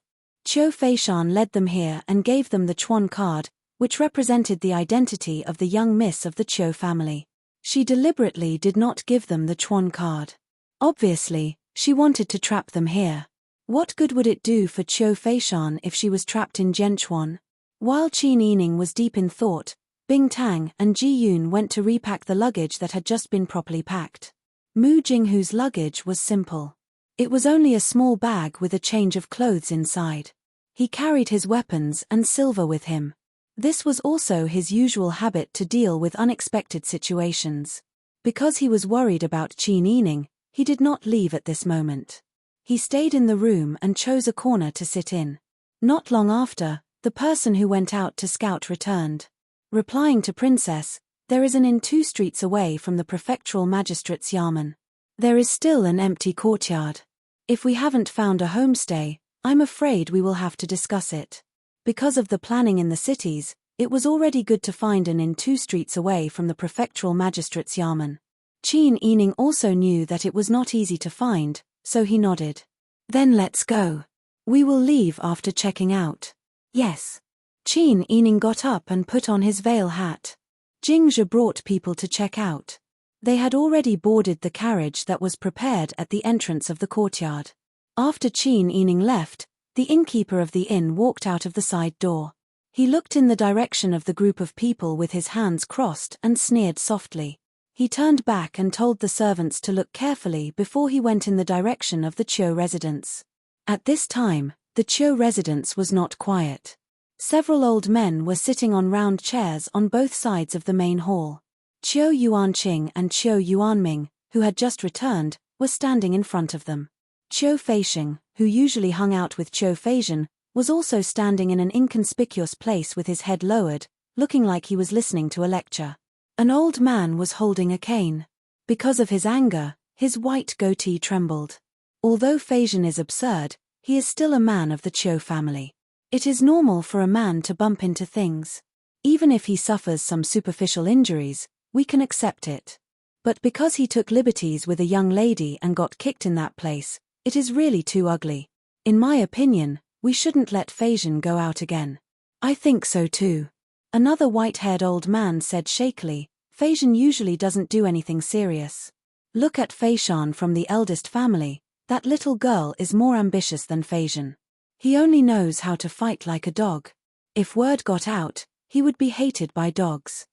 Qiu Feishan led them here and gave them the Chuan card, which represented the identity of the young miss of the Qiu family. She deliberately did not give them the Chuan card. Obviously, she wanted to trap them here. What good would it do for Qiu Feishan if she was trapped in Zhenchuan? While Qin Yining was deep in thought, Bing Tang and Ji Yun went to repack the luggage that had just been properly packed. Mu Jinghu's luggage was simple. It was only a small bag with a change of clothes inside. He carried his weapons and silver with him. This was also his usual habit to deal with unexpected situations. Because he was worried about Qin Yining, he did not leave at this moment. He stayed in the room and chose a corner to sit in. Not long after, the person who went out to scout returned. Replying to Princess, there is an inn 2 streets away from the prefectural magistrate's yamen. There is still an empty courtyard. If we haven't found a homestay, I'm afraid we will have to discuss it. Because of the planning in the cities, it was already good to find an inn 2 streets away from the prefectural magistrate's yamen. Qin Yining also knew that it was not easy to find, so he nodded. Then let's go. We will leave after checking out. Yes. Qin Yining got up and put on his veil hat. Jingzhe brought people to check out. They had already boarded the carriage that was prepared at the entrance of the courtyard. After Qin Yining left, the innkeeper of the inn walked out of the side door. He looked in the direction of the group of people with his hands crossed and sneered softly. He turned back and told the servants to look carefully before he went in the direction of the Qiu residence. At this time, the Qiu residence was not quiet. Several old men were sitting on round chairs on both sides of the main hall. Qiu Yuanqing and Qiu Yuanming, who had just returned, were standing in front of them. Qiu Feisheng, who usually hung out with Qiu Feizhen, was also standing in an inconspicuous place with his head lowered, looking like he was listening to a lecture. An old man was holding a cane. Because of his anger, his white goatee trembled. Although Feizhen is absurd, he is still a man of the Qiu family. It is normal for a man to bump into things. Even if he suffers some superficial injuries, we can accept it. But because he took liberties with a young lady and got kicked in that place, it is really too ugly. In my opinion, we shouldn't let Feizhen go out again. I think so too. Another white-haired old man said shakily, Feizhen usually doesn't do anything serious. Look at Feishan from the eldest family, that little girl is more ambitious than Feizhen. He only knows how to fight like a dog. If word got out, he would be hated by dogs.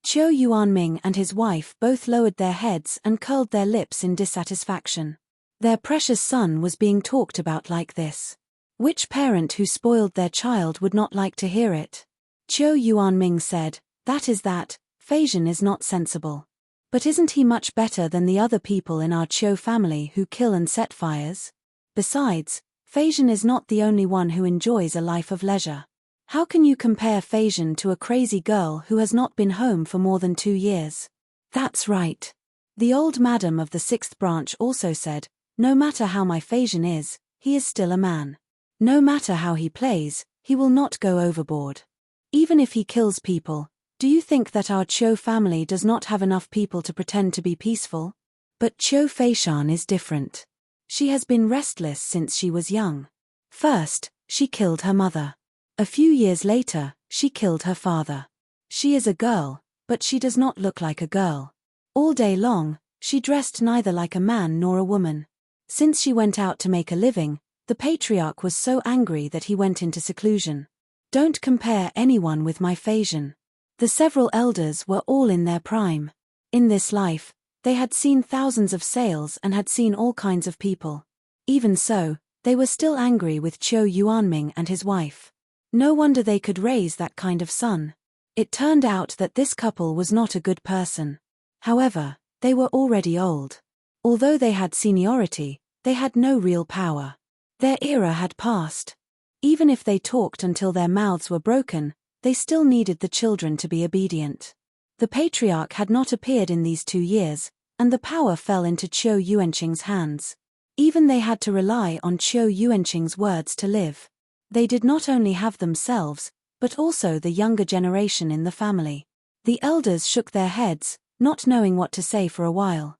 Qiu Yuanming and his wife both lowered their heads and curled their lips in dissatisfaction. Their precious son was being talked about like this. Which parent who spoiled their child would not like to hear it? Qiu Yuanming said, that, Feizhen is not sensible. But isn't he much better than the other people in our Qiu family who kill and set fires? Besides, Feizhen is not the only one who enjoys a life of leisure. How can you compare Feizhen to a crazy girl who has not been home for more than 2 years? That's right. The old madam of the 6th branch also said, no matter how my Feizhen is, he is still a man. No matter how he plays, he will not go overboard. Even if he kills people, do you think that our Qiu family does not have enough people to pretend to be peaceful? But Qiu Feishan is different. She has been restless since she was young. First, she killed her mother. A few years later, she killed her father. She is a girl, but she does not look like a girl. All day long, she dressed neither like a man nor a woman. Since she went out to make a living, the patriarch was so angry that he went into seclusion. Don't compare anyone with my Feizhen. The several elders were all in their prime. In this life, they had seen thousands of sales and had seen all kinds of people. Even so, they were still angry with Qiu Yuanming and his wife. No wonder they could raise that kind of son. It turned out that this couple was not a good person. However, they were already old. Although they had seniority, they had no real power. Their era had passed. Even if they talked until their mouths were broken, they still needed the children to be obedient. The patriarch had not appeared in these 2 years, and the power fell into Qiu Yuanqing's hands. Even they had to rely on Qiu Yuanqing's words to live. They did not only have themselves, but also the younger generation in the family. The elders shook their heads, not knowing what to say for a while.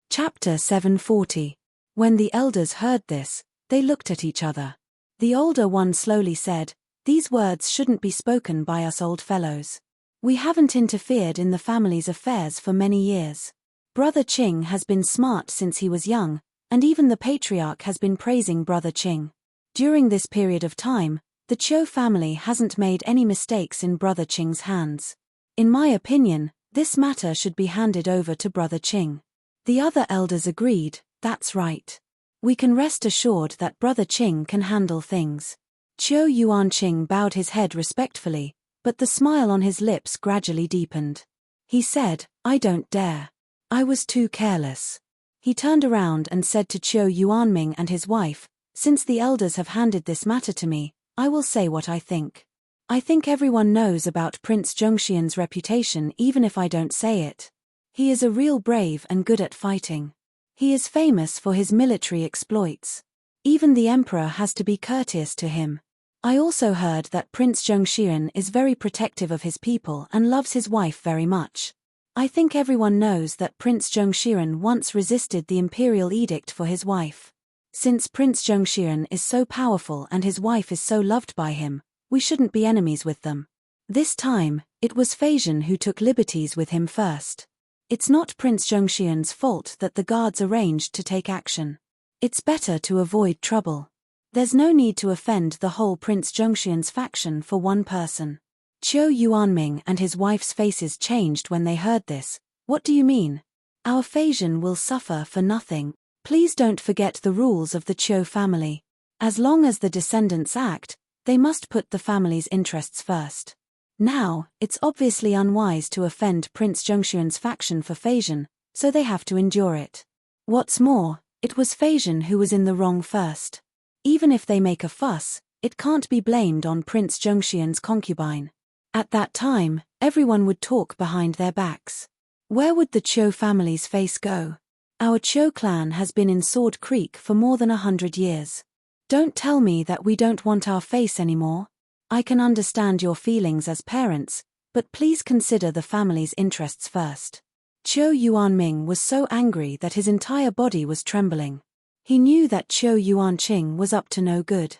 Chapter 740. When the elders heard this, they looked at each other. The older one slowly said, these words shouldn't be spoken by us old fellows. We haven't interfered in the family's affairs for many years. Brother Qing has been smart since he was young, and even the patriarch has been praising Brother Qing. During this period of time, the Qiu family hasn't made any mistakes in Brother Qing's hands. In my opinion, this matter should be handed over to Brother Qing. The other elders agreed, that's right. We can rest assured that Brother Qing can handle things. Qiu Yuanqing bowed his head respectfully, but the smile on his lips gradually deepened. He said, I don't dare. I was too careless. He turned around and said to Qiu Yuanming and his wife, since the elders have handed this matter to me, I will say what I think. I think everyone knows about Prince Zhongxian's reputation even if I don't say it. He is a real brave and good at fighting. He is famous for his military exploits. Even the emperor has to be courteous to him. I also heard that Prince Zhongxian is very protective of his people and loves his wife very much. I think everyone knows that Prince Zhongxian once resisted the imperial edict for his wife. Since Prince Zhongxian is so powerful and his wife is so loved by him, we shouldn't be enemies with them. This time, it was Feizhen who took liberties with him first. It's not Prince Zhongxian's fault that the guards arranged to take action. It's better to avoid trouble. There's no need to offend the whole Prince Zhongxian's faction for one person. Qiu Yuanming and his wife's faces changed when they heard this. What do you mean? Our Feizhen will suffer for nothing. Please don't forget the rules of the Cho family. As long as the descendants act, they must put the family's interests first. Now, it's obviously unwise to offend Prince Zhongshuan's faction for Phasian, so they have to endure it. What's more, it was Phasian who was in the wrong first. Even if they make a fuss, it can't be blamed on Prince Zhongshuan's concubine. At that time, everyone would talk behind their backs. Where would the Cho family's face go? Our Cho clan has been in Sword Creek for more than 100 years. Don't tell me that we don't want our face anymore. I can understand your feelings as parents, but please consider the family's interests first. Cho Yuanming was so angry that his entire body was trembling. He knew that Cho Yuanqing was up to no good.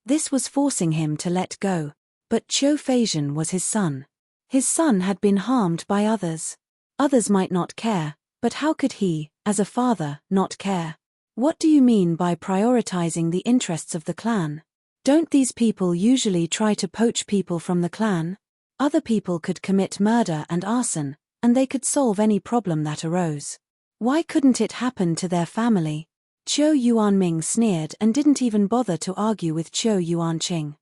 This was forcing him to let go, but Cho Phasian was his son. His son had been harmed by others. Others might not care, but how could he, as a father, not care? What do you mean by prioritizing the interests of the clan? Don't these people usually try to poach people from the clan? Other people could commit murder and arson, and they could solve any problem that arose. Why couldn't it happen to their family? Cho Yuanming sneered and didn't even bother to argue with Cho Yuanqing.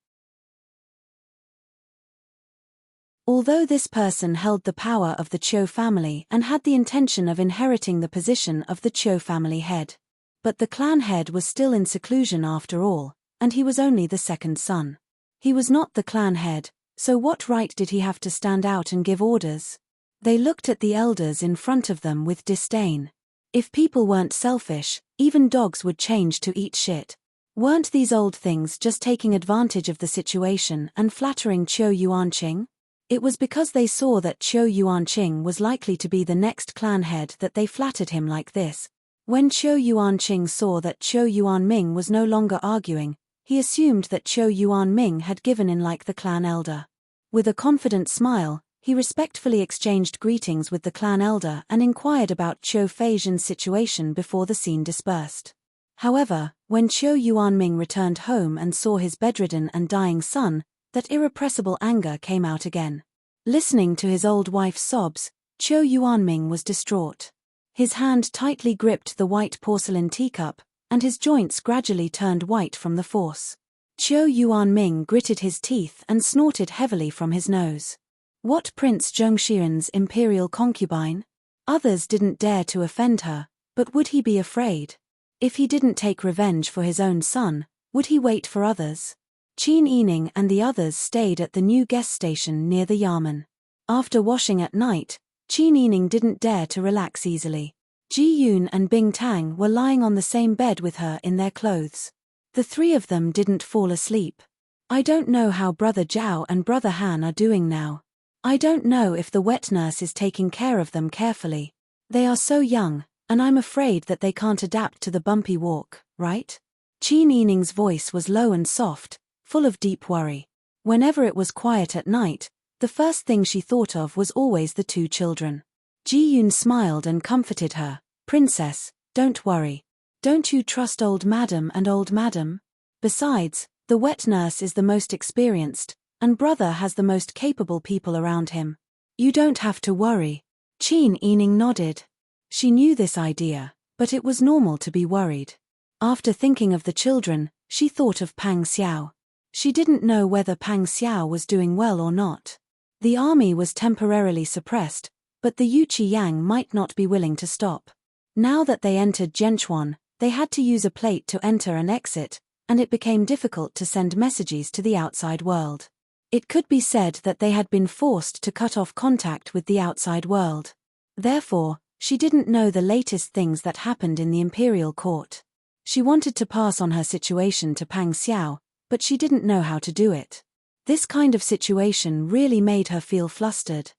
Although this person held the power of the Cho family and had the intention of inheriting the position of the Cho family head. But the clan head was still in seclusion after all, and he was only the second son. He was not the clan head, so what right did he have to stand out and give orders? They looked at the elders in front of them with disdain. If people weren't selfish, even dogs would change to eat shit. Weren't these old things just taking advantage of the situation and flattering Cho Yuanqing? It was because they saw that Cho Yuanqing was likely to be the next clan head that they flattered him like this. When Cho Yuanqing saw that Cho Yuanming was no longer arguing, he assumed that Cho Yuanming had given in like the clan elder. With a confident smile, he respectfully exchanged greetings with the clan elder and inquired about Cho Phasian's situation before the scene dispersed. However, when Cho Yuanming returned home and saw his bedridden and dying son, that irrepressible anger came out again. Listening to his old wife's sobs, Cho Yuanming was distraught. His hand tightly gripped the white porcelain teacup, and his joints gradually turned white from the force. Cho Yuanming gritted his teeth and snorted heavily from his nose. What Prince Zhongshuan's imperial concubine? Others didn't dare to offend her, but would he be afraid? If he didn't take revenge for his own son, would he wait for others? Qin Yining and the others stayed at the new guest station near the Yamen. After washing at night, Qin Yining didn't dare to relax easily. Ji Yun and Bing Tang were lying on the same bed with her in their clothes. The three of them didn't fall asleep. I don't know how Brother Zhao and Brother Han are doing now. I don't know if the wet nurse is taking care of them carefully. They are so young, and I'm afraid that they can't adapt to the bumpy walk, right? Qin Yining's voice was low and soft, full of deep worry. Whenever it was quiet at night, the first thing she thought of was always the two children. Ji Yun smiled and comforted her. Princess, don't worry. Don't you trust old madam and old madam? Besides, the wet nurse is the most experienced, and brother has the most capable people around him. You don't have to worry. Qin Yining nodded. She knew this idea, but it was normal to be worried. After thinking of the children, she thought of Pang Xiao. She didn't know whether Pang Xiao was doing well or not. The army was temporarily suppressed, but the Yuchi Yang might not be willing to stop. Now that they entered Zhenchuan, they had to use a plate to enter and exit, and it became difficult to send messages to the outside world. It could be said that they had been forced to cut off contact with the outside world. Therefore, she didn't know the latest things that happened in the imperial court. She wanted to pass on her situation to Pang Xiao, but she didn't know how to do it. This kind of situation really made her feel flustered.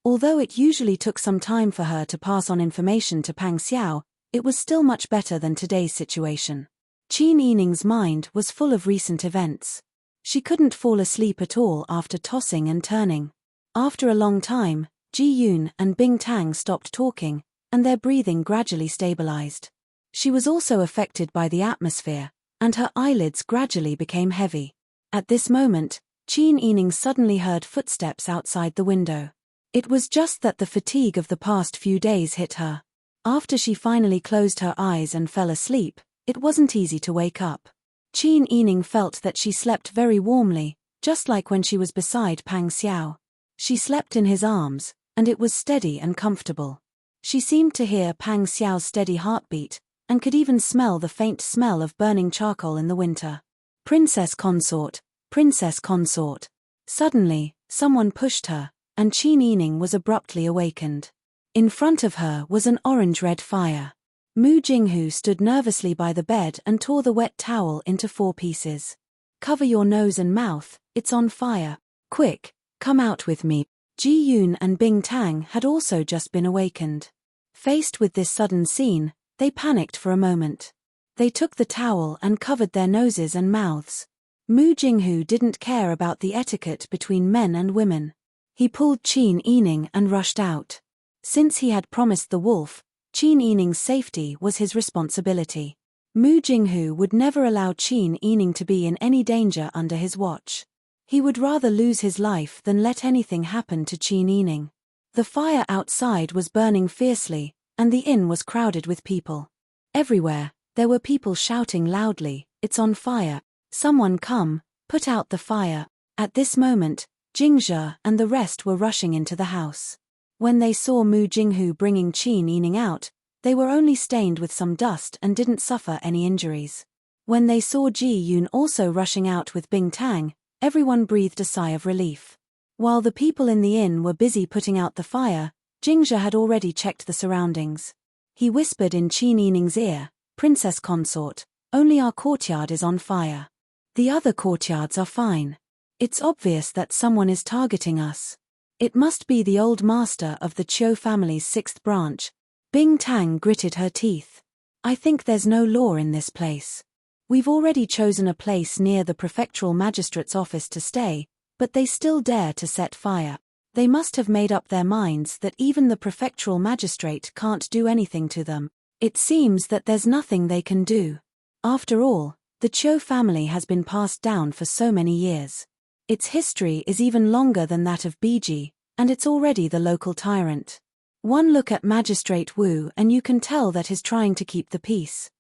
Although it usually took some time for her to pass on information to Pang Xiao, it was still much better than today's situation. Qin Yining's mind was full of recent events. She couldn't fall asleep at all after tossing and turning. After a long time, Ji Yun and Bing Tang stopped talking, and their breathing gradually stabilized. She was also affected by the atmosphere, and her eyelids gradually became heavy. At this moment, Qin Yining suddenly heard footsteps outside the window. It was just that the fatigue of the past few days hit her. After she finally closed her eyes and fell asleep, it wasn't easy to wake up. Qin Yining felt that she slept very warmly, just like when she was beside Pang Xiao. She slept in his arms, and it was steady and comfortable. She seemed to hear Pang Xiao's steady heartbeat, and could even smell the faint smell of burning charcoal in the winter. Princess consort, princess consort. Suddenly, someone pushed her, and Qin Yining was abruptly awakened. In front of her was an orange-red fire. Mu Jinghu stood nervously by the bed and tore the wet towel into 4 pieces. Cover your nose and mouth, it's on fire. Quick, come out with me. Ji Yun and Bing Tang had also just been awakened. Faced with this sudden scene, they panicked for a moment. They took the towel and covered their noses and mouths. Mu Jinghu didn't care about the etiquette between men and women. He pulled Qin Yining and rushed out. Since he had promised the wolf, Qin Yining's safety was his responsibility. Mu Jinghu would never allow Qin Yining to be in any danger under his watch. He would rather lose his life than let anything happen to Qin Yining. The fire outside was burning fiercely, and the inn was crowded with people. Everywhere, there were people shouting loudly, "It's on fire! Someone come, put out the fire!" At this moment, Jingzhe and the rest were rushing into the house. When they saw Mu Jinghu bringing Qin Yining out, they were only stained with some dust and didn't suffer any injuries. When they saw Ji Yun also rushing out with Bing Tang, everyone breathed a sigh of relief. While the people in the inn were busy putting out the fire, Jingzhe had already checked the surroundings. He whispered in Qin Yining's ear, "Princess consort, only our courtyard is on fire. The other courtyards are fine. It's obvious that someone is targeting us. It must be the old master of the Qiu family's 6th branch." Bing Tang gritted her teeth. "I think there's no law in this place. We've already chosen a place near the prefectural magistrate's office to stay, but they still dare to set fire. They must have made up their minds that even the prefectural magistrate can't do anything to them. It seems that there's nothing they can do. After all, the Qiu family has been passed down for so many years. Its history is even longer than that of Biji, and it's already the local tyrant. One look at Magistrate Wu and you can tell that he's trying to keep the peace.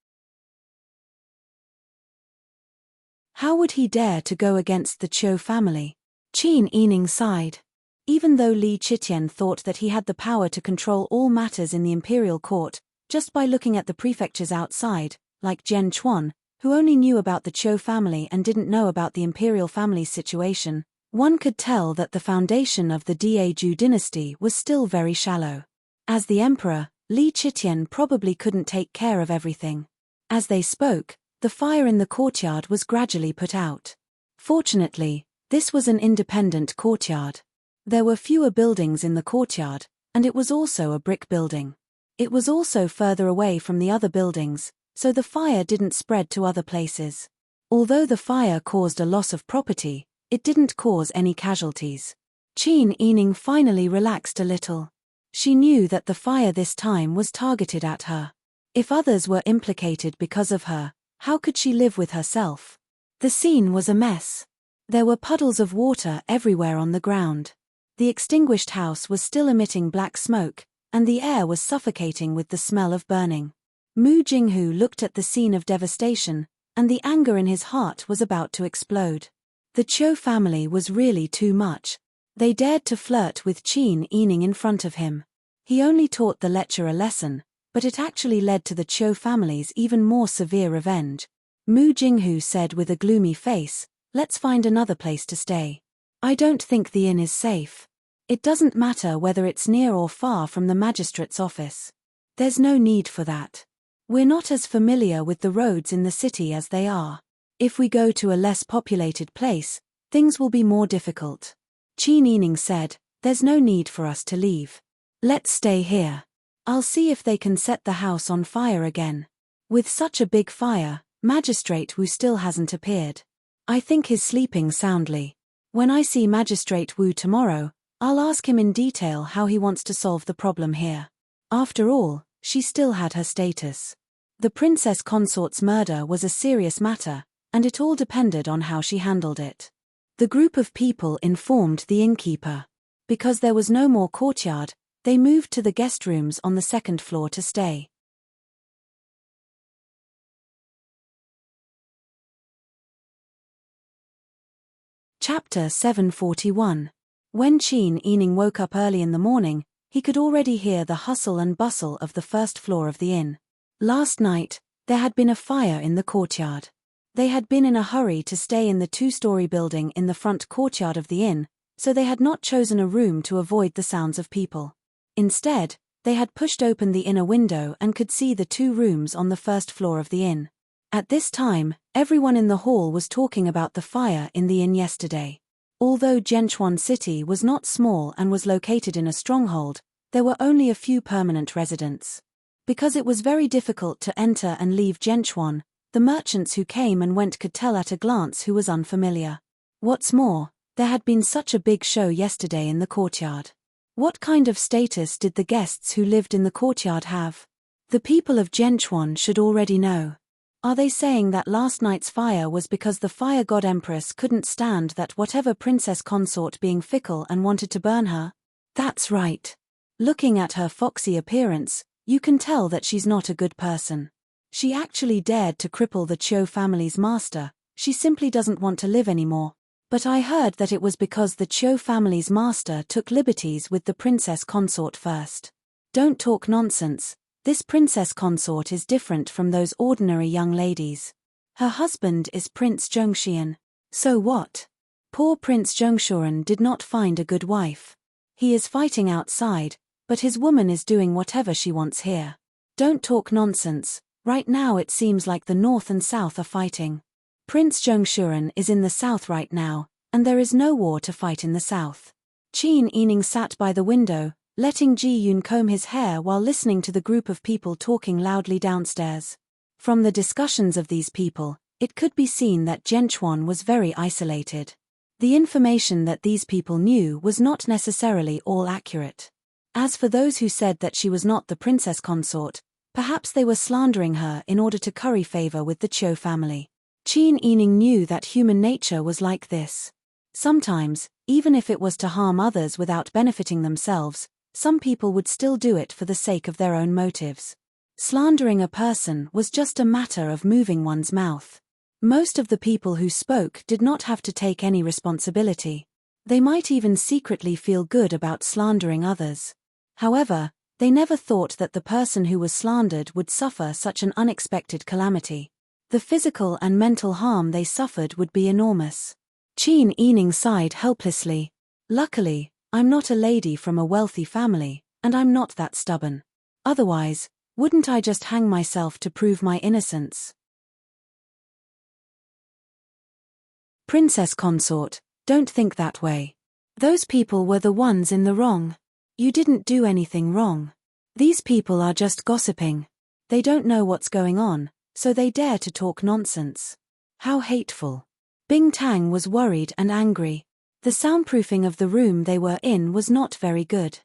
How would he dare to go against the Qiu family?" Qin Yining sighed. Even though Li Qitian thought that he had the power to control all matters in the imperial court, just by looking at the prefectures outside, like Jian Chuan, who only knew about the Qiu family and didn't know about the imperial family's situation, one could tell that the foundation of the Daeju dynasty was still very shallow. As the emperor, Li Qitian probably couldn't take care of everything. As they spoke, the fire in the courtyard was gradually put out. Fortunately, this was an independent courtyard. There were fewer buildings in the courtyard, and it was also a brick building. It was also further away from the other buildings, so the fire didn't spread to other places. Although the fire caused a loss of property, it didn't cause any casualties. Qin Yining finally relaxed a little. She knew that the fire this time was targeted at her. If others were implicated because of her, how could she live with herself? The scene was a mess. There were puddles of water everywhere on the ground. The extinguished house was still emitting black smoke, and the air was suffocating with the smell of burning. Mu Jinghu looked at the scene of devastation, and the anger in his heart was about to explode. The Qiu family was really too much. They dared to flirt with Qin Yining in front of him. He only taught the lecher a lesson, but it actually led to the Qiu family's even more severe revenge. Mu Jinghu said with a gloomy face, "Let's find another place to stay. I don't think the inn is safe. It doesn't matter whether it's near or far from the magistrate's office. There's no need for that. We're not as familiar with the roads in the city as they are. If we go to a less populated place, things will be more difficult." Qin Yining said, "There's no need for us to leave. Let's stay here. I'll see if they can set the house on fire again." With such a big fire, Magistrate Wu still hasn't appeared. I think he's sleeping soundly. When I see Magistrate Wu tomorrow, I'll ask him in detail how he wants to solve the problem here. After all, she still had her status. The princess consort's murder was a serious matter, and it all depended on how she handled it. The group of people informed the innkeeper. Because there was no more courtyard, they moved to the guest rooms on the second floor to stay. Chapter 741. When Qin Yining woke up early in the morning, he could already hear the hustle and bustle of the first floor of the inn. Last night, there had been a fire in the courtyard. They had been in a hurry to stay in the two-story building in the front courtyard of the inn, so they had not chosen a room to avoid the sounds of people. Instead, they had pushed open the inner window and could see the two rooms on the first floor of the inn. At this time, everyone in the hall was talking about the fire in the inn yesterday. Although Zhenchuan City was not small and was located in a stronghold, there were only a few permanent residents. Because it was very difficult to enter and leave Zhenchuan, the merchants who came and went could tell at a glance who was unfamiliar. What's more, there had been such a big show yesterday in the courtyard. What kind of status did the guests who lived in the courtyard have? The people of Zhenchuan should already know. Are they saying that last night's fire was because the fire god empress couldn't stand that whatever princess consort being fickle and wanted to burn her? That's right. Looking at her foxy appearance, you can tell that she's not a good person. She actually dared to cripple the Qiu family's master. She simply doesn't want to live anymore. But I heard that it was because the Qiu family's master took liberties with the princess consort first. Don't talk nonsense. This princess consort is different from those ordinary young ladies. Her husband is Prince Zhongshan. So what? Poor Prince Zhongshan did not find a good wife. He is fighting outside, but his woman is doing whatever she wants here. Don't talk nonsense. Right now it seems like the north and south are fighting. Prince Zhongshan is in the south right now, and there is no war to fight in the south. Qin Yining sat by the window, letting Ji Yun comb his hair while listening to the group of people talking loudly downstairs. From the discussions of these people, it could be seen that Zhenchuan was very isolated. The information that these people knew was not necessarily all accurate. As for those who said that she was not the princess consort, perhaps they were slandering her in order to curry favor with the Qiu family. Qin Yining knew that human nature was like this. Sometimes, even if it was to harm others without benefiting themselves, some people would still do it for the sake of their own motives. Slandering a person was just a matter of moving one's mouth. Most of the people who spoke did not have to take any responsibility. They might even secretly feel good about slandering others. However, they never thought that the person who was slandered would suffer such an unexpected calamity. The physical and mental harm they suffered would be enormous. Qin Yining sighed helplessly. Luckily, I'm not a lady from a wealthy family, and I'm not that stubborn. Otherwise, wouldn't I just hang myself to prove my innocence? Princess consort, don't think that way. Those people were the ones in the wrong. You didn't do anything wrong. These people are just gossiping. They don't know what's going on, so they dare to talk nonsense. How hateful. Bing Tang was worried and angry. The soundproofing of the room they were in was not very good.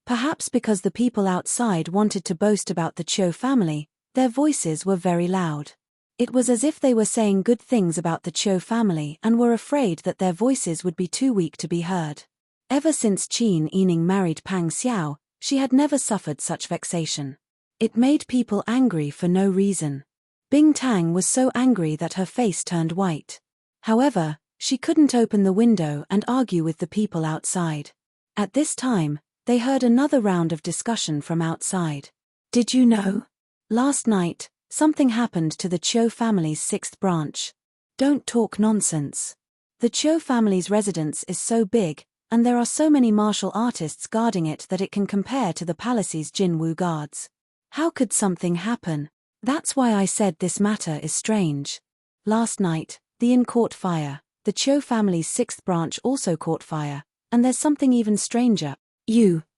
Perhaps because the people outside wanted to boast about the Qiu family, their voices were very loud. It was as if they were saying good things about the Qiu family and were afraid that their voices would be too weak to be heard. Ever since Qin Yining married Pang Xiao, she had never suffered such vexation. It made people angry for no reason. Bing Tang was so angry that her face turned white. However, she couldn't open the window and argue with the people outside. At this time, they heard another round of discussion from outside. Did you know? Last night, something happened to the Qiu family's sixth branch. Don't talk nonsense. The Qiu family's residence is so big, and there are so many martial artists guarding it that it can compare to the palace's Jinwu guards. How could something happen? That's why I said this matter is strange. Last night, the inn caught fire. The Qiu family's sixth branch also caught fire, and there's something even stranger.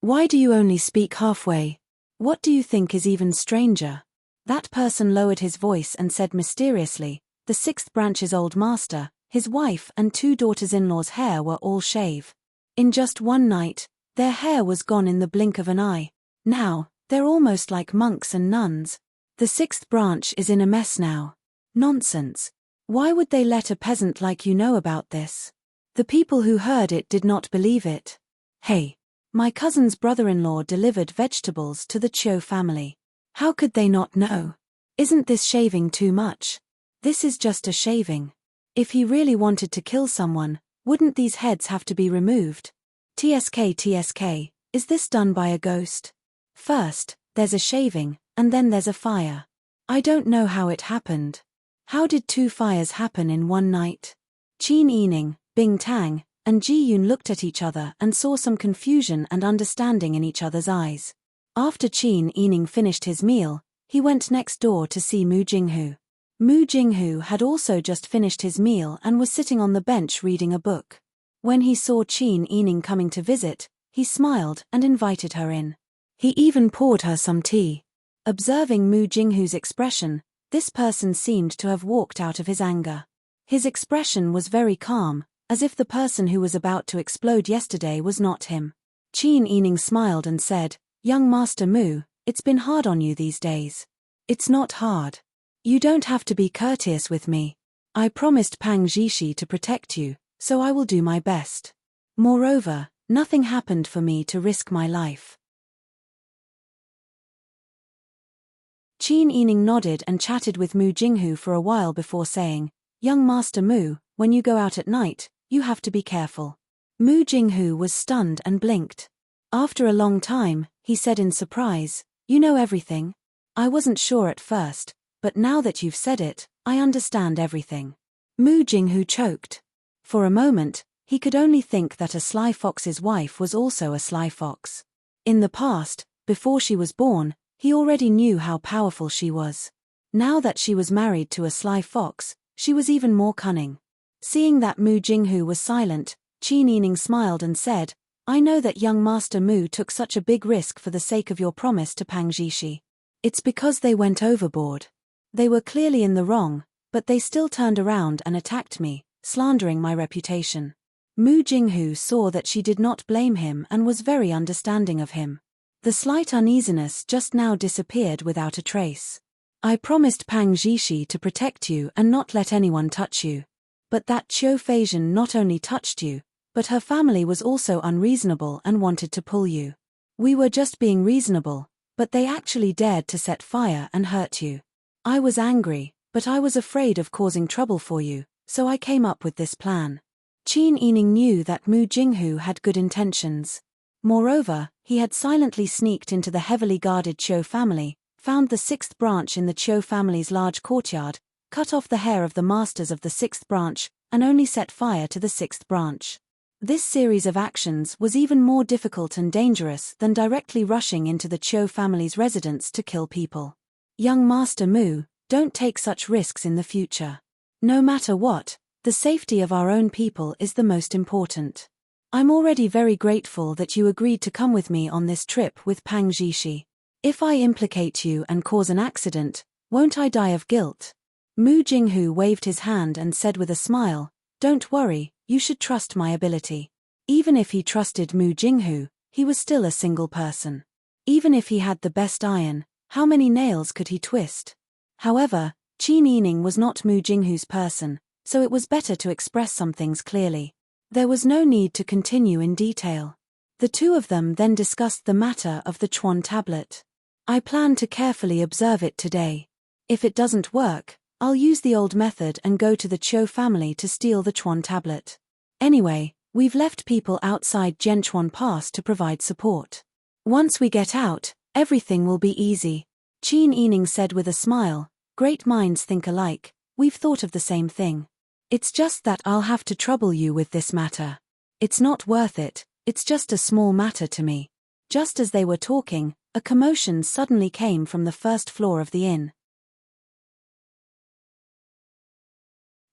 Why do you only speak halfway? What do you think is even stranger? That person lowered his voice and said mysteriously, the sixth branch's old master, his wife and two daughters-in-law's hair were all shave. In just one night, their hair was gone in the blink of an eye. Now, they're almost like monks and nuns. The sixth branch is in a mess now. Nonsense. Why would they let a peasant like you know about this? The people who heard it did not believe it. Hey. My cousin's brother-in-law delivered vegetables to the Cho family. How could they not know? Isn't this shaving too much? This is just a shaving. If he really wanted to kill someone, wouldn't these heads have to be removed? TSK, is this done by a ghost? First, there's a shaving, and then there's a fire. I don't know how it happened. How did 2 fires happen in one night? Qin Yining, Bing Tang, and Ji Yun looked at each other and saw some confusion and understanding in each other's eyes. After Qin Yining finished his meal, he went next door to see Mu Jinghu. Mu Jinghu had also just finished his meal and was sitting on the bench reading a book. When he saw Qin Yining coming to visit, he smiled and invited her in. He even poured her some tea. Observing Mu Jinghu's expression, this person seemed to have walked out of his anger. His expression was very calm, as if the person who was about to explode yesterday was not him. Qin Yining smiled and said, "Young Master Mu, it's been hard on you these days." "It's not hard. You don't have to be courteous with me. I promised Pang Zhishi to protect you, so I will do my best. Moreover, nothing happened for me to risk my life." Qin Yining nodded and chatted with Mu Jinghu for a while before saying, "Young Master Mu, when you go out at night, you have to be careful." Mu Jinghu was stunned and blinked. After a long time, he said in surprise, "You know everything? I wasn't sure at first, but now that you've said it, I understand everything." Mu Jinghu choked. For a moment, he could only think that a sly fox's wife was also a sly fox. In the past, before she was born, he already knew how powerful she was. Now that she was married to a sly fox, she was even more cunning. Seeing that Mu Jinghu was silent, Qin Yining smiled and said, "I know that young Master Mu took such a big risk for the sake of your promise to Pang Zhishi. It's because they went overboard. They were clearly in the wrong, but they still turned around and attacked me, slandering my reputation." Mu Jinghu saw that she did not blame him and was very understanding of him. The slight uneasiness just now disappeared without a trace. "I promised Pang Zhishi to protect you and not let anyone touch you. But that Qiu Feizhen not only touched you, but her family was also unreasonable and wanted to pull you. We were just being reasonable, but they actually dared to set fire and hurt you. I was angry, but I was afraid of causing trouble for you, so I came up with this plan." Qin Yining knew that Mu Jinghu had good intentions. Moreover, he had silently sneaked into the heavily guarded Qiu family, found the 6th branch in the Qiu family's large courtyard, cut off the hair of the masters of the 6th branch, and only set fire to the 6th branch. This series of actions was even more difficult and dangerous than directly rushing into the Qiu family's residence to kill people. "Young Master Mu, don't take such risks in the future. No matter what, the safety of our own people is the most important. I'm already very grateful that you agreed to come with me on this trip with Pang Zhishi. If I implicate you and cause an accident, won't I die of guilt?" Mu Jinghu waved his hand and said with a smile, "Don't worry, you should trust my ability." Even if he trusted Mu Jinghu, he was still a single person. Even if he had the best iron, how many nails could he twist? However, Qin Yining was not Mu Jinghu's person, so it was better to express some things clearly. There was no need to continue in detail. The two of them then discussed the matter of the Chuan tablet. "I plan to carefully observe it today. If it doesn't work, I'll use the old method and go to the Qiu family to steal the Chuan tablet. Anyway, we've left people outside Jianchuan Pass to provide support. Once we get out, everything will be easy." Qin Yining said with a smile, "Great minds think alike, we've thought of the same thing. It's just that I'll have to trouble you with this matter. It's not worth it, it's just a small matter to me." Just as they were talking, a commotion suddenly came from the first floor of the inn.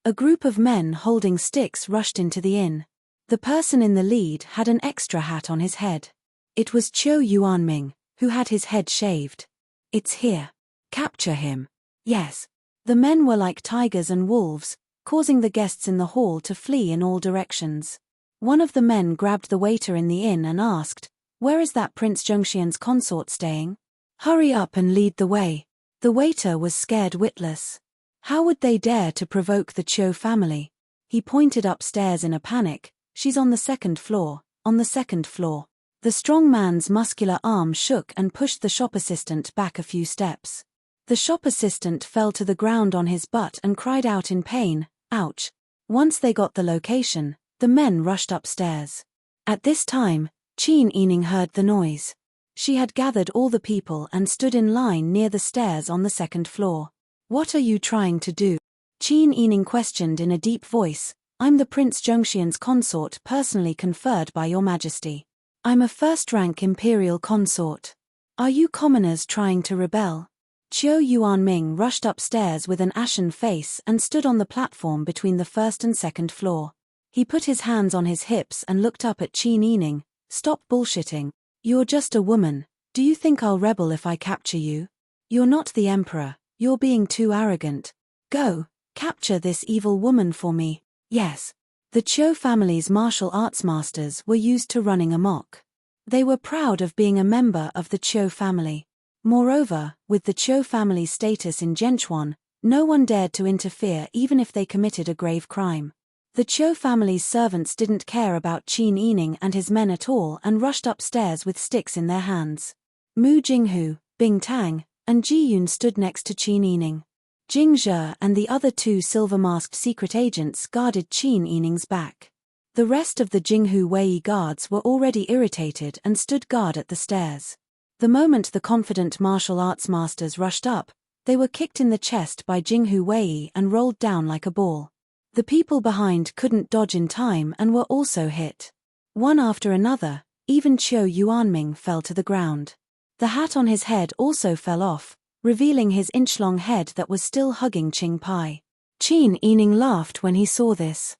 A group of men holding sticks rushed into the inn. The person in the lead had an extra hat on his head. It was Qiu Yuanming, who had his head shaved. "It's here. Capture him." "Yes." The men were like tigers and wolves, causing the guests in the hall to flee in all directions. One of the men grabbed the waiter in the inn and asked, "Where is that Prince Zhengxian's consort staying? Hurry up and lead the way." The waiter was scared witless. How would they dare to provoke the Qiu family? He pointed upstairs in a panic. "She's on the 2nd floor, on the second floor. The strong man's muscular arm shook and pushed the shop assistant back a few steps. The shop assistant fell to the ground on his butt and cried out in pain, "Ouch." Once they got the location, the men rushed upstairs. At this time, Qin Yining heard the noise. She had gathered all the people and stood in line near the stairs on the second floor. "What are you trying to do?" Qin Yining questioned in a deep voice. "I'm the Prince Zhengxian's consort personally conferred by your majesty. I'm a first-rank imperial consort. Are you commoners trying to rebel?" Qiu Yuanming rushed upstairs with an ashen face and stood on the platform between the first and second floor. He put his hands on his hips and looked up at Qin Yining. "Stop bullshitting. You're just a woman. Do you think I'll rebel if I capture you? You're not the emperor. You're being too arrogant. Go, capture this evil woman for me." Yes. The Qiu family's martial arts masters were used to running amok. They were proud of being a member of the Qiu family. Moreover, with the Qiu family's status in Zhenchuan, no one dared to interfere even if they committed a grave crime. The Qiu family's servants didn't care about Qin Yining and his men at all and rushed upstairs with sticks in their hands. Mu Jinghu, Bing Tang, and Ji Yun stood next to Qin Yining. Jing Zhe and the other two silver-masked secret agents guarded Qin Yining's back. The rest of the Jinghu Wei guards were already irritated and stood guard at the stairs. The moment the confident martial arts masters rushed up, they were kicked in the chest by Jinghu Wei and rolled down like a ball. The people behind couldn't dodge in time and were also hit. One after another, even Qiu Yuanming fell to the ground. The hat on his head also fell off, revealing his inch-long head that was still hugging Qing Pai. Qin Yining laughed when he saw this.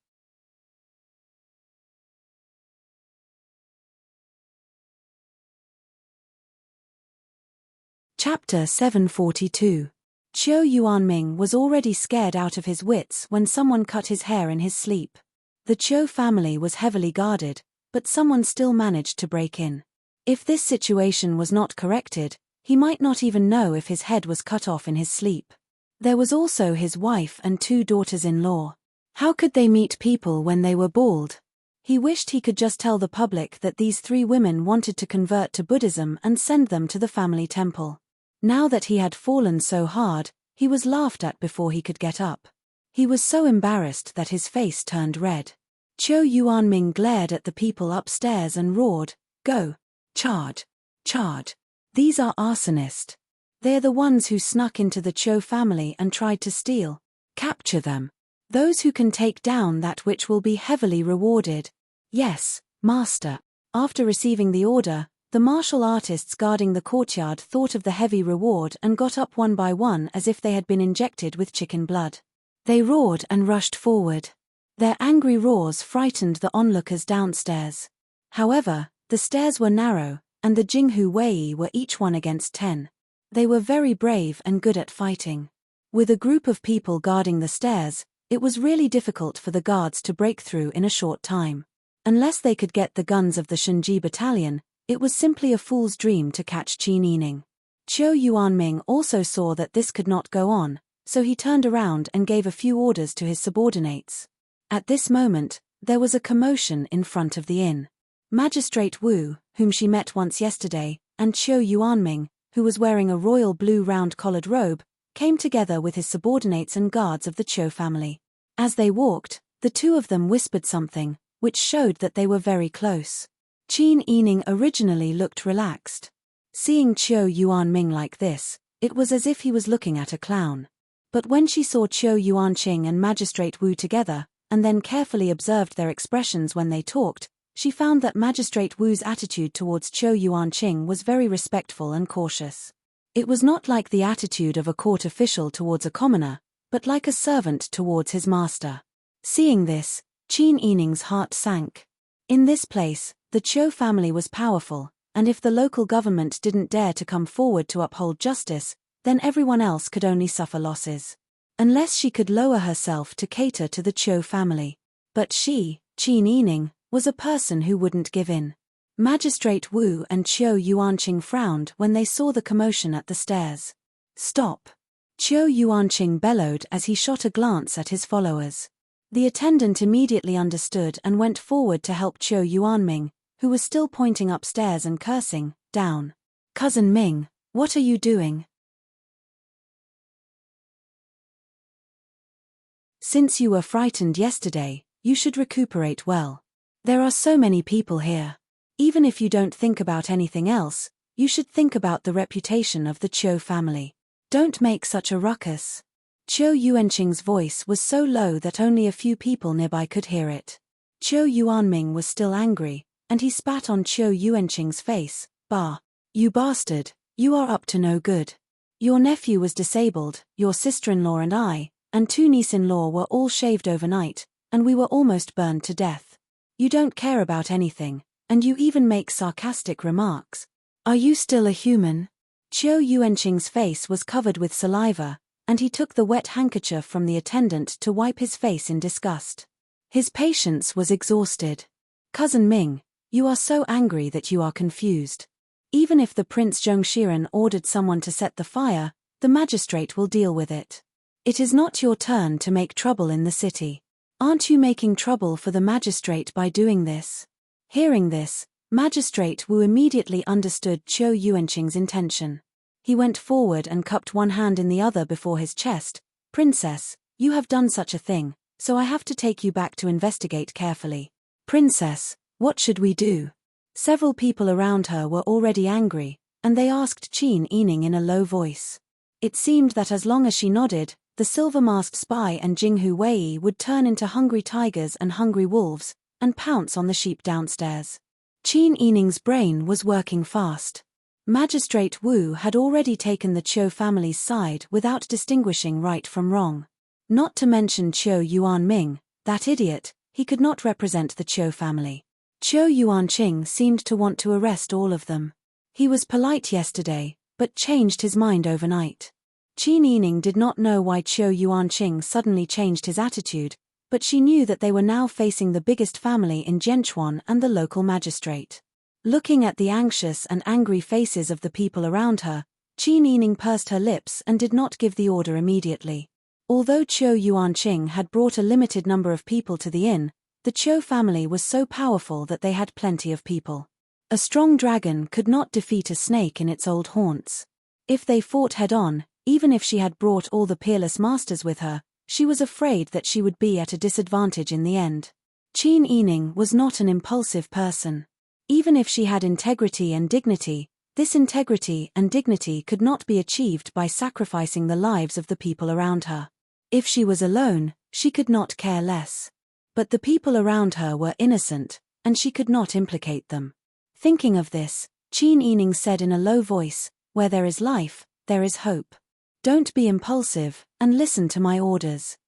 Chapter 742. Qiu Yuanming was already scared out of his wits when someone cut his hair in his sleep. The Qiu family was heavily guarded, but someone still managed to break in. If this situation was not corrected, he might not even know if his head was cut off in his sleep. There was also his wife and two daughters-in-law. How could they meet people when they were bald? He wished he could just tell the public that these three women wanted to convert to Buddhism and send them to the family temple. Now that he had fallen so hard, he was laughed at before he could get up. He was so embarrassed that his face turned red. Qiu Yuanming glared at the people upstairs and roared, "Go! Charge! Charge! These are arsonists. They're the ones who snuck into the Qiu family and tried to steal. Capture them. Those who can take down that which will be heavily rewarded." "Yes, master." After receiving the order, the martial artists guarding the courtyard thought of the heavy reward and got up one by one as if they had been injected with chicken blood. They roared and rushed forward. Their angry roars frightened the onlookers downstairs. However, the stairs were narrow, and the Jinghu Wei were each 1 against 10. They were very brave and good at fighting. With a group of people guarding the stairs, it was really difficult for the guards to break through in a short time. Unless they could get the guns of the Shenji battalion, it was simply a fool's dream to catch Qin Yining. Qiu Yuanming also saw that this could not go on, so he turned around and gave a few orders to his subordinates. At this moment, there was a commotion in front of the inn. Magistrate Wu, whom she met once yesterday, and Qiu Yuanming, who was wearing a royal blue round-collared robe, came together with his subordinates and guards of the Qiu family. As they walked, the two of them whispered something, which showed that they were very close. Qin Yining originally looked relaxed. Seeing Qiu Yuanming like this, it was as if he was looking at a clown. But when she saw Qiu Yuanqing and Magistrate Wu together, and then carefully observed their expressions when they talked, she found that Magistrate Wu's attitude towards Qiu Yuanqing was very respectful and cautious. It was not like the attitude of a court official towards a commoner, but like a servant towards his master. Seeing this, Qin Yining's heart sank. In this place, the Qiu family was powerful, and if the local government didn't dare to come forward to uphold justice, then everyone else could only suffer losses. Unless she could lower herself to cater to the Qiu family. But she, Qin Yining, was a person who wouldn't give in. Magistrate Wu and Qiu Yuanqing frowned when they saw the commotion at the stairs. "Stop!" Qiu Yuanqing bellowed as he shot a glance at his followers. The attendant immediately understood and went forward to help Qiu Yuanming, who was still pointing upstairs and cursing down. "Cousin Ming, what are you doing? Since you were frightened yesterday, you should recuperate well. There are so many people here. Even if you don't think about anything else, you should think about the reputation of the Chiu family. Don't make such a ruckus." Chiu Yuanqing's voice was so low that only a few people nearby could hear it. Chiu Yuanming was still angry, and he spat on Chiu Yuanqing's face. "Bah! You bastard, you are up to no good. Your nephew was disabled, your sister-in-law and I, and 2 niece-in-law were all shaved overnight, and we were almost burned to death. You don't care about anything, and you even make sarcastic remarks. Are you still a human?" Chiu Yuanqing's face was covered with saliva, and he took the wet handkerchief from the attendant to wipe his face in disgust. His patience was exhausted. "Cousin Ming, you are so angry that you are confused. Even if the Prince Zhongshiren ordered someone to set the fire, the magistrate will deal with it. It is not your turn to make trouble in the city. Aren't you making trouble for the magistrate by doing this?" Hearing this, Magistrate Wu immediately understood Chiu Yuanqing's intention. He went forward and cupped one hand in the other before his chest. "Princess, you have done such a thing, so I have to take you back to investigate carefully." "Princess, what should we do?" Several people around her were already angry, and they asked Qin Yining in a low voice. It seemed that as long as she nodded, the silver-masked spy and Jinghu Wei would turn into hungry tigers and hungry wolves, and pounce on the sheep downstairs. Qin Yining's brain was working fast. Magistrate Wu had already taken the Chiu family's side without distinguishing right from wrong. Not to mention Chiu Yuanming, that idiot, he could not represent the Chiu family. Chiu Yuanqing seemed to want to arrest all of them. He was polite yesterday, but changed his mind overnight. Qin Yining did not know why Chiu Yuanqing suddenly changed his attitude, but she knew that they were now facing the biggest family in Zhenchuan and the local magistrate. Looking at the anxious and angry faces of the people around her, Qin Yining pursed her lips and did not give the order immediately. Although Chiu Yuanqing had brought a limited number of people to the inn, the Chiu family was so powerful that they had plenty of people. A strong dragon could not defeat a snake in its old haunts. If they fought head-on, even if she had brought all the peerless masters with her, she was afraid that she would be at a disadvantage in the end. Qin Yining was not an impulsive person. Even if she had integrity and dignity, this integrity and dignity could not be achieved by sacrificing the lives of the people around her. If she was alone, she could not care less. But the people around her were innocent, and she could not implicate them. Thinking of this, Qin Yining said in a low voice, "Where there is life, there is hope. Don't be impulsive, and listen to my orders."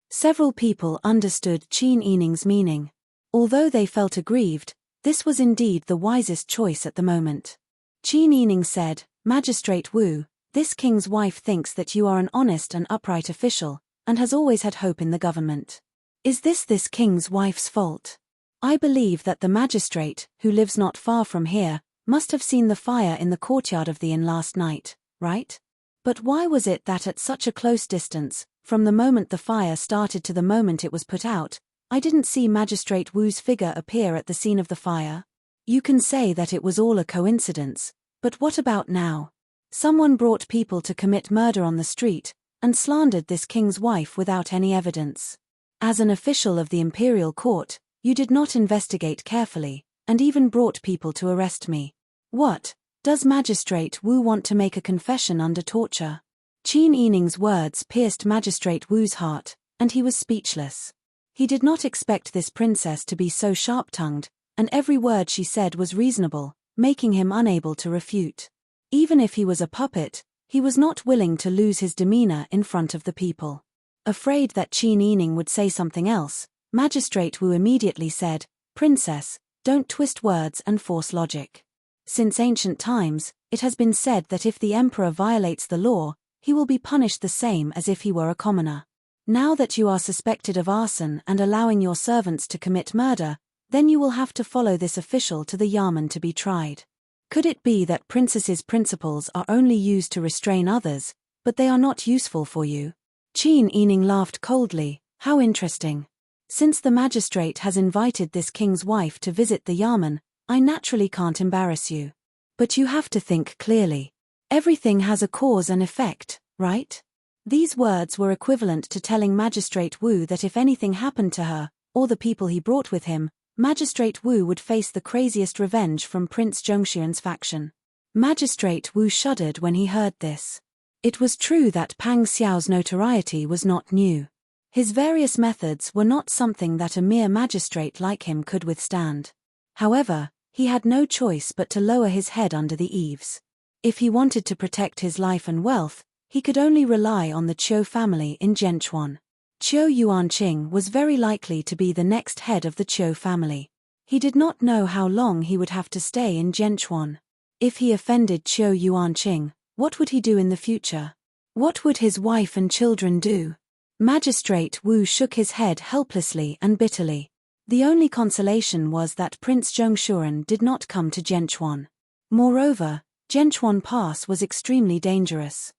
Several people understood Qin Yining's meaning. Although they felt aggrieved, this was indeed the wisest choice at the moment. Qin Yining said, "Magistrate Wu, this king's wife thinks that you are an honest and upright official, and has always had hope in the government. Is this king's wife's fault? I believe that the magistrate, who lives not far from here, must have seen the fire in the courtyard of the inn last night, right? But why was it that at such a close distance, from the moment the fire started to the moment it was put out, I didn't see Magistrate Wu's figure appear at the scene of the fire? You can say that it was all a coincidence, but what about now? Someone brought people to commit murder on the street, and slandered this king's wife without any evidence. As an official of the imperial court, you did not investigate carefully, and even brought people to arrest me. What? Does Magistrate Wu want to make a confession under torture?" Qin Yining's words pierced Magistrate Wu's heart, and he was speechless. He did not expect this princess to be so sharp-tongued, and every word she said was reasonable, making him unable to refute. Even if he was a puppet, he was not willing to lose his demeanor in front of the people. Afraid that Qin Yining would say something else, Magistrate Wu immediately said, "Princess, don't twist words and force logic. Since ancient times, it has been said that if the emperor violates the law, he will be punished the same as if he were a commoner. Now that you are suspected of arson and allowing your servants to commit murder, then you will have to follow this official to the Yamen to be tried. Could it be that princesses' principles are only used to restrain others, but they are not useful for you?" Qin Yining laughed coldly. "How interesting. Since the magistrate has invited this king's wife to visit the yamen, I naturally can't embarrass you. But you have to think clearly. Everything has a cause and effect, right? These words were equivalent to telling Magistrate Wu that if anything happened to her, or the people he brought with him, Magistrate Wu would face the craziest revenge from Prince Zhongshuren's faction. Magistrate Wu shuddered when he heard this. It was true that Pang Xiao's notoriety was not new. His various methods were not something that a mere magistrate like him could withstand. However, he had no choice but to lower his head under the eaves. If he wanted to protect his life and wealth, he could only rely on the Qiu family in Zhenchuan. Qiu Yuanqing was very likely to be the next head of the Qiu family. He did not know how long he would have to stay in Zhenchuan. If he offended Qiu Yuanqing, what would he do in the future? What would his wife and children do? Magistrate Wu shook his head helplessly and bitterly. The only consolation was that Prince Zhongshuren did not come to Zhenchuan. Moreover, Zhenchuan Pass was extremely dangerous.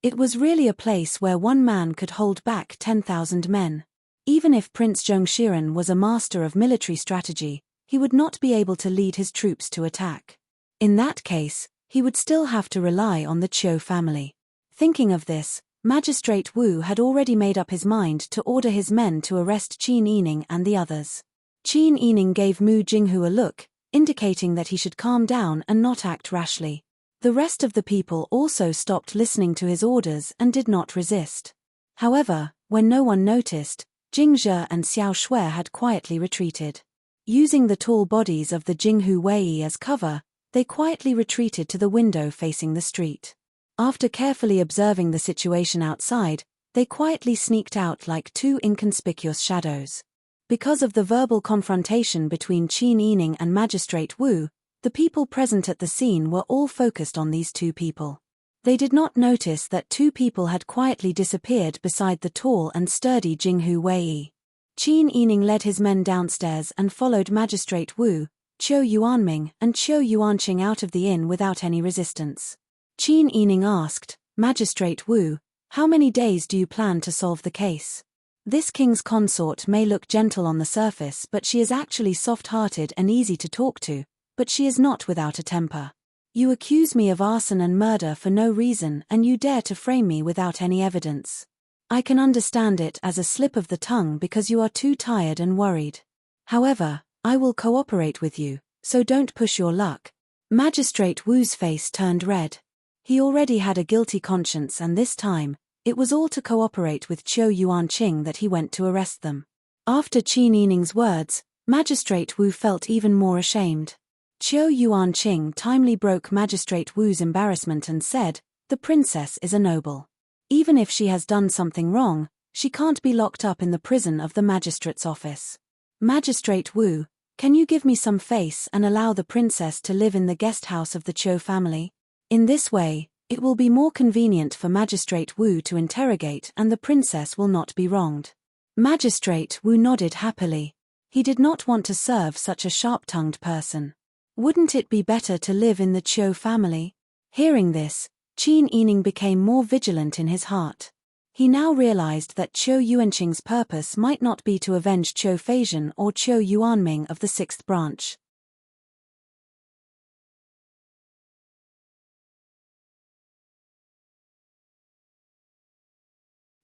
It was really a place where one man could hold back 10,000 men. Even if Prince Zhongshuren was a master of military strategy, he would not be able to lead his troops to attack. In that case, he would still have to rely on the Qiu family. Thinking of this, Magistrate Wu had already made up his mind to order his men to arrest Qin Yining and the others. Qin Yining gave Mu Jinghu a look, indicating that he should calm down and not act rashly. The rest of the people also stopped listening to his orders and did not resist. However, when no one noticed, Jing Zhe and Xiao Shui had quietly retreated. Using the tall bodies of the Jinghu Wei as cover, they quietly retreated to the window facing the street. After carefully observing the situation outside, they quietly sneaked out like two inconspicuous shadows. Because of the verbal confrontation between Qin Yining and Magistrate Wu, the people present at the scene were all focused on these two people. They did not notice that two people had quietly disappeared beside the tall and sturdy Jinghu Wei. Qin Yining led his men downstairs and followed Magistrate Wu, Qiu Yuanming and Qiu Yuanqing out of the inn without any resistance. Qin Yining asked, Magistrate Wu, how many days do you plan to solve the case? This king's consort may look gentle on the surface, but she is actually soft-hearted and easy to talk to, but she is not without a temper. You accuse me of arson and murder for no reason and you dare to frame me without any evidence. I can understand it as a slip of the tongue because you are too tired and worried. However, I will cooperate with you, so don't push your luck. Magistrate Wu's face turned red. He already had a guilty conscience and this time, it was all to cooperate with Qiu Yuanqing that he went to arrest them. After Qin Yining's words, Magistrate Wu felt even more ashamed. Qiu Yuanqing timely broke Magistrate Wu's embarrassment and said, the princess is a noble. Even if she has done something wrong, she can't be locked up in the prison of the magistrate's office. Magistrate Wu, can you give me some face and allow the princess to live in the guest house of the Qiu family? In this way, it will be more convenient for Magistrate Wu to interrogate and the princess will not be wronged. Magistrate Wu nodded happily. He did not want to serve such a sharp-tongued person. Wouldn't it be better to live in the Qiu family? Hearing this, Qin Yining became more vigilant in his heart. He now realized that Qiu Yuanqing's purpose might not be to avenge Qiu Feizhen or Qiu Yuanming of the sixth branch.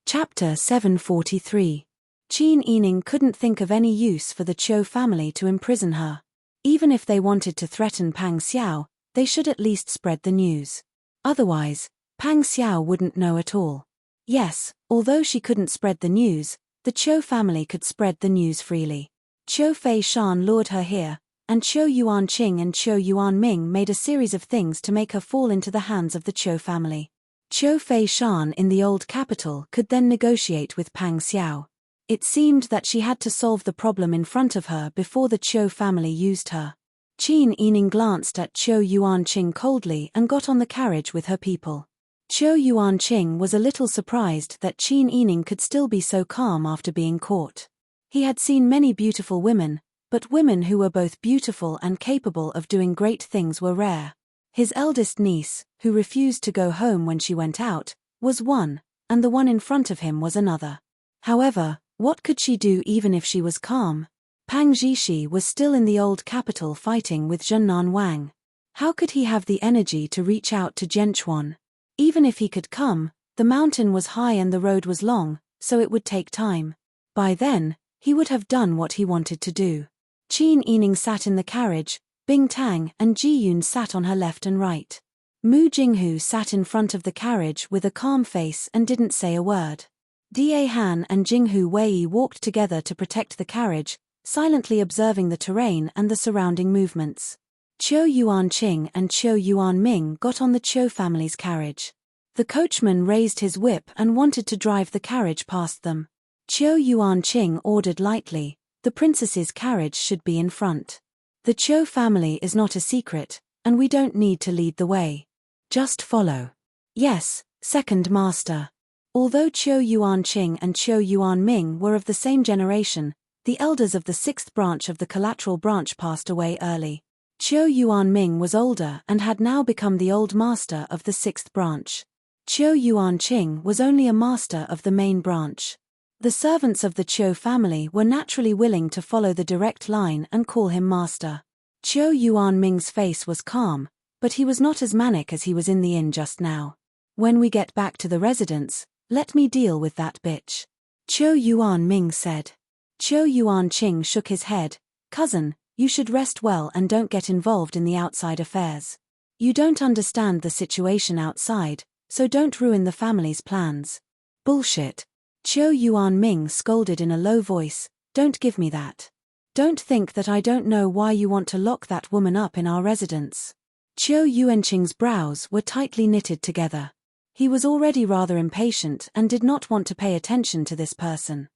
Chapter 743. Qin Yining couldn't think of any use for the Qiu family to imprison her. Even if they wanted to threaten Pang Xiao, they should at least spread the news. Otherwise, Pang Xiao wouldn't know at all. Yes, although she couldn't spread the news, the Qiu family could spread the news freely. Qiu Feishan lured her here, and Qiu Yuanqing and Qiu Yuanming made a series of things to make her fall into the hands of the Qiu family. Qiu Feishan in the old capital could then negotiate with Pang Xiao. It seemed that she had to solve the problem in front of her before the Qiu family used her. Qin Yining glanced at Qiu Yuanqing coldly and got on the carriage with her people. Qiu Yuanqing was a little surprised that Qin Yining could still be so calm after being caught. He had seen many beautiful women, but women who were both beautiful and capable of doing great things were rare. His eldest niece, who refused to go home when she went out, was one, and the one in front of him was another. However, what could she do even if she was calm? Pang Zhishi was still in the old capital fighting with Zhennan Wang. How could he have the energy to reach out to Zhenchuan? Even if he could come, the mountain was high and the road was long, so it would take time. By then, he would have done what he wanted to do. Qin Yining sat in the carriage, Bing Tang and Ji Yun sat on her left and right. Mu Jinghu sat in front of the carriage with a calm face and didn't say a word. Da Han and Jinghu Wei walked together to protect the carriage, silently observing the terrain and the surrounding movements. Qiu Yuanqing and Qiu Yuanming got on the Qiu family's carriage. The coachman raised his whip and wanted to drive the carriage past them. Qiu Yuanqing ordered lightly, "The princess's carriage should be in front. The Qiu family is not a secret, and we don't need to lead the way. Just follow." "Yes, second master." Although Qiu Yuanqing and Qiu Yuanming were of the same generation, the elders of the sixth branch of the collateral branch passed away early. Qiu Yuanming was older and had now become the old master of the sixth branch. Qiu Yuanqing was only a master of the main branch. The servants of the Qiu family were naturally willing to follow the direct line and call him master. Qiu Yuanming's face was calm, but he was not as manic as he was in the inn just now. "When we get back to the residence, let me deal with that bitch," Qiu Yuanming said. Qiu Yuanqing shook his head. "Cousin, you should rest well and don't get involved in the outside affairs. You don't understand the situation outside, so don't ruin the family's plans." "Bullshit." Qiu Yuanming scolded in a low voice, "Don't give me that. Don't think that I don't know why you want to lock that woman up in our residence." Qiu Yuanqing's brows were tightly knitted together. He was already rather impatient and did not want to pay attention to this person.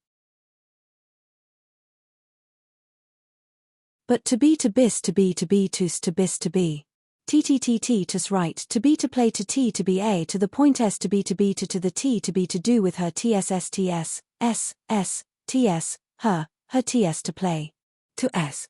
But to be to bis to be tus to bis to be. TTTT tus right to be to play to T to be A to the point S to be to to the T to be to do with her TSSTS, S, her TS to play. To S.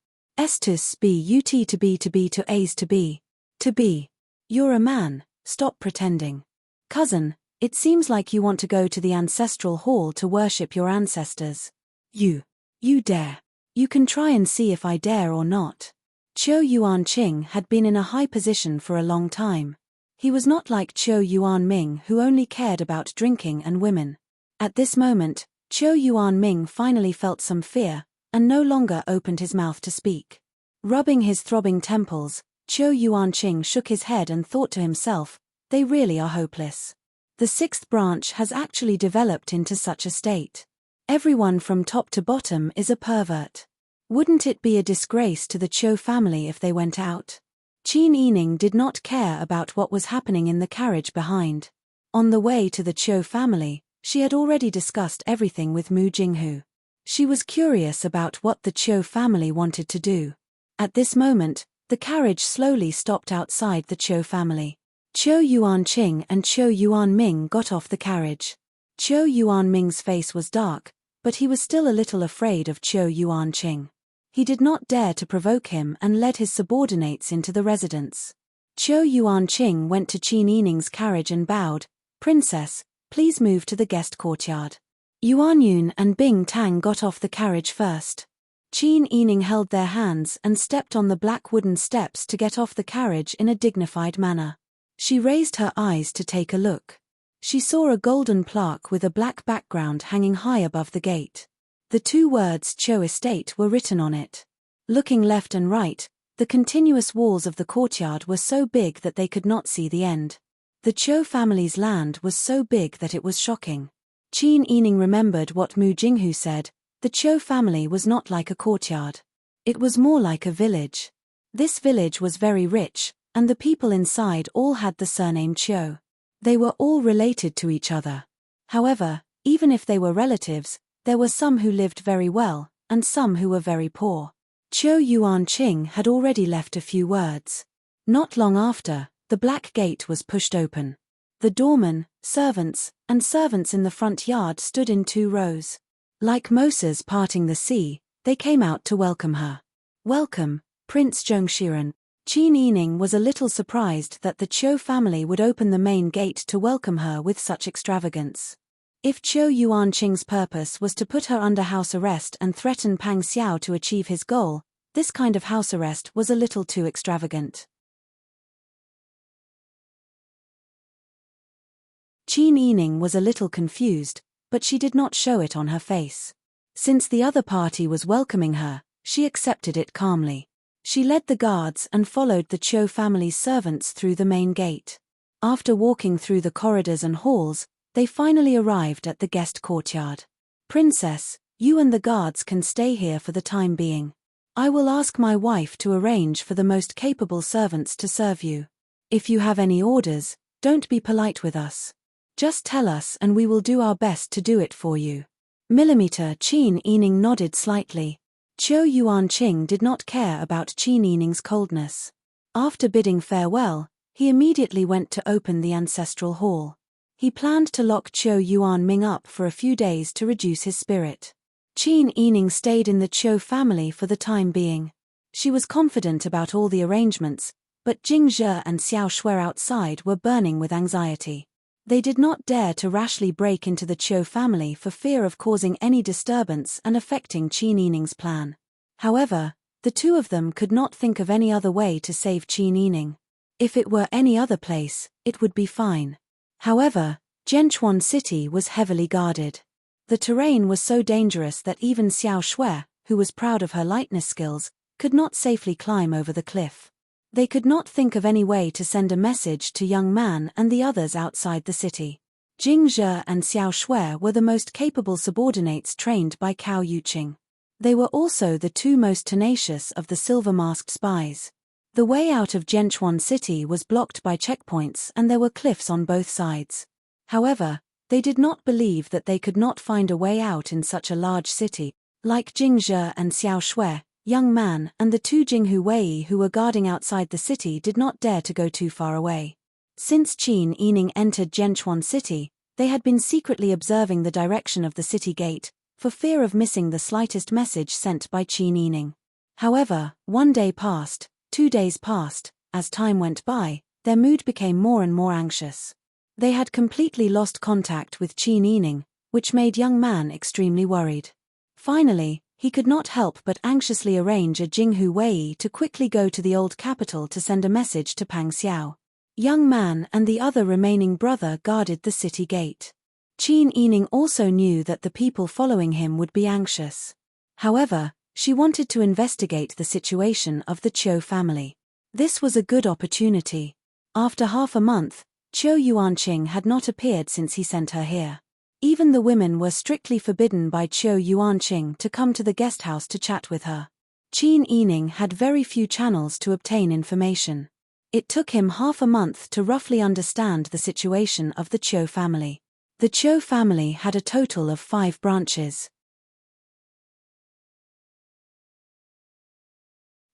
Tus B UT to be to A's to be. To be. You're a man, stop pretending. Cousin, it seems like you want to go to the ancestral hall to worship your ancestors. You dare. You can try and see if I dare or not. Qiu Yuanqing had been in a high position for a long time. He was not like Qiu Yuanming, who only cared about drinking and women. At this moment, Qiu Yuanming finally felt some fear, and no longer opened his mouth to speak. Rubbing his throbbing temples, Qiu Yuanqing shook his head and thought to himself, "They really are hopeless. The sixth branch has actually developed into such a state. Everyone from top to bottom is a pervert. Wouldn't it be a disgrace to the Qiu family if they went out?" Qin Yining did not care about what was happening in the carriage behind. On the way to the Qiu family, she had already discussed everything with Mu Jinghu. She was curious about what the Qiu family wanted to do. At this moment, the carriage slowly stopped outside the Qiu family. Qiu Yuanqing and Qiu Yuanming got off the carriage. Qiu Yuanming's face was dark, but he was still a little afraid of Qiu Yuanqing. He did not dare to provoke him and led his subordinates into the residence. Qiu Yuanqing went to Qin Yining's carriage and bowed, "Princess, please move to the guest courtyard." Yuanyun and Bing Tang got off the carriage first. Qin Yining held their hands and stepped on the black wooden steps to get off the carriage in a dignified manner. She raised her eyes to take a look. She saw a golden plaque with a black background hanging high above the gate. The two words Qiu Estate were written on it. Looking left and right, the continuous walls of the courtyard were so big that they could not see the end. The Qiu family's land was so big that it was shocking. Qin Yining remembered what Mu Jinghu said, the Qiu family was not like a courtyard. It was more like a village. This village was very rich, and the people inside all had the surname Qiu. They were all related to each other. However, even if they were relatives, there were some who lived very well, and some who were very poor. Qiu Yuanqing had already left a few words. Not long after, the black gate was pushed open. The doorman, servants, and servants in the front yard stood in 2 rows. Like Moses parting the sea, they came out to welcome her. "Welcome, Prince Zhongshiren." Qin Yining was a little surprised that the Qiu family would open the main gate to welcome her with such extravagance. If Qiu Yuanqing's purpose was to put her under house arrest and threaten Pang Xiao to achieve his goal, this kind of house arrest was a little too extravagant. Qin Yining was a little confused, but she did not show it on her face. Since the other party was welcoming her, she accepted it calmly. She led the guards and followed the Qiu family's servants through the main gate. After walking through the corridors and halls, they finally arrived at the guest courtyard. "Princess, you and the guards can stay here for the time being. I will ask my wife to arrange for the most capable servants to serve you. If you have any orders, don't be polite with us. Just tell us and we will do our best to do it for you." Qin Yining nodded slightly. Qiu Yuanqing did not care about Qin Yining's coldness. After bidding farewell, he immediately went to open the ancestral hall. He planned to lock Qiu Yuanming up for a few days to reduce his spirit. Qin Yining stayed in the Qiu family for the time being. She was confident about all the arrangements, but Jing Zhe and Xiao Shui outside were burning with anxiety. They did not dare to rashly break into the Qiu family for fear of causing any disturbance and affecting Qin Yining's plan. However, the two of them could not think of any other way to save Qin Yining. If it were any other place, it would be fine. However, Zhenchuan City was heavily guarded. The terrain was so dangerous that even Xiao Shui, who was proud of her lightness skills, could not safely climb over the cliff. They could not think of any way to send a message to Young Man and the others outside the city. Jing Zhe and Xiao Shui were the most capable subordinates trained by Cao Yuqing. They were also the two most tenacious of the silver-masked spies. The way out of Zhenchuan City was blocked by checkpoints and there were cliffs on both sides. However, they did not believe that they could not find a way out in such a large city. Like Jing Zhe and Xiao Shui, Young Man and the two Jinghu Wei who were guarding outside the city did not dare to go too far away. Since Qin Yining entered Zhenchuan City, they had been secretly observing the direction of the city gate, for fear of missing the slightest message sent by Qin Yining. However, 1 day passed, 2 days passed. As time went by, their mood became more and more anxious. They had completely lost contact with Qin Yining, which made Young Man extremely worried. Finally, he could not help but anxiously arrange a Jinghu Wei to quickly go to the old capital to send a message to Pang Xiao. Young Man and the other remaining brother guarded the city gate. Qin Yining also knew that the people following him would be anxious. However, she wanted to investigate the situation of the Qiu family. This was a good opportunity. After half a month, Qiu Yuanqing had not appeared since he sent her here. Even the women were strictly forbidden by Qiu Yuanqing to come to the guest house to chat with her. Qin Yining had very few channels to obtain information. It took him half a month to roughly understand the situation of the Qiu family. The Qiu family had a total of 5 branches.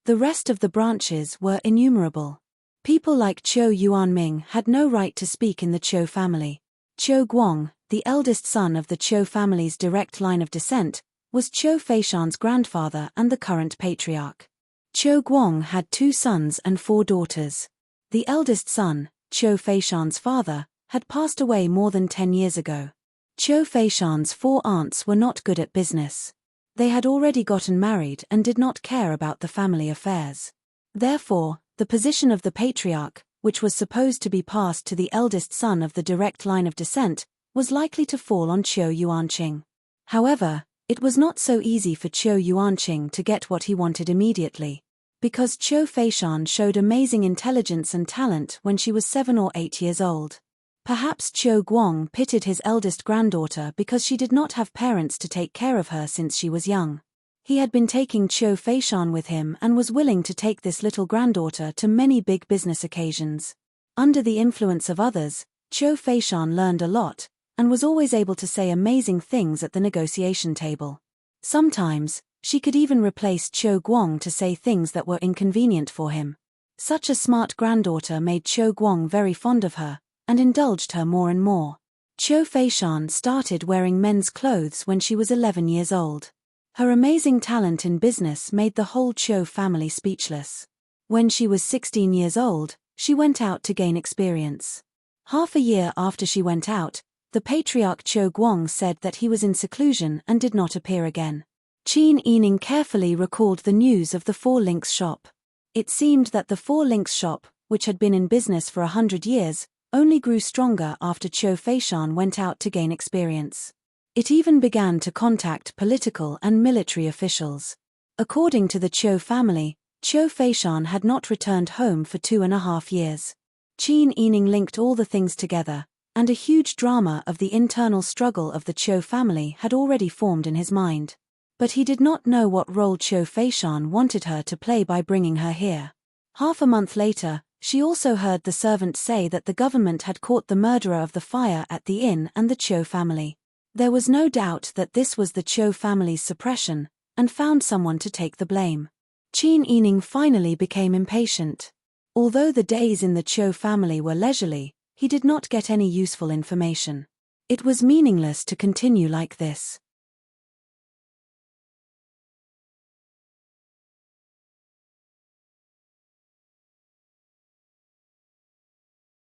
The rest of the branches were innumerable. People like Qiu Yuanming had no right to speak in the Qiu family. Qiu Guang, the eldest son of the Qiu family's direct line of descent, was Qiu Feishan's grandfather and the current patriarch. Qiu Guang had 2 sons and 4 daughters. The eldest son, Qiu Feishan's father, had passed away more than 10 years ago. Qiu Feishan's 4 aunts were not good at business. They had already gotten married and did not care about the family affairs. Therefore, the position of the patriarch, which was supposed to be passed to the eldest son of the direct line of descent, was likely to fall on Qiu Yuanqing. However, it was not so easy for Qiu Yuanqing to get what he wanted immediately. Because Qiu Feishan showed amazing intelligence and talent when she was 7 or 8 years old. Perhaps Qiu Guang pitied his eldest granddaughter because she did not have parents to take care of her since she was young. He had been taking Qiu Feishan with him and was willing to take this little granddaughter to many big business occasions. Under the influence of others, Qiu Feishan learned a lot, and was always able to say amazing things at the negotiation table. Sometimes, she could even replace Qiu Guang to say things that were inconvenient for him. Such a smart granddaughter made Qiu Guang very fond of her, and indulged her more and more. Qiu Feishan started wearing men's clothes when she was 11 years old. Her amazing talent in business made the whole Qiu family speechless. When she was 16 years old, she went out to gain experience. Half a year after she went out, The patriarch Qiu Guang said that he was in seclusion and did not appear again. Qin Yining carefully recalled the news of the Four Links shop. It seemed that the Four Links shop, which had been in business for 100 years, only grew stronger after Qiu Feishan went out to gain experience. It even began to contact political and military officials. According to the Qiu family, Qiu Feishan had not returned home for 2.5 years. Qin Yining linked all the things together, and a huge drama of the internal struggle of the Qiu family had already formed in his mind. But he did not know what role Qiu Feishan wanted her to play by bringing her here. Half a month later, she also heard the servant say that the government had caught the murderer of the fire at the inn and the Qiu family. There was no doubt that this was the Qiu family's suppression, and found someone to take the blame. Qin Yining finally became impatient. Although the days in the Qiu family were leisurely, he did not get any useful information. It was meaningless to continue like this.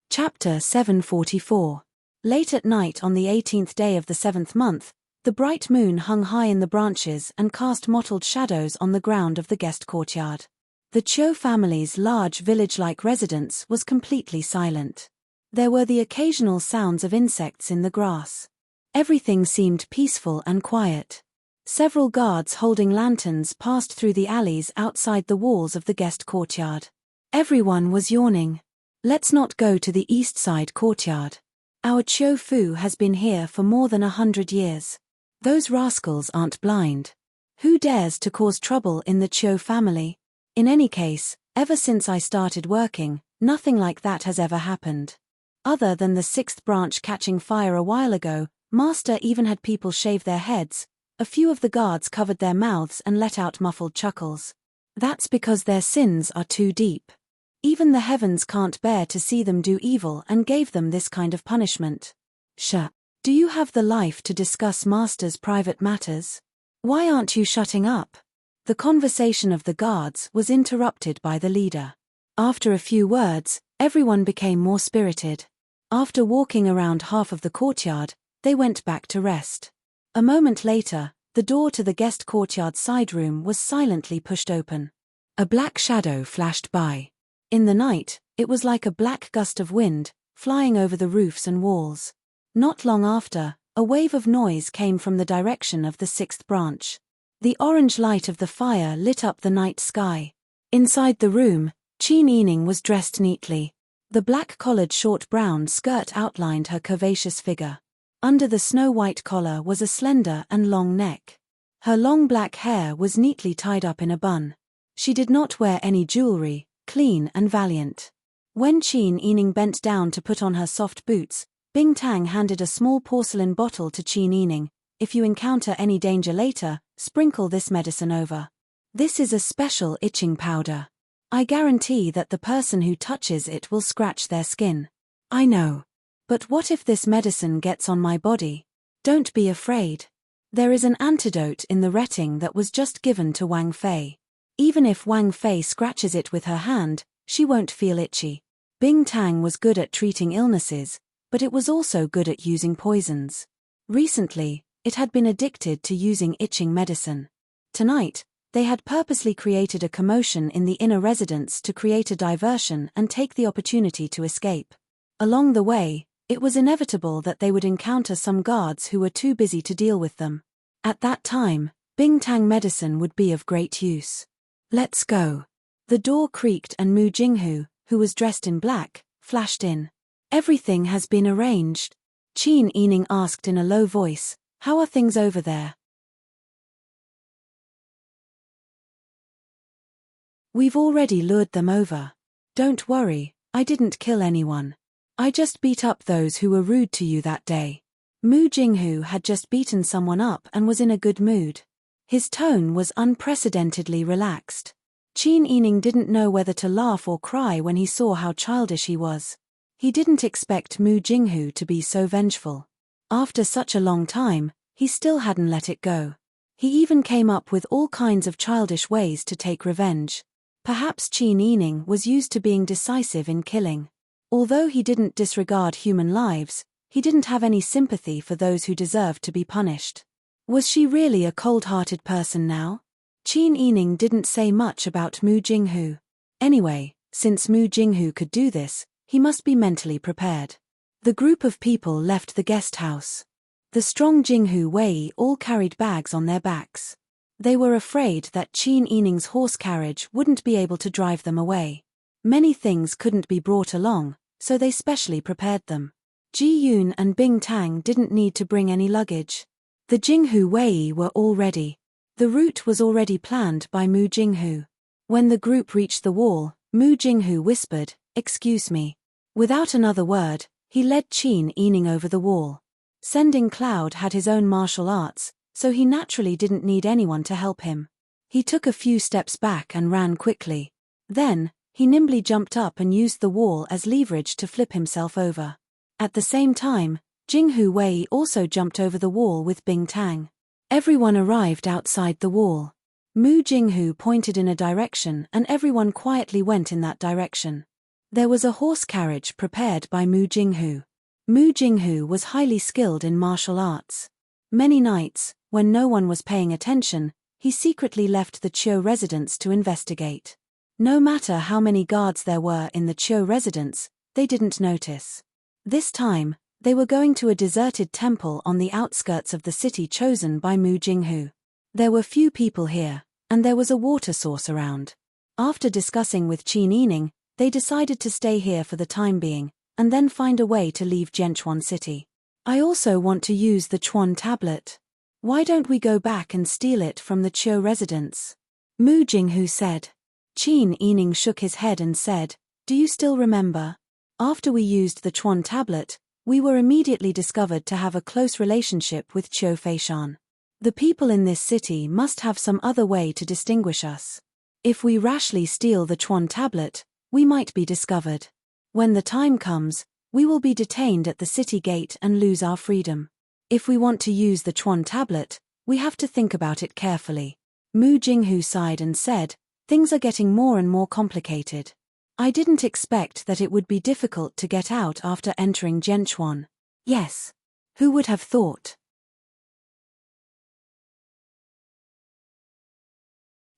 Chapter 744. Late at night on the 18th day of the 7th month, the bright moon hung high in the branches and cast mottled shadows on the ground of the guest courtyard. The Qiu family's large village-like residence was completely silent. There were the occasional sounds of insects in the grass. Everything seemed peaceful and quiet. Several guards holding lanterns passed through the alleys outside the walls of the guest courtyard. Everyone was yawning. Let's not go to the east side courtyard. Our Qiu Fu has been here for more than 100 years. Those rascals aren't blind. Who dares to cause trouble in the Qiu family? In any case, ever since I started working, nothing like that has ever happened. Other than the 6th branch catching fire a while ago, Master even had people shave their heads. A few of the guards covered their mouths and let out muffled chuckles. That's because their sins are too deep. Even the heavens can't bear to see them do evil and gave them this kind of punishment. Do you have the life to discuss Master's private matters? Why aren't you shutting up? The conversation of the guards was interrupted by the leader. After a few words, everyone became more spirited. After walking around half of the courtyard, they went back to rest. A moment later, the door to the guest courtyard side room was silently pushed open. A black shadow flashed by. In the night, it was like a black gust of wind, flying over the roofs and walls. Not long after, a wave of noise came from the direction of the 6th branch. The orange light of the fire lit up the night sky. Inside the room, Qin Yining was dressed neatly. The black-collared short brown skirt outlined her curvaceous figure. Under the snow-white collar was a slender and long neck. Her long black hair was neatly tied up in a bun. She did not wear any jewelry, clean and valiant. When Qin Yining bent down to put on her soft boots, Bing Tang handed a small porcelain bottle to Qin Yining. If you encounter any danger later, sprinkle this medicine over. This is a special itching powder. I guarantee that the person who touches it will scratch their skin. I know. But what if this medicine gets on my body? Don't be afraid. There is an antidote in the rating that was just given to Wang Fei. Even if Wang Fei scratches it with her hand, she won't feel itchy. Bing Tang was good at treating illnesses, but it was also good at using poisons. Recently, it had been addicted to using itching medicine. Tonight, they had purposely created a commotion in the inner residence to create a diversion and take the opportunity to escape. Along the way, it was inevitable that they would encounter some guards who were too busy to deal with them. At that time, Bing Tang medicine would be of great use. Let's go. The door creaked and Mu Jinghu, who was dressed in black, flashed in. Everything has been arranged. Qin Yining asked in a low voice, how are things over there? We've already lured them over. Don't worry, I didn't kill anyone. I just beat up those who were rude to you that day. Mu Jinghu had just beaten someone up and was in a good mood. His tone was unprecedentedly relaxed. Qin Yining didn't know whether to laugh or cry when he saw how childish he was. He didn't expect Mu Jinghu to be so vengeful. After such a long time, he still hadn't let it go. He even came up with all kinds of childish ways to take revenge. Perhaps Qin Yining was used to being decisive in killing. Although he didn't disregard human lives, He didn't have any sympathy for those who deserved to be punished. Was she really a cold-hearted person now? Qin Yining didn't say much about Mu Jinghu. Anyway, since Mu Jinghu could do this, he must be mentally prepared. The group of people left the guest house. The strong Jinghu Wei all carried bags on their backs. They were afraid that Qin Yining's horse carriage wouldn't be able to drive them away. Many things couldn't be brought along, so they specially prepared them. Ji Yun and Bing Tang didn't need to bring any luggage. The Jinghu Wei were all ready. The route was already planned by Mu Jinghu. When the group reached the wall, Mu Jinghu whispered, "Excuse me." Without another word, he led Qin Yining over the wall. Sending Cloud had his own martial arts, so he naturally didn't need anyone to help him. He took a few steps back and ran quickly. Then, he nimbly jumped up and used the wall as leverage to flip himself over. At the same time, Jinghu Wei also jumped over the wall with Bing Tang. Everyone arrived outside the wall. Mu Jinghu pointed in a direction and everyone quietly went in that direction. There was a horse carriage prepared by Mu Jinghu. Mu Jinghu was highly skilled in martial arts. Many nights, when no one was paying attention, he secretly left the Qiu residence to investigate. No matter how many guards there were in the Qiu residence, they didn't notice. This time, they were going to a deserted temple on the outskirts of the city chosen by Mu Jinghu. There were few people here, and there was a water source around. After discussing with Qin Yining, they decided to stay here for the time being, and then find a way to leave Zhenchuan City. I also want to use the Chuan tablet. Why don't we go back and steal it from the Qiu residence? Mu Jinghu said. Qin Yining shook his head and said, "Do you still remember? After we used the Chuan tablet, we were immediately discovered to have a close relationship with Qiu Feishan. The people in this city must have some other way to distinguish us. If we rashly steal the Chuan tablet, we might be discovered. When the time comes, we will be detained at the city gate and lose our freedom. If we want to use the Chuan tablet, we have to think about it carefully." Mu Jinghu sighed and said, "Things are getting more and more complicated. I didn't expect that it would be difficult to get out after entering Zhenchuan. Yes. Who would have thought?"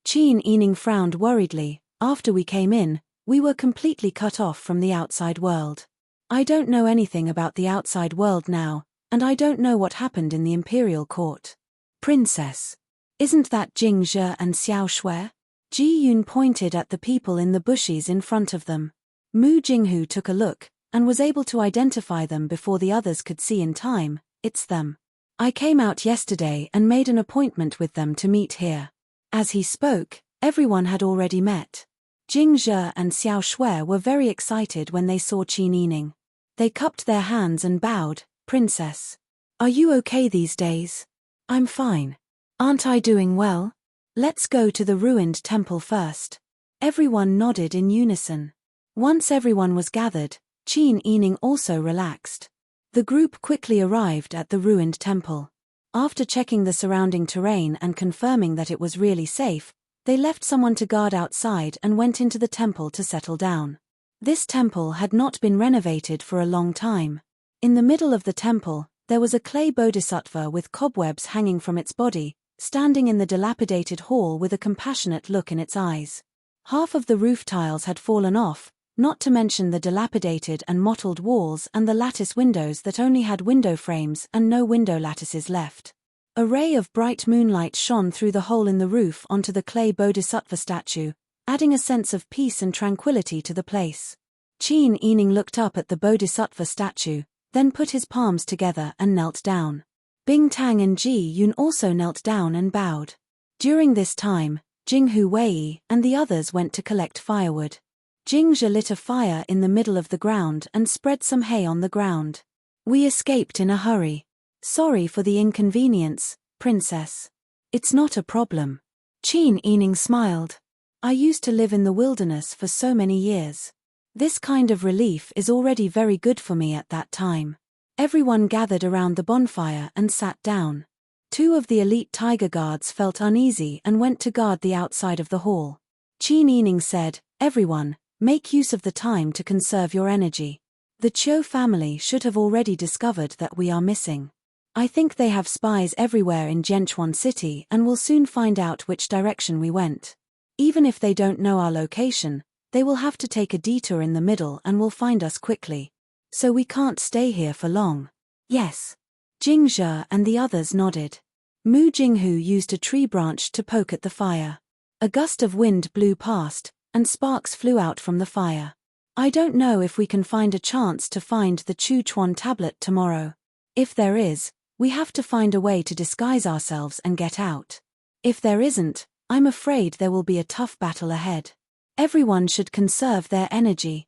Qin Yining frowned worriedly. "After we came in, we were completely cut off from the outside world. I don't know anything about the outside world now, and I don't know what happened in the imperial court." "Princess. Isn't that Jing Zhe and Xiao Shui?" Ji Yun pointed at the people in the bushes in front of them. Mu Jinghu took a look, and was able to identify them before the others could see in time. "It's them. I came out yesterday and made an appointment with them to meet here." As he spoke, everyone had already met. Jing Zhe and Xiao Shui were very excited when they saw Qin Yining. They cupped their hands and bowed. "Princess. Are you okay these days?" "I'm fine. Aren't I doing well? Let's go to the ruined temple first." Everyone nodded in unison. Once everyone was gathered, Qin Yining also relaxed. The group quickly arrived at the ruined temple. After checking the surrounding terrain and confirming that it was really safe, they left someone to guard outside and went into the temple to settle down. This temple had not been renovated for a long time. In the middle of the temple, there was a clay bodhisattva with cobwebs hanging from its body, standing in the dilapidated hall with a compassionate look in its eyes. Half of the roof tiles had fallen off, not to mention the dilapidated and mottled walls and the lattice windows that only had window frames and no window lattices left. A ray of bright moonlight shone through the hole in the roof onto the clay bodhisattva statue, adding a sense of peace and tranquility to the place. Qin Yining looked up at the bodhisattva statue, then put his palms together and knelt down. Bing Tang and Ji Yun also knelt down and bowed. During this time, Jinghu Wei and the others went to collect firewood. Jing Zhe lit a fire in the middle of the ground and spread some hay on the ground. "We escaped in a hurry. Sorry for the inconvenience, Princess." "It's not a problem." Qin Yining smiled. "I used to live in the wilderness for so many years. This kind of relief is already very good for me at that time." Everyone gathered around the bonfire and sat down. Two of the elite tiger guards felt uneasy and went to guard the outside of the hall. Qin Yining said, "Everyone, make use of the time to conserve your energy." The Chiu family should have already discovered that we are missing. I think they have spies everywhere in Zhenchuan City and will soon find out which direction we went. Even if they don't know our location, they will have to take a detour in the middle and will find us quickly. So we can't stay here for long. Yes. Jingzhe and the others nodded. Mu Jinghu used a tree branch to poke at the fire. A gust of wind blew past, and sparks flew out from the fire. I don't know if we can find a chance to find the Chu Chuan tablet tomorrow. If there is, we have to find a way to disguise ourselves and get out. If there isn't, I'm afraid there will be a tough battle ahead. Everyone should conserve their energy.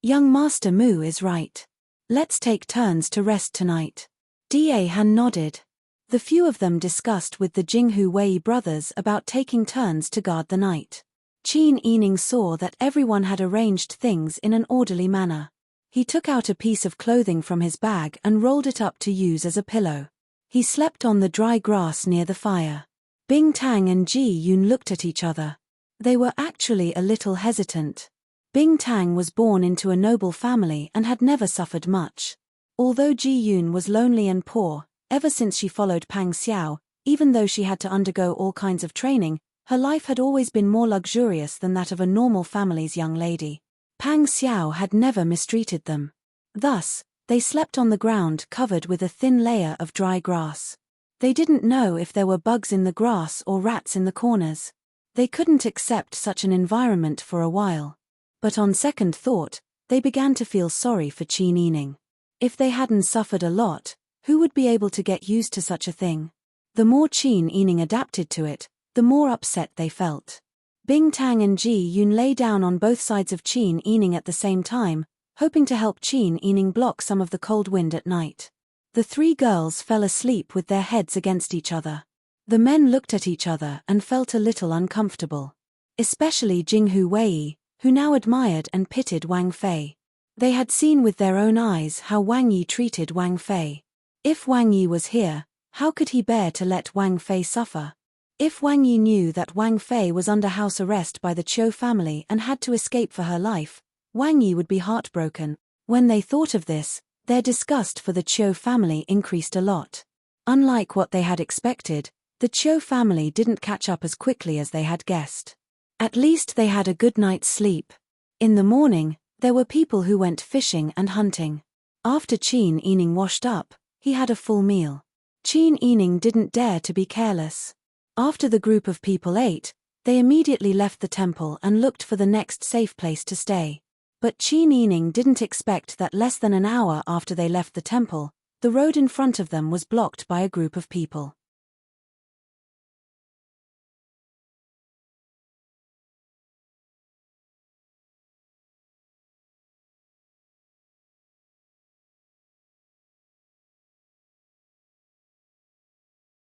Young Master Mu is right. Let's take turns to rest tonight. Da Han nodded. The few of them discussed with the Jinghu Wei brothers about taking turns to guard the night. Qin Yining saw that everyone had arranged things in an orderly manner. He took out a piece of clothing from his bag and rolled it up to use as a pillow. He slept on the dry grass near the fire. Bing Tang and Ji Yun looked at each other. They were actually a little hesitant. Bing Tang was born into a noble family and had never suffered much. Although Ji Yun was lonely and poor, ever since she followed Pang Xiao, even though she had to undergo all kinds of training, her life had always been more luxurious than that of a normal family's young lady. Pang Xiao had never mistreated them. Thus, they slept on the ground covered with a thin layer of dry grass. They didn't know if there were bugs in the grass or rats in the corners. They couldn't accept such an environment for a while. But on second thought, they began to feel sorry for Qin Yining. If they hadn't suffered a lot, who would be able to get used to such a thing? The more Qin Yining adapted to it, the more upset they felt. Bing Tang and Ji Yun lay down on both sides of Qin Yining at the same time, hoping to help Qin Yining block some of the cold wind at night. The three girls fell asleep with their heads against each other. The men looked at each other and felt a little uncomfortable. Especially Jinghu Wei, who now admired and pitied Wang Fei. They had seen with their own eyes how Wang Yi treated Wang Fei. If Wang Yi was here, how could he bear to let Wang Fei suffer? If Wang Yi knew that Wang Fei was under house arrest by the Chiu family and had to escape for her life, Wang Yi would be heartbroken. When they thought of this, their disgust for the Chiu family increased a lot. Unlike what they had expected, the Chiu family didn't catch up as quickly as they had guessed. At least they had a good night's sleep. In the morning, there were people who went fishing and hunting. After Qin Yining washed up, he had a full meal. Qin Yining didn't dare to be careless. After the group of people ate, they immediately left the temple and looked for the next safe place to stay. But Qin Yining didn't expect that less than an hour after they left the temple, the road in front of them was blocked by a group of people.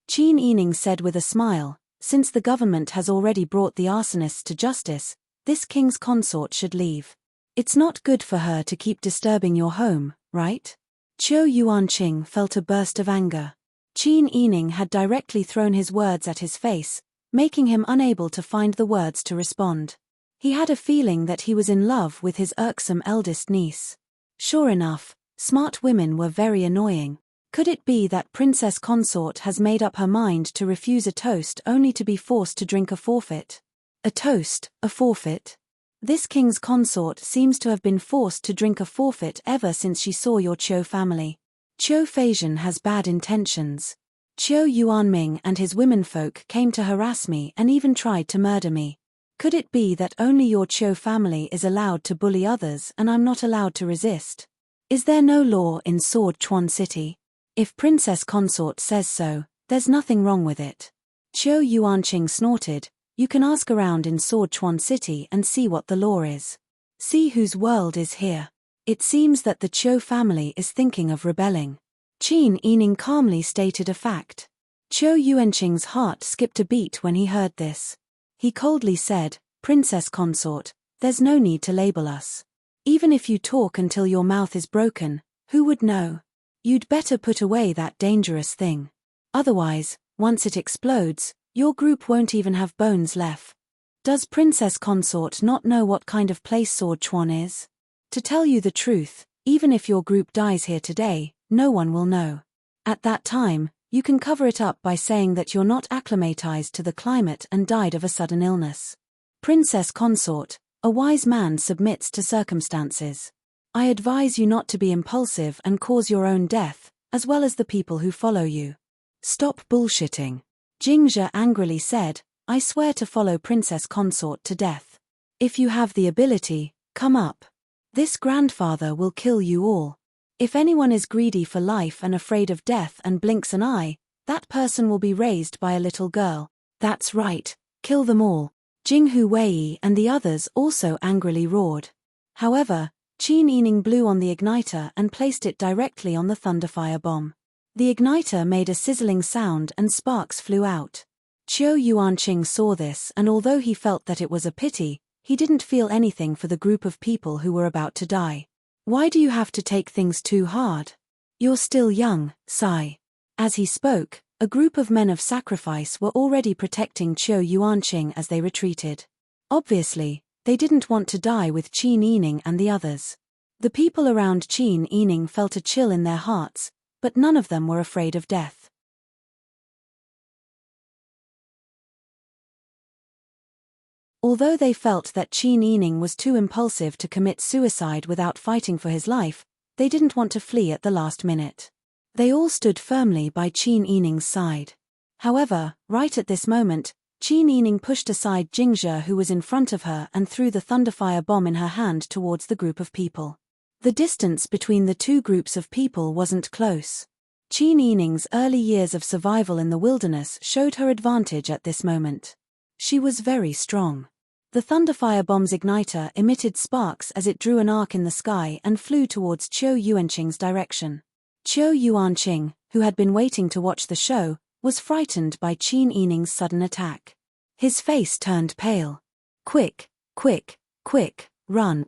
Qin Yining said with a smile, "Since the government has already brought the arsonists to justice, this king's consort should leave. It's not good for her to keep disturbing your home, right?" Qiu Yuanqing felt a burst of anger. Qin Yining had directly thrown his words at his face, making him unable to find the words to respond. He had a feeling that he was in love with his irksome eldest niece. Sure enough, smart women were very annoying. Could it be that Princess Consort has made up her mind to refuse a toast only to be forced to drink a forfeit? A toast, a forfeit? This king's consort seems to have been forced to drink a forfeit ever since she saw your Chiu family. Chiu Feizhen has bad intentions. Chiu Yuanming and his womenfolk came to harass me and even tried to murder me. Could it be that only your Chiu family is allowed to bully others and I'm not allowed to resist? Is there no law in Sword Chuan City? If Princess Consort says so, there's nothing wrong with it. Qiu Yuanqing snorted, "You can ask around in Sword Chuan City and see what the law is. See whose world is here." It seems that the Chiu family is thinking of rebelling. Qin Yining calmly stated a fact. Qiu Yuanqing's heart skipped a beat when he heard this. He coldly said, "Princess Consort, there's no need to label us. Even if you talk until your mouth is broken, who would know? You'd better put away that dangerous thing. Otherwise, once it explodes, your group won't even have bones left." Does Princess Consort not know what kind of place Sword Chuan is? To tell you the truth, even if your group dies here today, no one will know. At that time, you can cover it up by saying that you're not acclimatized to the climate and died of a sudden illness. Princess Consort, a wise man submits to circumstances. I advise you not to be impulsive and cause your own death, as well as the people who follow you. Stop bullshitting. Jingzhe angrily said, I swear to follow Princess Consort to death. If you have the ability, come up. This grandfather will kill you all. If anyone is greedy for life and afraid of death and blinks an eye, that person will be raised by a little girl. That's right, kill them all. Jinghu Wei and the others also angrily roared. However, Qin Yining blew on the igniter and placed it directly on the Thunderfire bomb. The igniter made a sizzling sound and sparks flew out. Qiu Yuanqing saw this, and although he felt that it was a pity, he didn't feel anything for the group of people who were about to die. Why do you have to take things too hard? You're still young, Sai. As he spoke, a group of men of sacrifice were already protecting Qiu Yuanqing as they retreated. Obviously, they didn't want to die with Qin Yining and the others. The people around Qin Yining felt a chill in their hearts, but none of them were afraid of death. Although they felt that Qin Yining was too impulsive to commit suicide without fighting for his life, they didn't want to flee at the last minute. They all stood firmly by Qin Yining's side. However, right at this moment, Qin Yining pushed aside Jingzhe, who was in front of her, and threw the Thunderfire bomb in her hand towards the group of people. The distance between the two groups of people wasn't close. Qin Yining's early years of survival in the wilderness showed her advantage at this moment. She was very strong. The Thunderfire bomb's igniter emitted sparks as it drew an arc in the sky and flew towards Qiu Yuanqing's direction. Qiu Yuanqing, who had been waiting to watch the show, was frightened by Qin Yining's sudden attack. His face turned pale. Quick, quick, quick, run.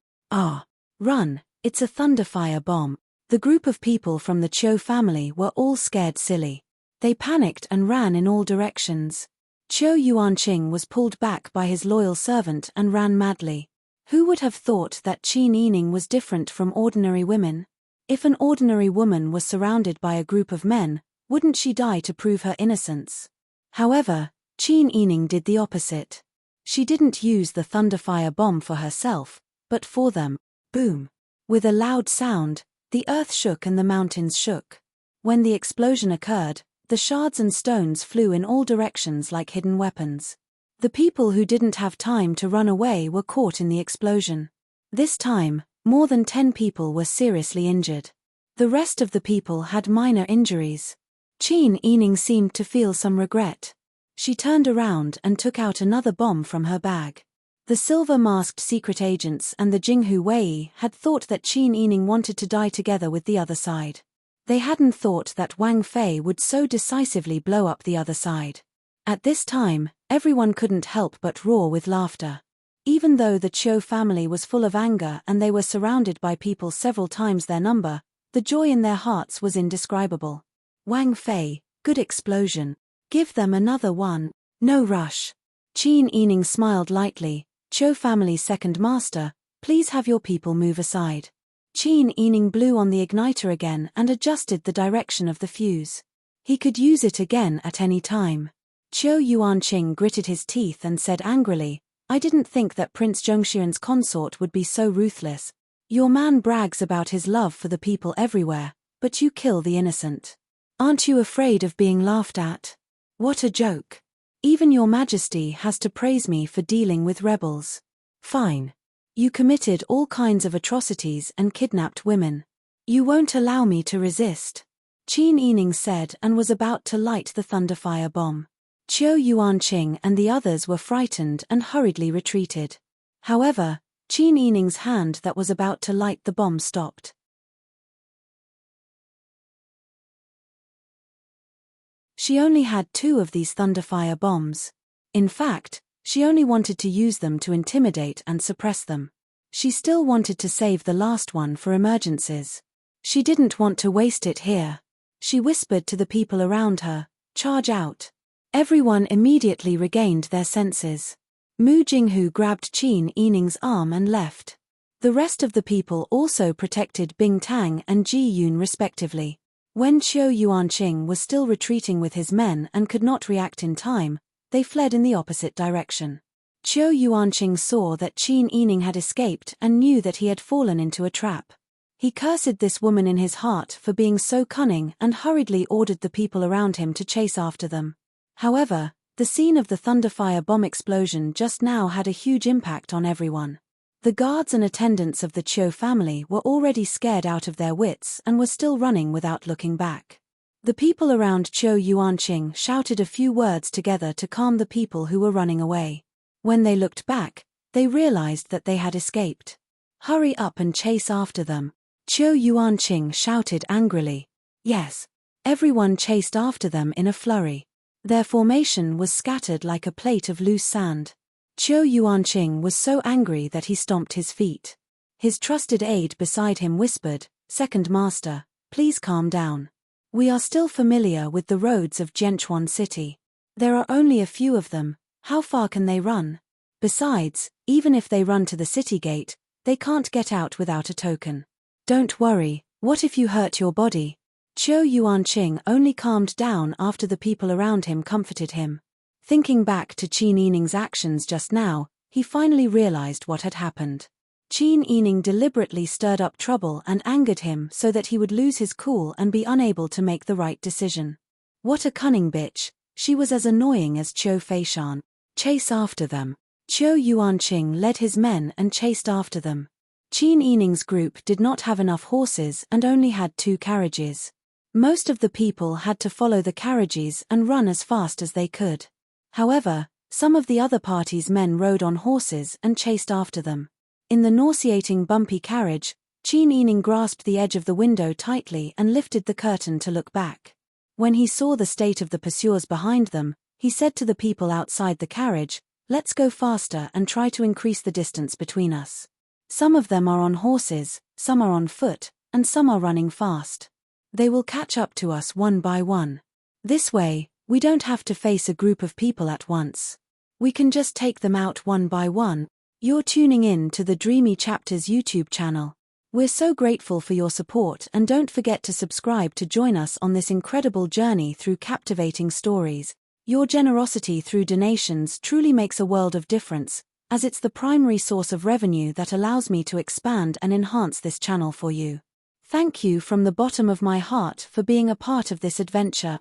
Run, it's a Thunderfire bomb. The group of people from the Qiu family were all scared silly. They panicked and ran in all directions. Qiu Yuanqing was pulled back by his loyal servant and ran madly. Who would have thought that Qin Yining was different from ordinary women? If an ordinary woman was surrounded by a group of men, wouldn't she die to prove her innocence? However, Qin Yining did the opposite. She didn't use the Thunderfire bomb for herself, but for them. Boom! With a loud sound, the earth shook and the mountains shook. When the explosion occurred, the shards and stones flew in all directions like hidden weapons. The people who didn't have time to run away were caught in the explosion. This time, more than 10 people were seriously injured. The rest of the people had minor injuries. Qin Yining seemed to feel some regret. She turned around and took out another bomb from her bag. The silver-masked secret agents and the Jinghu Wei had thought that Qin Yining wanted to die together with the other side. They hadn't thought that Wang Fei would so decisively blow up the other side. At this time, everyone couldn't help but roar with laughter. Even though the Qiu family was full of anger and they were surrounded by people several times their number, the joy in their hearts was indescribable. Wang Fei, good explosion. Give them another one. No rush. Qin Yining smiled lightly. Qiu family's second master, please have your people move aside. Qin Yining blew on the igniter again and adjusted the direction of the fuse. He could use it again at any time. Qiu Yuanqing gritted his teeth and said angrily, I didn't think that Prince Zhongxian's consort would be so ruthless. Your man brags about his love for the people everywhere, but you kill the innocent. Aren't you afraid of being laughed at? What a joke. Even your majesty has to praise me for dealing with rebels. Fine. You committed all kinds of atrocities and kidnapped women. You won't allow me to resist. Qin Yining said and was about to light the Thunderfire bomb. Qiu Yuanqing and the others were frightened and hurriedly retreated. However, Qin Yining's hand that was about to light the bomb stopped. She only had 2 of these Thunderfire bombs. In fact, she only wanted to use them to intimidate and suppress them. She still wanted to save the last one for emergencies. She didn't want to waste it here. She whispered to the people around her, charge out. Everyone immediately regained their senses. Mu Jinghu grabbed Qin Yining's arm and left. The rest of the people also protected Bing Tang and Ji Yun respectively. When Qiu Yuanqing was still retreating with his men and could not react in time, they fled in the opposite direction. Qiu Yuanqing saw that Qin Yining had escaped and knew that he had fallen into a trap. He cursed this woman in his heart for being so cunning and hurriedly ordered the people around him to chase after them. However, the scene of the Thunderfire bomb explosion just now had a huge impact on everyone. The guards and attendants of the Qiu family were already scared out of their wits and were still running without looking back. The people around Qiu Yuanqing shouted a few words together to calm the people who were running away. When they looked back, they realized that they had escaped. "Hurry up and chase after them," Qiu Yuanqing shouted angrily. Yes. Everyone chased after them in a flurry. Their formation was scattered like a plate of loose sand. Qiu Yuanqing was so angry that he stomped his feet. His trusted aide beside him whispered, "Second Master, please calm down. We are still familiar with the roads of Jianchuan City. There are only a few of them. How far can they run? Besides, even if they run to the city gate, they can't get out without a token. Don't worry, what if you hurt your body?" Qiu Yuanqing only calmed down after the people around him comforted him. Thinking back to Qin Yining's actions just now, he finally realized what had happened. Qin Yining deliberately stirred up trouble and angered him so that he would lose his cool and be unable to make the right decision. What a cunning bitch, she was as annoying as Qiu Feishan. Chase after them. Qiu Yuanqing led his men and chased after them. Qin Yining's group did not have enough horses and only had 2 carriages. Most of the people had to follow the carriages and run as fast as they could. However, some of the other party's men rode on horses and chased after them. In the nauseating bumpy carriage, Qin Yining grasped the edge of the window tightly and lifted the curtain to look back. When he saw the state of the pursuers behind them, he said to the people outside the carriage, "Let's go faster and try to increase the distance between us. Some of them are on horses, some are on foot, and some are running fast. They will catch up to us one by one. This way, we don't have to face a group of people at once. We can just take them out one by one." You're tuning in to the Dreamy Chapters YouTube channel. We're so grateful for your support and don't forget to subscribe to join us on this incredible journey through captivating stories. Your generosity through donations truly makes a world of difference, as it's the primary source of revenue that allows me to expand and enhance this channel for you. Thank you from the bottom of my heart for being a part of this adventure.